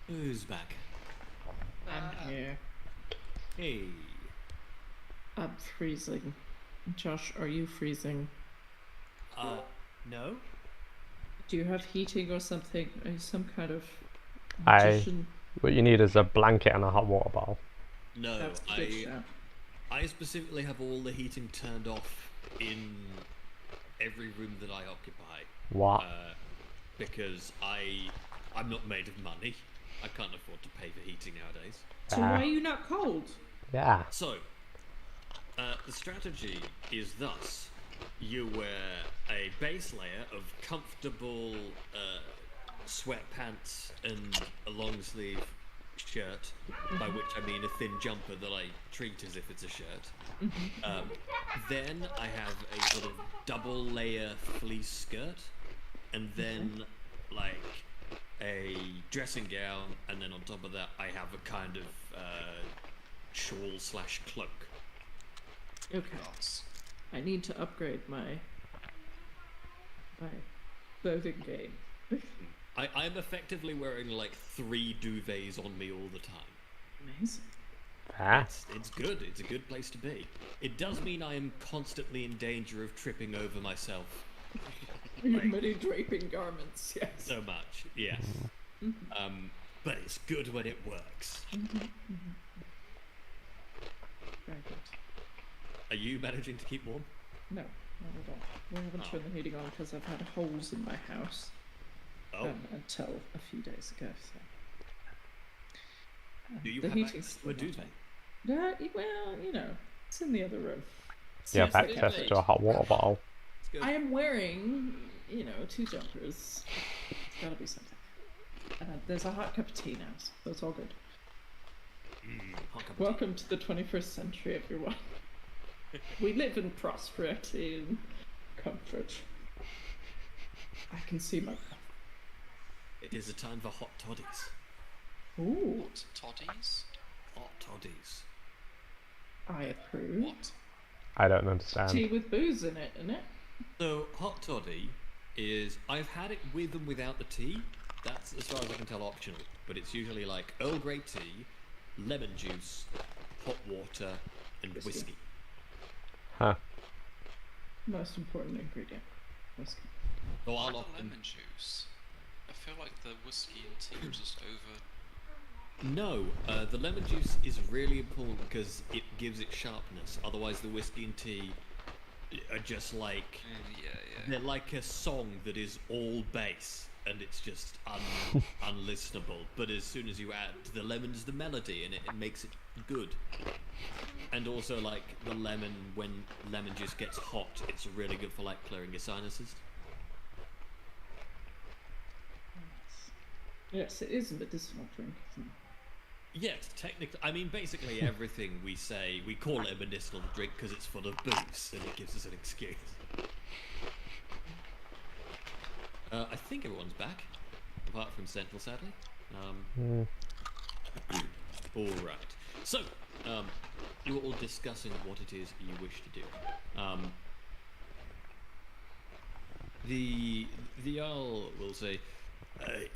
Who's back? I'm here. Hey. I'm freezing. Josh, are you freezing? No? Do you have heating or something? Some kind of I. magician? What you need is a blanket and a hot water bottle. No, That's a good shout. I specifically have all the heating turned off in every room that I occupy. What? Because I'm not made of money. I can't afford to pay for heating nowadays. So why are you not cold? Yeah. So, the strategy is thus: you wear a base layer of comfortable sweatpants and a long sleeve shirt, by which I mean a thin jumper that I treat as if it's a shirt. Then I have a sort of double layer fleece skirt, and then like a dressing gown, and then on top of that I have a kind of shawl slash cloak. Okay. Nice. I need to upgrade my clothing game. I'm effectively wearing like 3 duvets on me all the time. Amazing. Fair. It's good. It's a good place to be. It does mean I am constantly in danger of tripping over myself Your many draping garments, yes. so much. Yes. But it's good when it works. Very good. Are you managing to keep warm? No, not at all. We haven't turned the heating on because I've had holes in my house Oh, until a few days ago. So. do you the have heating's access to a still not duvet? on. Well, you know, it's in the other room. You have Seems like access it. to a hot water bottle. It's good. I am wearing, 2 jumpers. It's gotta be something. There's a hot cup of tea now, so it's all good. Hot cup of tea. Welcome to the 21st century, everyone. We live in prosperity and comfort. I can see my. It is a time for hot toddies. Ooh, What? Toddies? Hot toddies. I approve. What? I don't understand. Tea with booze in it, isn't it? So, hot toddy is... I've had it with and without the tea. That's, as far as I can tell, optional. But it's usually like Earl Grey tea, lemon juice, hot water, and Whiskey. whiskey. Huh. Most important ingredient. Whiskey. So Why I'll the often... lemon juice? I feel like the whiskey and tea are just over. No, the lemon juice is really important because it gives it sharpness. Otherwise, the whiskey and tea are just like... Yeah. They're like a song that is all bass, and it's just unlistenable. But as soon as you add the lemons, the melody, and it makes it good. And also, like, the lemon, when lemon juice gets hot, it's really good for, like, clearing your sinuses. Yes, it is a medicinal drink, isn't it? Yes, technically. I mean, basically everything we say, we call it a medicinal drink because it's full of booze, and it gives us an excuse. I think everyone's back, apart from Central, sadly. All right. So, you were all discussing what it is you wish to do. The Earl will say,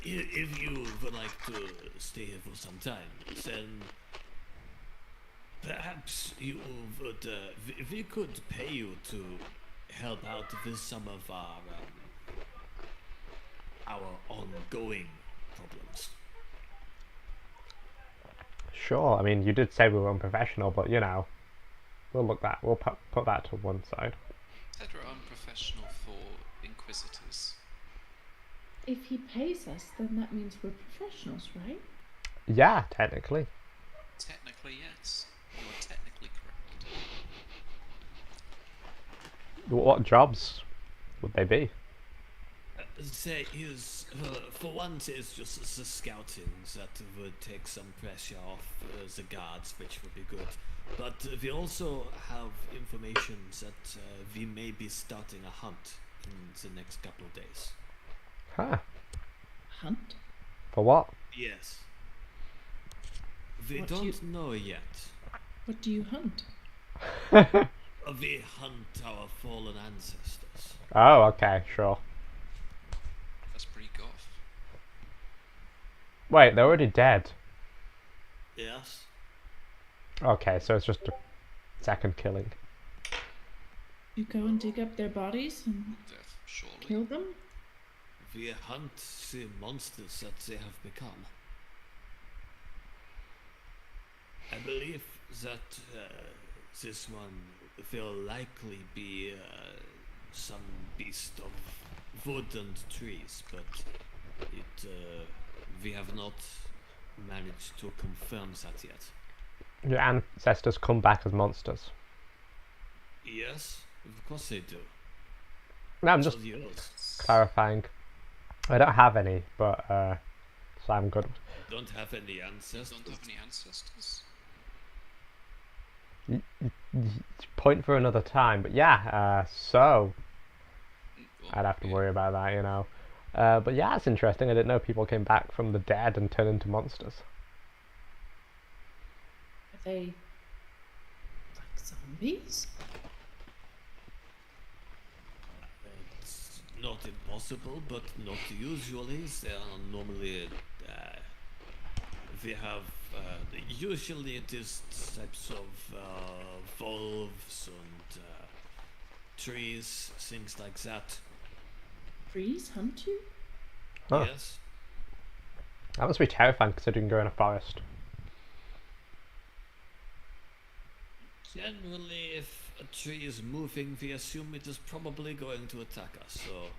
if you would like to stay here for some time, then perhaps you would, we could pay you to help out with some of our ongoing problems. Sure. I mean, you did say we were unprofessional, but we'll put that to one side. Said we're unprofessional for inquisitors. If he pays us, then that means we're professionals, right? Yeah, technically. Technically, yes. You are technically correct. What jobs would they be? There is, for one, there's just the scouting that would take some pressure off the guards, which would be good. But we also have information that we may be starting a hunt in the next couple of days. Huh. Hunt? For what? Yes. We What do don't know yet. What do you hunt? We hunt our fallen ancestors. Oh, okay, sure. That's pretty goth. Wait, they're already dead. Yes. Okay, so it's just a second killing. You go and dig up their bodies and Death, surely. kill them? We hunt the monsters that they have become. I believe that this one will likely be some beast of wood and trees, but we have not managed to confirm that yet. Your ancestors come back as monsters. Yes, of course they do. No, I'm just So yours. clarifying. I don't have any, but so I'm good. Don't have any ancestors. Don't have any ancestors. Point for another time, but yeah. So Well, I'd have to yeah. worry about that, you know. But yeah, it's interesting. I didn't know people came back from the dead and turned into monsters. Are they like zombies? It's not impossible, but not usually. They are normally. We have. Usually it is types of wolves and trees, things like that. Trees hunt you? Huh. Yes. That must be terrifying considering you're in a forest. Generally, if a tree is moving, we assume it is probably going to attack us. So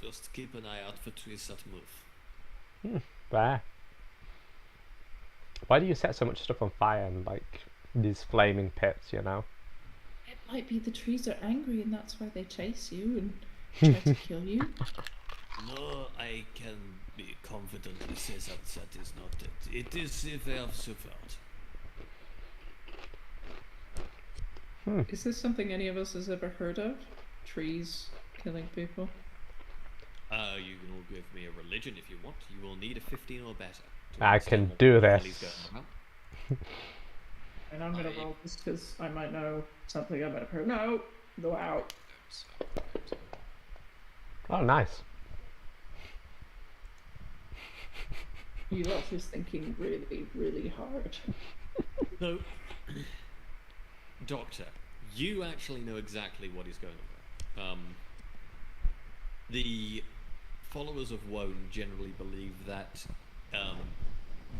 just keep an eye out for trees that move. Fair. Why do you set so much stuff on fire and like these flaming pits, you know? It might be the trees are angry and that's why they chase you and try to kill you. No, I can be confidently say that is not it. It is the way of the world. Is this something any of us has ever heard of? Trees killing people? You can all give me a religion if you want. You will need a 15 or better. to I understand can what do the hell this. is going on. And I'm gonna roll this because I might know something I might have heard. No! Go out. Oh, nice. You lot is thinking really, really hard. So, Doctor, you actually know exactly what is going on. The followers of Wone generally believe that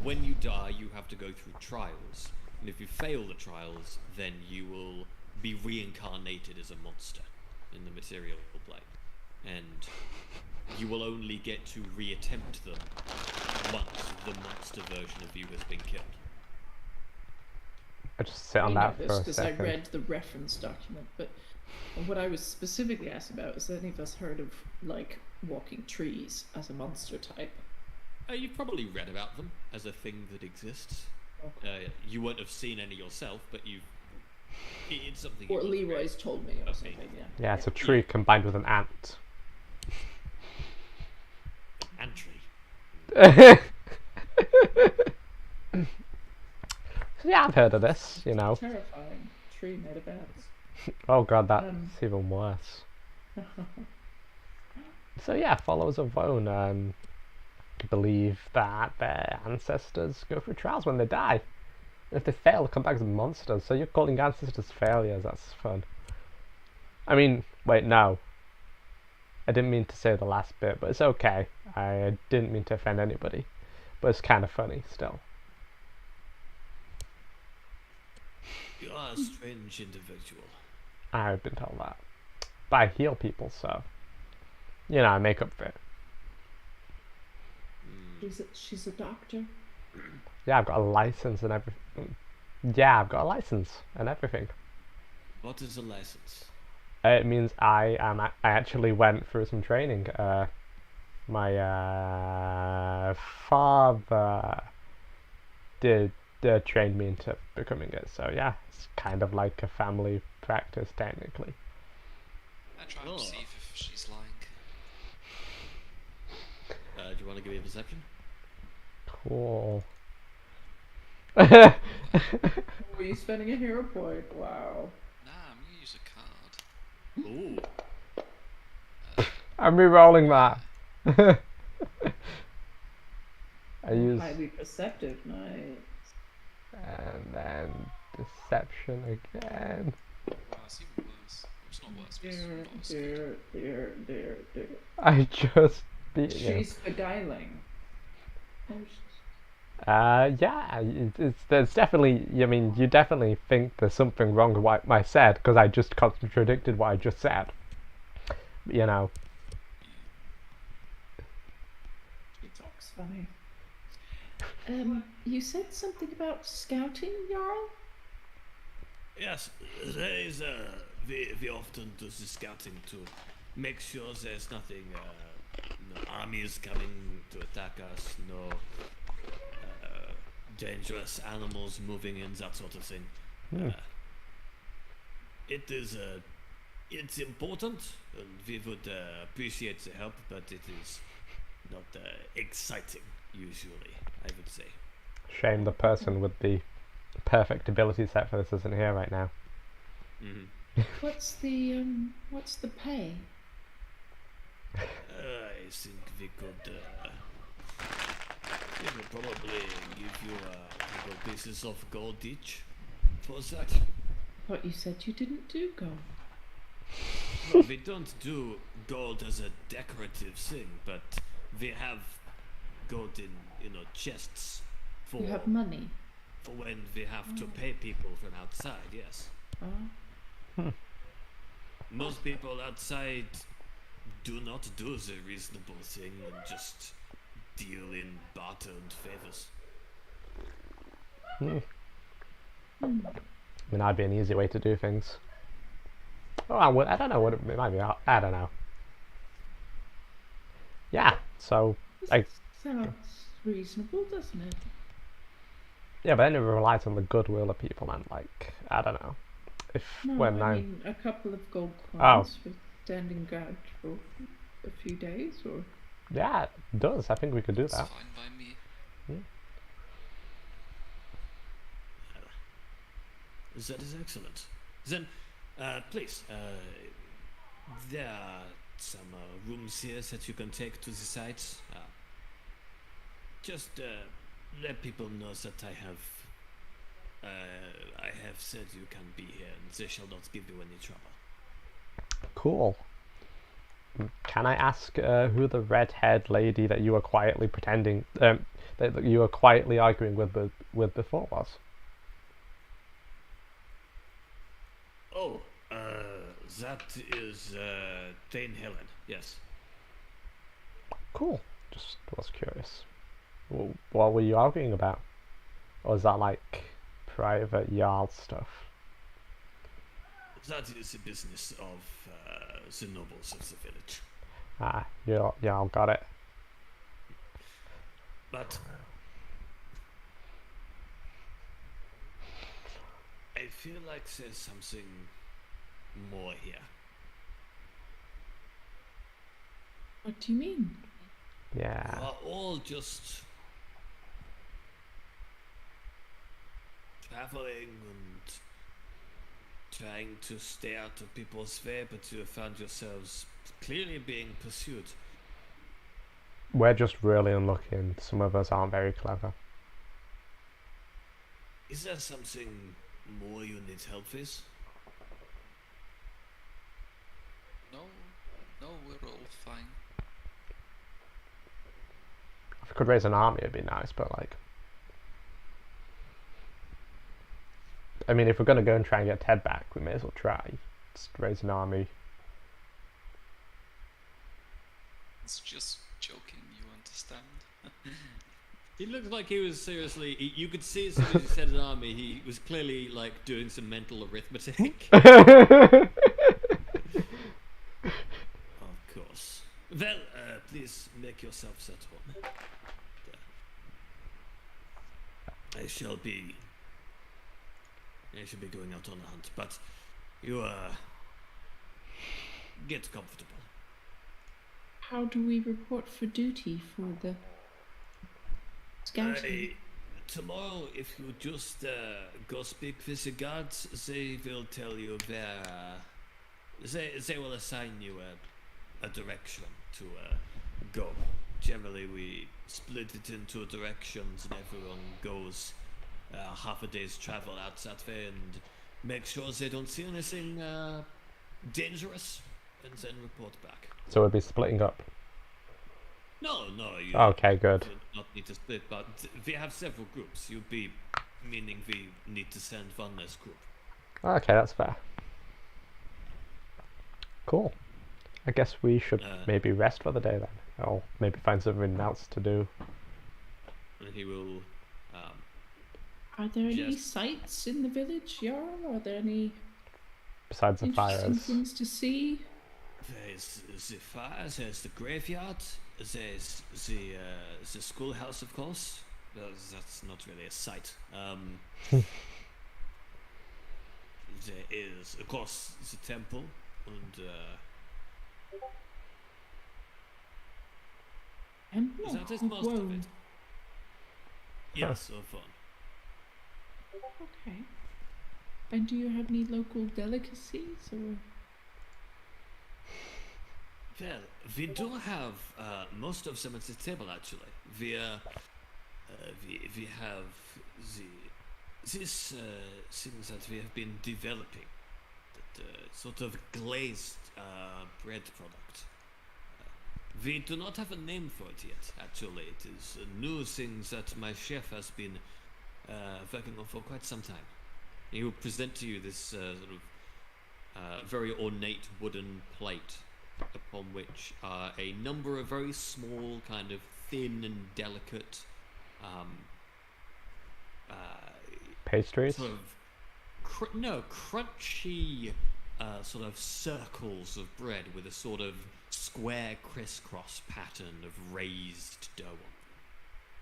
when you die, you have to go through trials, and if you fail the trials, then you will be reincarnated as a monster in the material plane, and you will only get to reattempt them once the monster version of you has been killed. I just sit on I know that this for a because I second. read the reference document, but what I was specifically asked about is any of us heard of like walking trees as a monster type? You've probably read about them as a thing that exists. You won't have seen any yourself, but it's something. Or you Leroy's told me or Okay. something, yeah. Yeah, it's a tree combined with an ant. Ant tree. So yeah, I've heard of this, you know. Terrifying. Tree made of ants. Oh god, that's Um. even worse. So yeah, followers of Wone believe that their ancestors go through trials when they die. If they fail, they come back as monsters. So you're calling ancestors failures, that's fun. I mean, wait, no. I didn't mean to say the last bit, but it's okay. I didn't mean to offend anybody. But it's kind of funny still. You are a strange individual. I've been told that. But I heal people, so you know, I make up for it. She's a doctor. Yeah, I've got a license and everything. Yeah, I've got a license and everything. What is a license? It means I actually went through some training. My father did train me into becoming it. So yeah, it's kind of like a family practice technically. I try and perceive if she's lying. Do you want to give me a perception? Cool. Oh, are you spending a hero point? Wow. Nah, I'm gonna use a card. Ooh. I'm re-rolling that. I use Highly perceptive, nice. and then deception again. Wow, it's even worse. Well, it's not worse, but it's Dear, not as good. dear. I just beat you. She's beguiling. Oh, Yeah, there's definitely. I mean, you definitely think there's something wrong with what I said because I just contradicted what I just said. You know. she talks funny. You said something about scouting, Jarl? Yes, there is we often do the scouting to make sure there's nothing, no armies coming to attack us, no dangerous animals moving in, that sort of thing. It is, it's important, and we would appreciate the help, but it is not exciting, usually, I would say. Shame the person with the perfect ability set for this isn't here right now. What's the pay? I think we could probably give you a couple pieces of gold each for that. But you said you didn't do gold. No, we don't do gold as a decorative thing, but we have gold in, chests for You have money. for when we have to pay people from outside. Yes, Oh. most people outside do not do the reasonable thing and just deal in barter and favors. I mean, that'd be an easy way to do things. Oh, I don't know what it might be. I don't know. Yeah, so Sounds reasonable, doesn't it? yeah, but then it relies on the goodwill of people, and like I don't know if No, when I I mean a couple of gold Oh. coins for standing guard for a few days, or yeah, it does. I think we could do It's that. fine by me. That is excellent. Then, please, there are some rooms here that you can take to the sites. Just let people know that I have said you can be here, and they shall not give you any trouble. Cool. Can I ask who the red-haired lady that you were quietly pretending that you were quietly arguing with before was? Oh, that is Dane Helen. Yes. Cool. Just was curious. What were you arguing about? Or is that like private Jarl stuff? That is the business of the nobles of the village. Ah, Jarl got it. But I feel like there's something more here. what do you mean? Yeah. We are all just traveling and trying to stay out of people's way, but you found yourselves clearly being pursued. We're just really unlucky and some of us aren't very clever. Is there something more you need help with? No, we're all fine. If we could raise an army it'd be nice, but like I mean if we're gonna go and try and get Ted back, we may as well try. Just raise an army. It's just joking, you understand? He looked like he was seriously. You could see as soon as he said an army, he was clearly like doing some mental arithmetic. Of course. Well, please make yourselves at home. I shall be going out on a hunt, but you get comfortable. How do we report for duty for the scouting? Tomorrow, if you just go speak with the guards, they will tell you where. They will assign you a direction to go. Generally, we split it into directions, and everyone goes half a day's travel out that way, and make sure they don't see anything dangerous, and then report back. So we'll be splitting up. No, you Okay, good. do not need to split, but we have several groups. Meaning we need to send one less group. Okay, that's fair. Cool. I guess we should maybe rest for the day then. Or maybe find something else to do. and he will. Are there any Just- sights in the village, Jarl? Are there any Besides the interesting fires. things to see? There's the fire, there's the graveyard, there's the schoolhouse, of course. That's not really a sight. There is, of course, the temple, and Temple that is of most of Rome. it. Yes, so fun. Okay. And do you have any local delicacies or? Well, we do have most of them at the table, actually. We have this thing that we have been developing, that sort of glazed bread product. We do not have a name for it yet, actually. It is a new thing that my chef has been working on for quite some time. He will present to you this sort of very ornate wooden plate, upon which are a number of very small, kind of thin and delicate Pastries. sort of crunchy sort of circles of bread with a sort of square crisscross pattern of raised dough on them.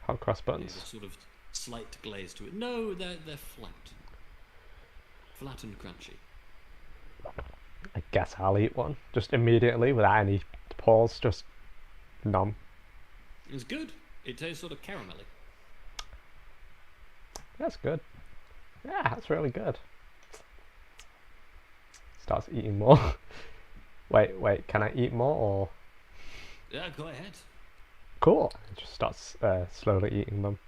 Hot cross With a buns. sort of slight glaze to it. No, they're flat. Flat and crunchy. I guess I'll eat one. Just immediately without any pause, just nom. It's good. It tastes sort of caramelly. That's good. Yeah, that's really good. Starts eating more. wait, can I eat more or? Yeah, go ahead. Cool. Just starts slowly eating them.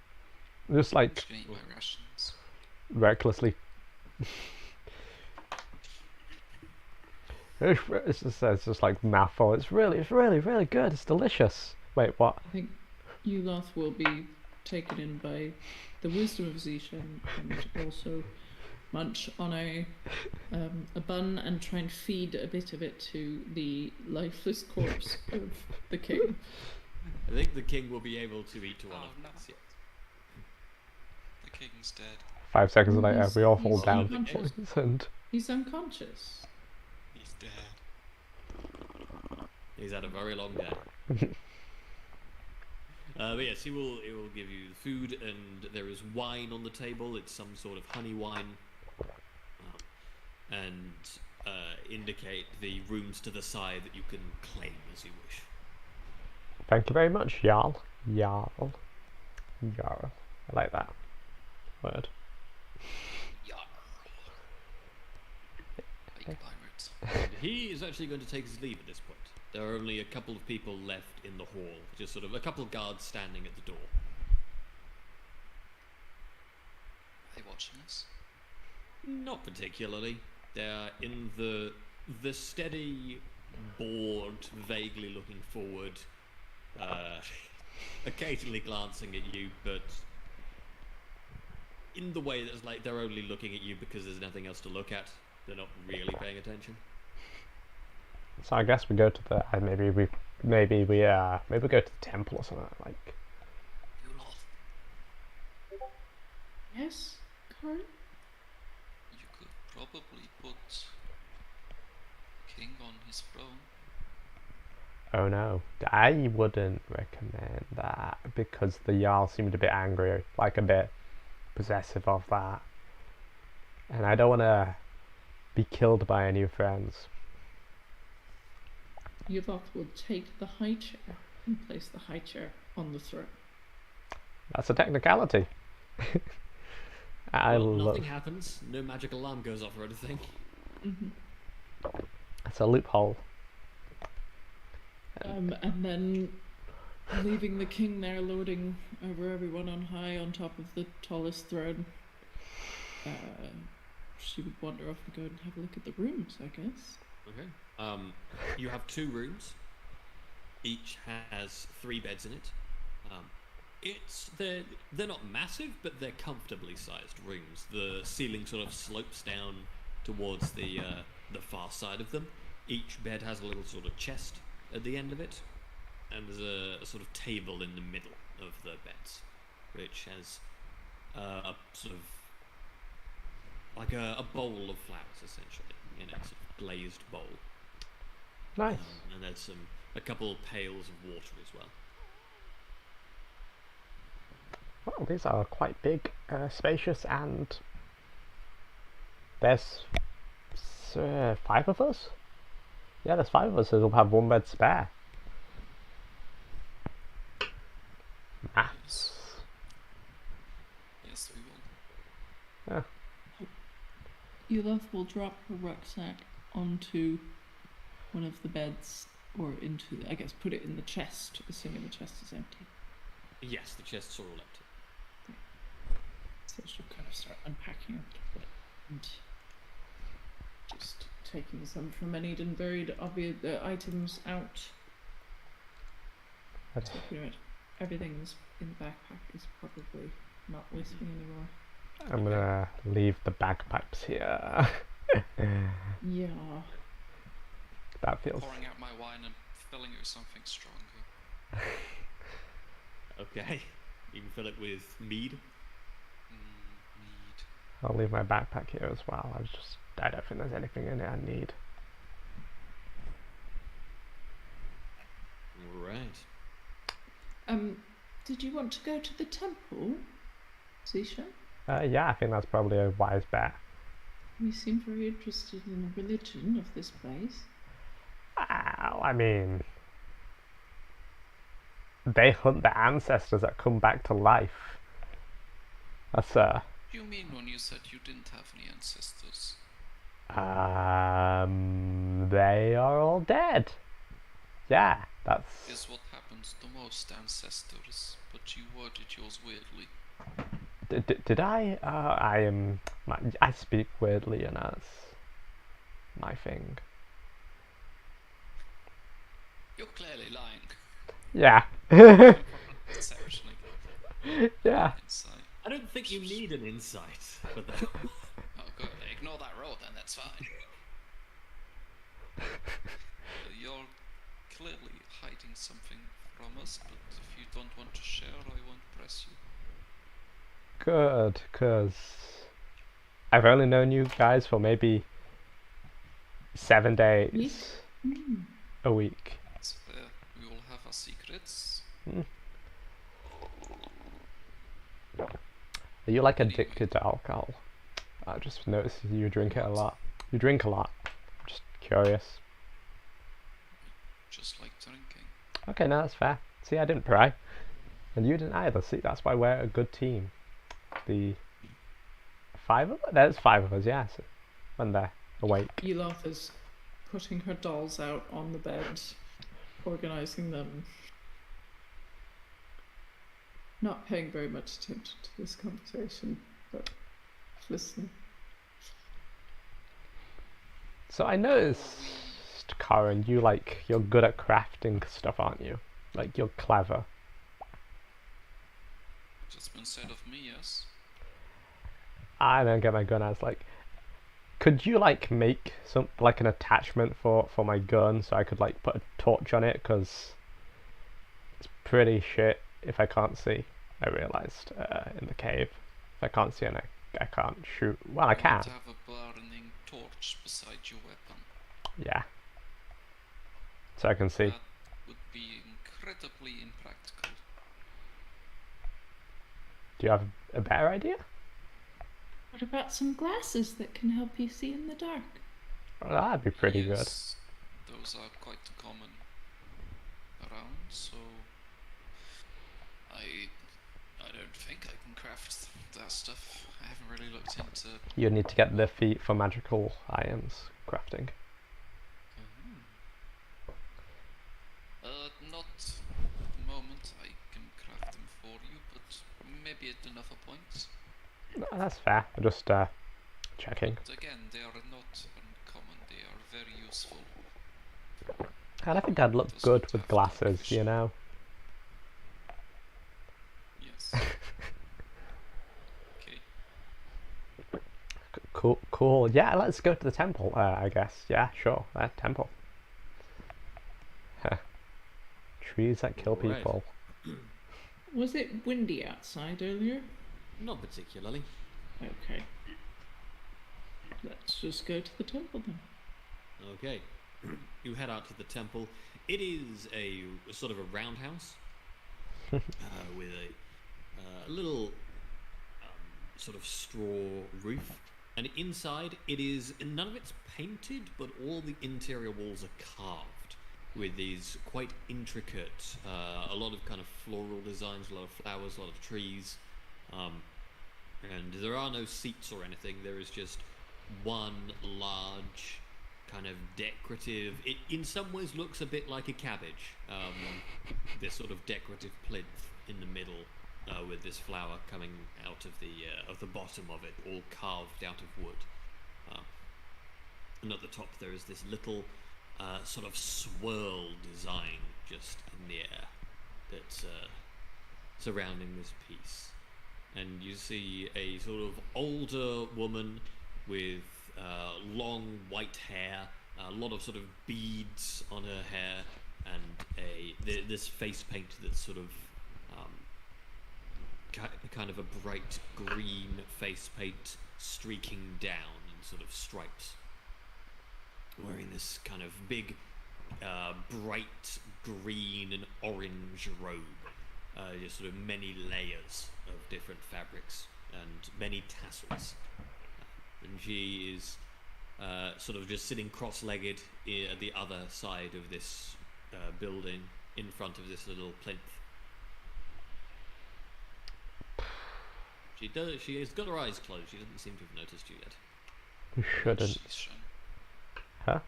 Just I'm like just gonna eat my rations. recklessly. It's just like mouthful. It's really good. It's delicious. Wait, what? I think Yuloth will be taken in by the wisdom of Zishan and also munch on a bun and try and feed a bit of it to the lifeless corpse of the king. I think the king will be able to eat one Oh, of no. these. Yeah. The king's dead. 5 seconds later, He's- we all fall he's down unconscious. and He's unconscious. He's dead. He's had a very long day. But yes, he will give you the food, and there is wine on the table. It's some sort of honey wine, and indicate the rooms to the side that you can claim as you wish. thank you very much, Jarl. Jarl. Jarl. I like that word. Like pirates. And he is actually going to take his leave at this point. There are only a couple of people left in the hall, just sort of a couple of guards standing at the door. Are they watching us? Not particularly. They're in the steady, bored, vaguely looking forward, occasionally glancing at you, but in the way that's like they're only looking at you because there's nothing else to look at. They're not really paying attention. So I guess we go to the maybe we go to the temple or something like. Yuloth, Yes, Karl? you could probably put King on his throne. Oh no, I wouldn't recommend that because the Jarl seemed a bit angry, like a bit possessive of that, and I don't want to be killed by any friends. Yuloth will take the high chair and place the high chair on the throne. That's a technicality. I Well, love. nothing happens. No magic alarm goes off or anything. That's a loophole. And then leaving the king there lording over everyone on high on top of the tallest throne. She would wander off and go and have a look at the rooms, I guess. Okay. You have 2 rooms. Each has 3 beds in it. They're not massive, but they're comfortably sized rooms. The ceiling sort of slopes down towards the far side of them. Each bed has a little sort of chest at the end of it, and there's a sort of table in the middle of the beds. which has a sort of like a bowl of flowers, essentially, in a sort of glazed bowl. Nice. And there's a couple pails of water as well. Well, these are quite big, spacious, and there's 5 of us? Yeah, there's 5 of us, so we'll have 1 bed spare. Maths. Yes, we will. Yeah. Olaf will drop her rucksack onto one of the beds, or into, I guess, put it in the chest, assuming the chest is empty. Yes, the chests are all empty. So she'll kind of start unpacking a little bit and just taking some from any and buried obvious items out. So pretty much everything's in the backpack is probably not listening anymore. I'm gonna leave the bagpipes here. Yeah. That feels... Pouring out my wine and filling it with something stronger. Okay. You can fill it with mead. Mead. I'll leave my backpack here as well. I don't think there's anything in it I need. Right. Did you want to go to the temple, Zisha? Yeah, I think that's probably a wise bet. You seem very interested in the religion of this place. I mean, they hunt the ancestors that come back to life. That's You mean when you said you didn't have any ancestors? they are all dead. Yeah, that's... Is what happens to most ancestors, but you worded yours weirdly. Did I? I speak weirdly, and that's my thing. You're clearly lying. Yeah. Exceptionally. Yeah. Insight. I don't think you need an insight for that. Oh, good. Ignore that roll then, that's fine. You're clearly hiding something from us, but if you don't want to share, I won't press you. Good, because I've only known you guys for maybe 7 days a week. It's fair. We all have our secrets. Are you like addicted to alcohol? I just noticed you drink it a lot. You drink a lot. I'm just curious. Just like drinking. Okay, no, that's fair. See, I didn't pry. And you didn't either. See, that's why we're a good team. The 5 of us? There's 5 of us, yeah. So when they're awake. Olaf is putting her dolls out on the bed, organising them. Not paying very much attention to this conversation, but listening. So I noticed, Karen, you're good at crafting stuff, aren't you? Like, you're clever. That's been said of me, yes. I don't get my gun. I was like, could you like make some like an attachment for my gun so I could like put a torch on it, because it's pretty shit if I can't see. I realised in the cave, if I can't see and I can't shoot. Well, I You can. need to have a burning torch beside your weapon. Yeah. So I can see. That would be incredibly impractical. Do you have a better idea? What about some glasses that can help you see in the dark? Well, that'd be pretty Yes, those are quite common around, so I don't think I can craft that stuff. I haven't really looked into. good. You need to get the feet for magical items crafting. Not at the moment. I can craft them for you, but maybe at another point. No, that's fair. I'm just checking. But again, they are not uncommon. They are very useful. And I think I'd look Doesn't good have with to be glasses, efficient. you know. Yes. Okay. Cool. Yeah, let's go to the temple. I guess. Yeah, sure. Temple. Trees that kill Right. people. Was it windy outside earlier? Not particularly. Okay. Let's just go to the temple then. Okay. You head out to the temple. It is a sort of a roundhouse with a little sort of straw roof. And inside, it is none of it's painted, but all the interior walls are carved with these quite intricate, a lot of kind of floral designs, a lot of flowers, a lot of trees. And there are no seats or anything. There is just one large kind of decorative. It in some ways looks a bit like a cabbage. This sort of decorative plinth in the middle. With this flower coming out of the bottom of it, all carved out of wood. And at the top there is this little sort of swirl design just in the air that's surrounding this piece. And you see a sort of older woman with long white hair, a lot of sort of beads on her hair, and this face paint that's sort of kind of a bright green face paint streaking down in sort of stripes. Wearing this kind of big, bright green and orange robe. Just sort of many layers of different fabrics and many tassels. And she is sort of just sitting cross-legged at the other side of this building in front of this little plinth. She has got her eyes closed. She doesn't seem to have noticed you yet. You shouldn't. Huh?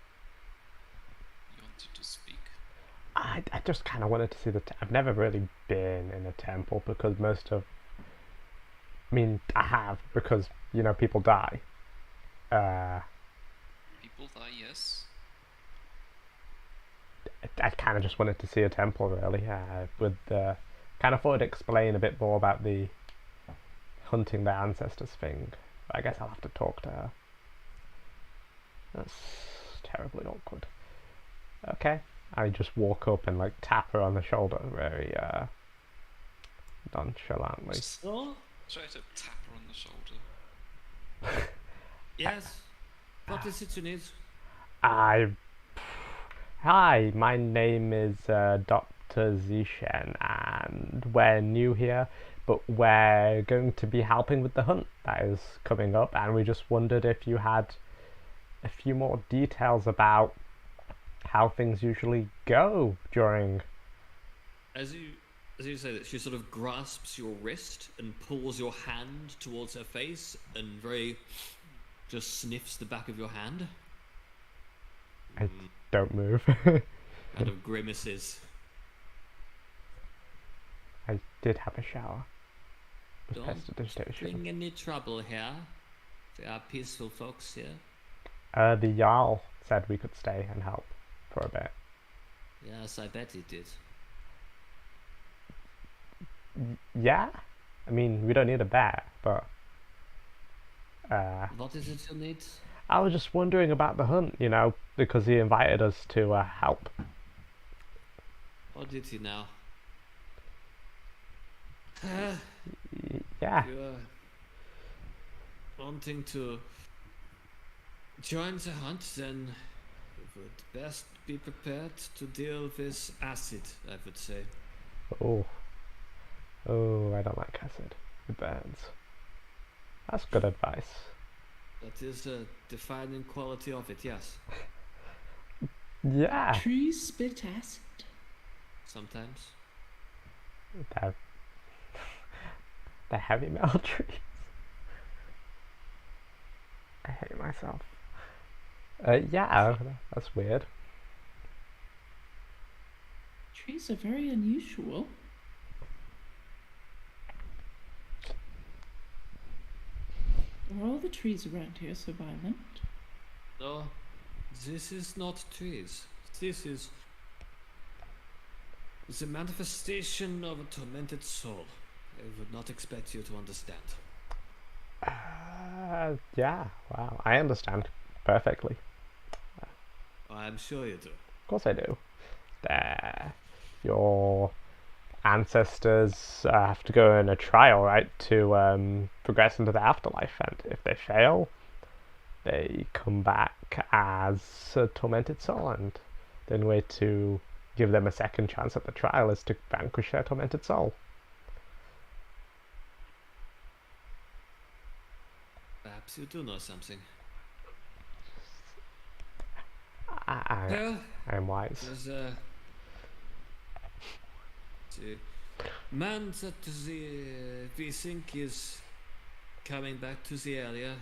You wanted to speak? I just kind of wanted to see I've never really been in a temple because I mean, I have because, you know, people die. People die, yes. I kind of just wanted to see a temple, really. Kind of thought it'd explain a bit more about the hunting their ancestors thing. But I guess I'll have to talk to her. That's terribly awkward. Okay. I just walk up and like tap her on the shoulder very nonchalantly. So? Try to tap her on the shoulder. Yes. What is it you need? Hi, my name is Dr. Zishen, and we're new here, but we're going to be helping with the hunt that is coming up, and we just wondered if you had a few more details about how things usually go during... As you say that, she sort of grasps your wrist and pulls your hand towards her face and very just sniffs the back of your hand. I don't move. Kind of grimaces. I did have a shower. With Don't prestidigitation. bring any trouble here. There are peaceful folks here. The Jarl said we could stay and help for a bit. Yes, I bet he did. Yeah? I mean, we don't need a bear, but... What is it you need? I was just wondering about the hunt, you know, because he invited us to help. What did he now? Yeah. You are wanting to join the hunt, then you would best be prepared to deal with acid, I would say. Oh, I don't like acid. It burns. That's good advice. That is a defining quality of it, yes. Yeah. Trees spit acid. Sometimes. The heavy metal trees. I hate myself. Yeah, that's weird. Trees are very unusual. Are all the trees around here so violent? No, this is not trees. This is the manifestation of a tormented soul. I would not expect you to understand. Yeah, wow, I understand perfectly. I'm sure you do. Of course I do. There. Your ancestors have to go in a trial, right, to progress into the afterlife, and if they fail, they come back as a tormented soul, and the only way to give them a second chance at the trial is to vanquish their tormented soul. Perhaps you do know something. I am wise. There's a man that we think is coming back to the area.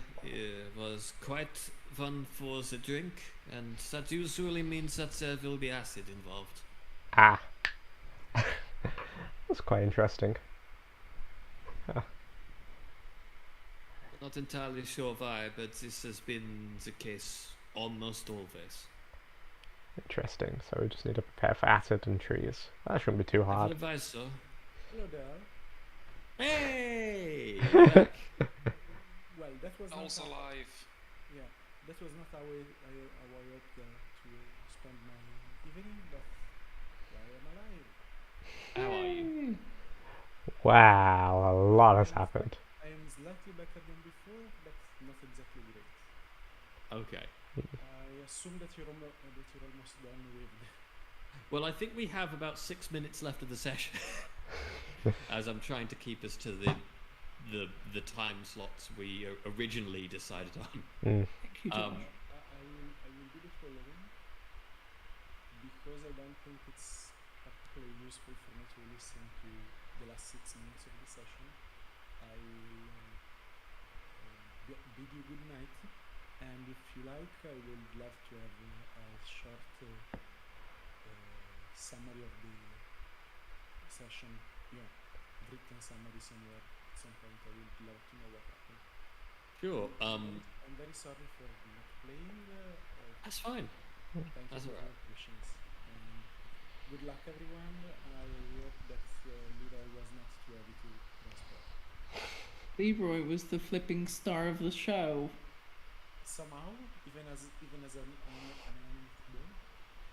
Was quite fun for the drink, and that usually means that there will be acid involved. That's quite interesting. Not entirely sure why, but this has been the case almost always. Interesting. So we just need to prepare for acid and trees. That shouldn't be too I would hard. advise so. Hello there. Hey! You're back. Well, that was not Owl's how, alive. yeah, that was not how I wanted to spend my evening, but I am alive. How are you? Wow, a lot has happened. I am slightly better than before, but not exactly great. Okay. I assume that you're almost done with. Well, I think we have about 6 minutes left of the session, as I'm trying to keep us to the time slots we originally decided on. Mm. Thank you, Josh. I will do the following because I don't think it's particularly useful for me to listen to the last 6 minutes of the session. I will bid you good night, and if you like, I would love to have a short summary of the session. Yeah, written summary somewhere. At some point, I would love to know what happened. Sure. I'm very sorry for not playing. That's fine. Thank That's you for alright. your patience. And good luck, everyone. I hope that Leroy was not too heavy to transport. Leroy was the flipping star of the show. Somehow, even as an boy,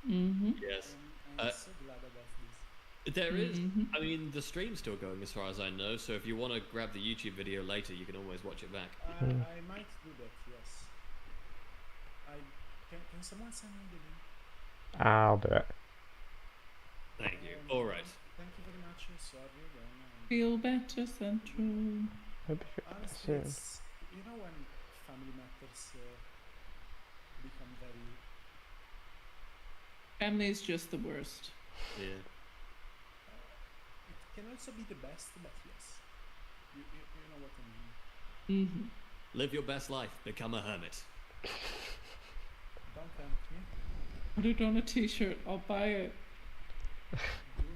Mm-hmm. Yes. I'm so glad about this. There is. Mhm. I mean, the stream's still going as far as I know, so if you want to grab the YouTube video later, you can always watch it back. I might do that. Yes. Can someone send me the link? I'll do it. Thank you. All right. Thank you very much. Sorry again. Feel better, Central. Maybe Honestly, soon. it's, you know when family matters become very. Family is just the worst. Yeah. It can also be the best, but yes, you know what I mean. Mm-hmm. Live your best life. Become a hermit. Don't tempt me. Put it on a t-shirt. I'll buy it. Do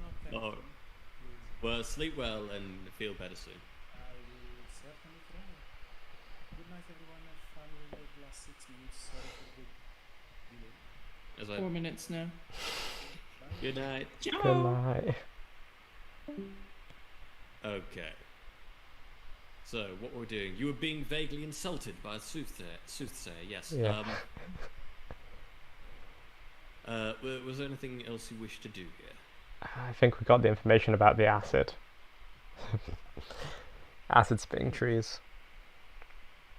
not tempt Oh. me. Please. Well, sleep well and feel better soon. I will certainly try. Good night, everyone. Have fun with the last 6 minutes. Sorry for the delay. As 4 I, minutes now. Bye. good night. Good Ciao. night. Okay. So, what we're doing? You were being vaguely insulted by a soothsayer. Yes. Yeah. Was there anything else you wish to do here? I think we got the information about the acid. Acid spitting trees.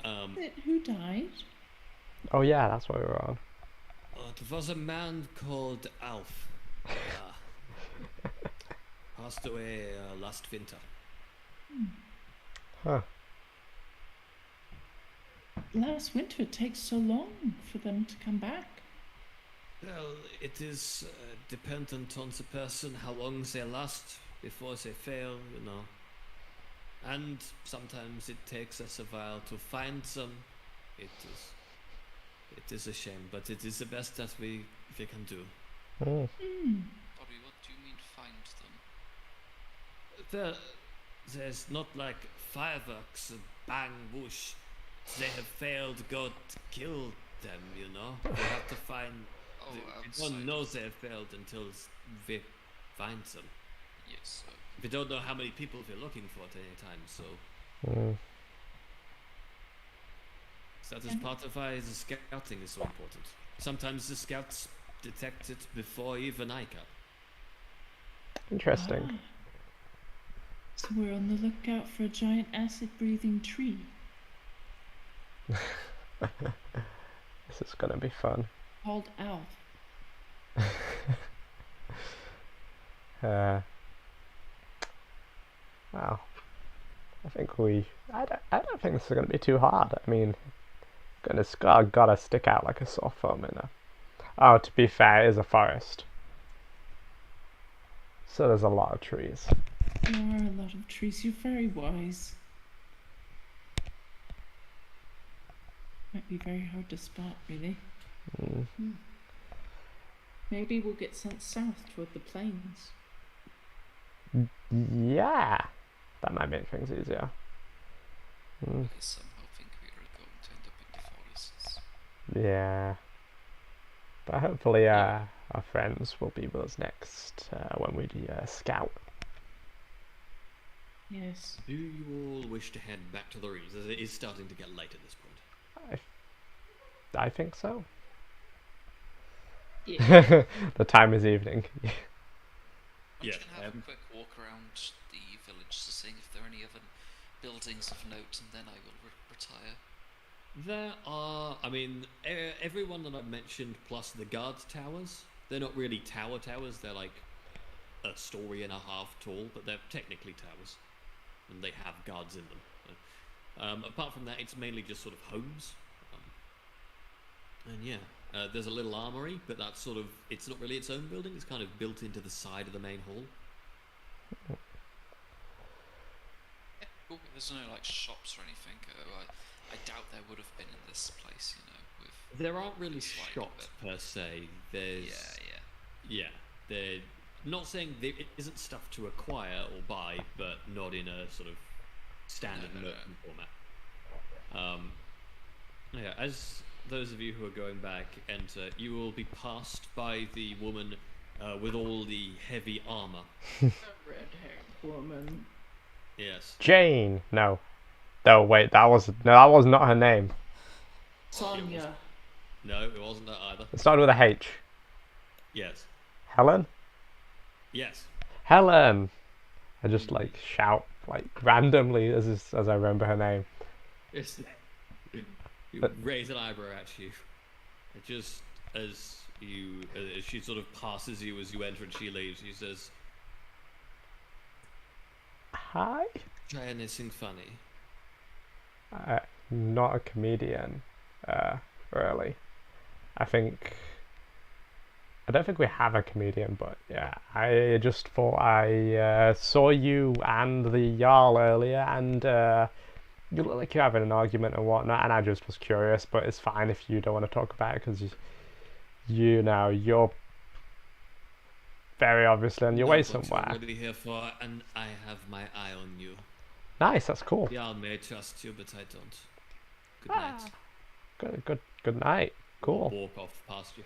Who died? Oh yeah, that's what we were on. It was a man called Alf. Passed away last winter. Huh. Last winter, it takes so long for them to come back. Well, it is dependent on the person, how long they last before they fail, you know. And sometimes it takes us a while to find them. It is a shame, but it is the best that we can do. Mm. Bobby, what do you mean find them? There's not like fireworks, bang, whoosh. They have failed, God killed them, you know. We have to find. Oh, We outside. don't know they have failed until we find them. Yes. We don't know how many people we're looking for at any time, so Mm. that is part of why the scouting is so important. Sometimes the scouts detect it before even I can. Interesting. So we're on the lookout for a giant acid-breathing tree. This is gonna be fun. Called Alf. Well, I think I don't think this is gonna be too hard. I mean, goodness, gotta stick out like a sore thumb in a. Oh, to be fair, it is a forest, so there's a lot of trees. There are a lot of trees. You're very wise. Might be very hard to spot, really. Maybe we'll get sent south toward the plains. Yeah, that might make things easier. I somehow think we are going to end up in the forests. Yeah, but hopefully our friends will be with us next when we scout. Yes. Do you all wish to head back to the ruins? As it is starting to get late at this point. I think so. Yeah. The time is evening. I'm Yeah, just gonna have a quick walk around the village to see if there are any other buildings of note, and then I will retire. There are, I mean, everyone that I've mentioned, plus the guard towers. They're not really towers. They're like a story and a half tall, but they're technically towers, and they have guards in them. So, apart from that, it's mainly just sort of homes. And yeah, there's a little armory, but that's sort of, it's not really its own building. It's kind of built into the side of the main hall. Yeah, cool. There's no like shops or anything. I doubt there would have been in this place, you know. With There aren't really It's like shops per se. There's yeah. They're not saying there isn't stuff to acquire or buy, but not in a sort of standard No. merchant format. Yeah, as those of you who are going back enter, you will be passed by the woman with all the heavy armor. A red-haired woman. Yes. Jane. No. Oh wait, that was not her name. Sonia. No, it wasn't that either. It started with a H. Yes. Helen. Yes. Helen. I just like shout like randomly as I remember her name. Yes. You raise an eyebrow at you. Just as she sort of passes you as you enter and she leaves, she says, Hi. "Try anything funny." Not a comedian, really. I don't think we have a comedian, but yeah, I just thought I saw you and the Jarl earlier, and you look like you're having an argument and whatnot, and I just was curious, but it's fine if you don't want to talk about it, because you know, you're very obviously on your way Know what somewhere. you're really here for, and I have my eye on you. Nice, that's cool. Yeah, I may trust you, but I don't. Good night. Good night. Cool. Walk off past you.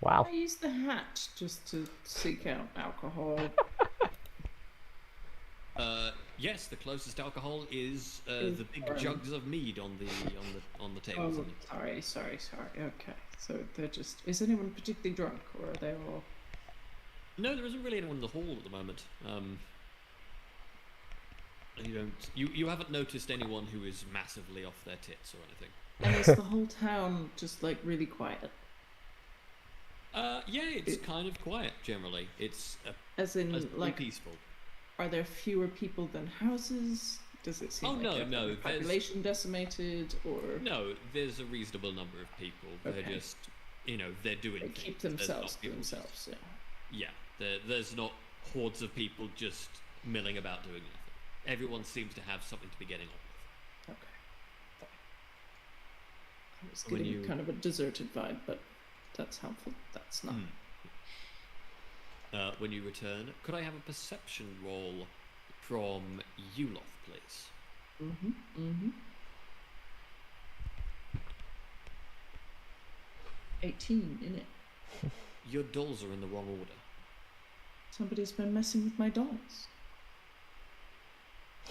Wow. I use the hatch just to seek out alcohol. Yes, the closest alcohol is Is the big orange. jugs of mead on the tables. Oh, sorry. Okay, so they're just. Is anyone particularly drunk, or are they all? No, there isn't really anyone in the hall at the moment. You haven't noticed anyone who is massively off their tits or anything. And is the whole town just like really quiet? Yeah, it's kind of quiet generally. It's As in, pleasantly like, peaceful. are there fewer people than houses? Does it seem Oh, like no, a no, there's- population decimated, or No, there's a reasonable number of people. They're Okay. just, they're doing they things. keep There's not themselves to people just- themselves? Yeah. Yeah, there's not hordes of people just milling about doing nothing. Everyone seems to have something to be getting on with. Okay. I was When getting you- kind of a deserted vibe, but that's helpful. That's not. When you return, could I have a perception roll from Yuloth, please? Mm-hmm. 18 in it. Your dolls are in the wrong order. Somebody's been messing with my dolls.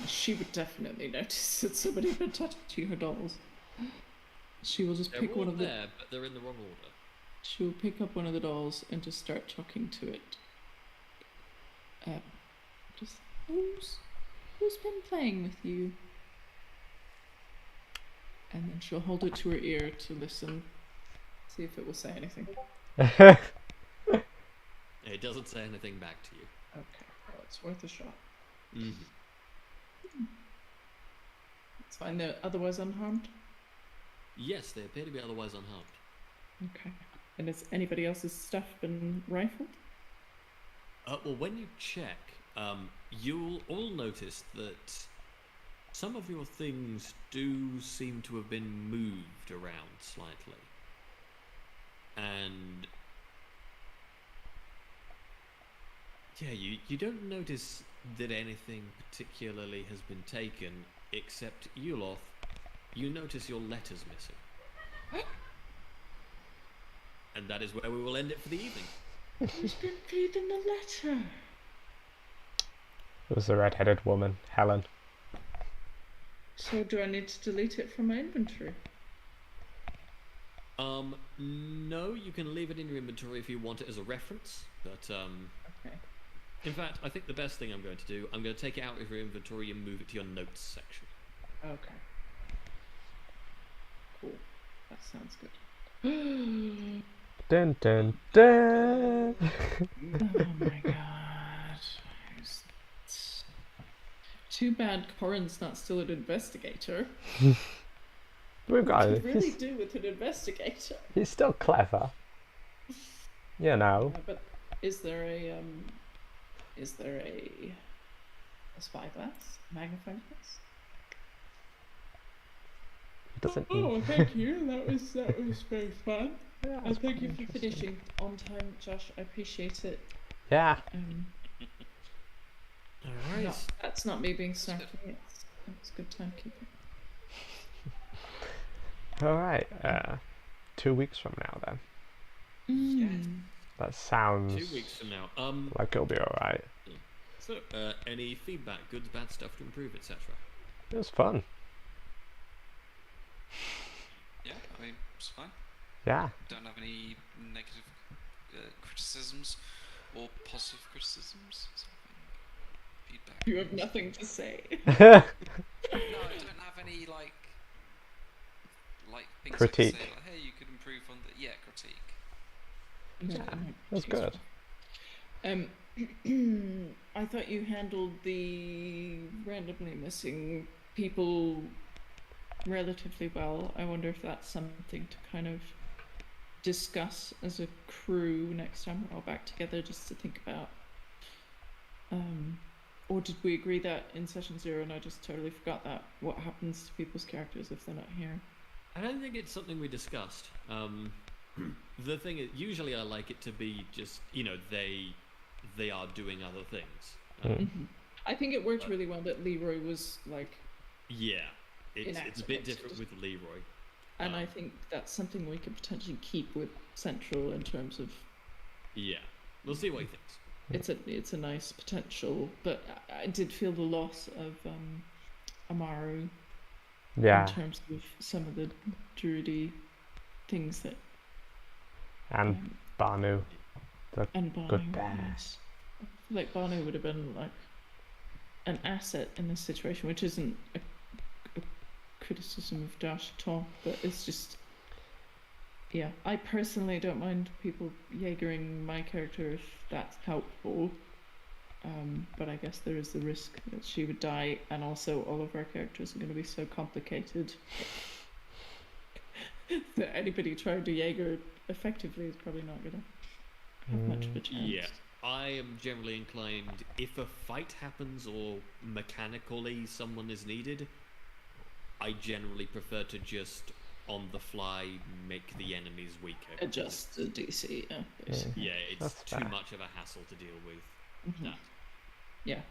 She would definitely notice that somebody had been touching her dolls. She will just They're pick all one of the. there, but they're in the wrong order. She will pick up one of the dolls and just start talking to it Just who's been playing with you? And then she'll hold it to her ear to listen, see if it will say anything. It doesn't say anything back to you. Okay, well, it's worth a shot. It's fine. They're otherwise unharmed. Yes, they appear to be otherwise unharmed. Okay. And has anybody else's stuff been rifled? Well, when you check, you'll all notice that some of your things do seem to have been moved around slightly. And yeah, you don't notice that anything particularly has been taken, except Yuloth, you notice your letter's missing. And that is where we will end it for the evening. Who's been reading the letter? It was the red-headed woman, Helen. So do I need to delete it from my inventory? No, you can leave it in your inventory if you want it as a reference, but Okay. in fact, I think the best thing I'm going to do, I'm going to take it out of your inventory and move it to your notes section. Okay. Cool. That sounds good. Dun dun dun! Oh my god. Too bad Corin's not still an investigator. We've got What could really do with an investigator? He's still clever. You know. But is there a spyglass? Magnifying glass? He doesn't Oh, thank you. That was very fun. Yeah, And thank you for finishing on time, Josh. I appreciate it. Yeah. Alright. That's not me being snarky. It's good timekeeping. Alright. 2 weeks from now then. That sounds 2 weeks from now. like it'll be alright. So, any feedback, good, bad stuff to improve, etc. It was fun. Yeah, I mean, it's fine. Yeah. Don't have any negative criticisms or positive criticisms. Feedback. You have nothing to say. No, I don't have any like things Critique. I can say, like, hey, you could improve on the critique. Yeah, that's good. I thought you handled the randomly missing people relatively well. I wonder if that's something to kind of discuss as a crew next time we're all back together, just to think about. Or did we agree that in session 0 and I just totally forgot that? What happens to people's characters if they're not here? I don't think it's something we discussed. The thing is, usually I like it to be just, they are doing other things. I think it worked really well that Leroy was like, Yeah, it's a bit inactivated. different with Leroy. and I think that's something we could potentially keep with Central in terms of Yeah, we'll see what he thinks. it's a nice potential, but I did feel the loss of Amaru Yeah. in terms of some of the druidy things that And Banu. and Banu. good bear. Yes. I feel like Banu would have been like an asset in this situation, which isn't a criticism of Dash at all, but it's just, yeah, I personally don't mind people Jaegering my character if that's helpful, but I guess there is the risk that she would die, and also all of our characters are going to be so complicated that anybody trying to Jaeger effectively is probably not going to have much of a chance. Yeah, I am generally inclined, if a fight happens or mechanically someone is needed, I generally prefer to just on the fly make the enemies weaker. Adjust the DC, yeah, basically. Yeah, it's That's too fair. much of a hassle to deal with Mhm. that. Yeah,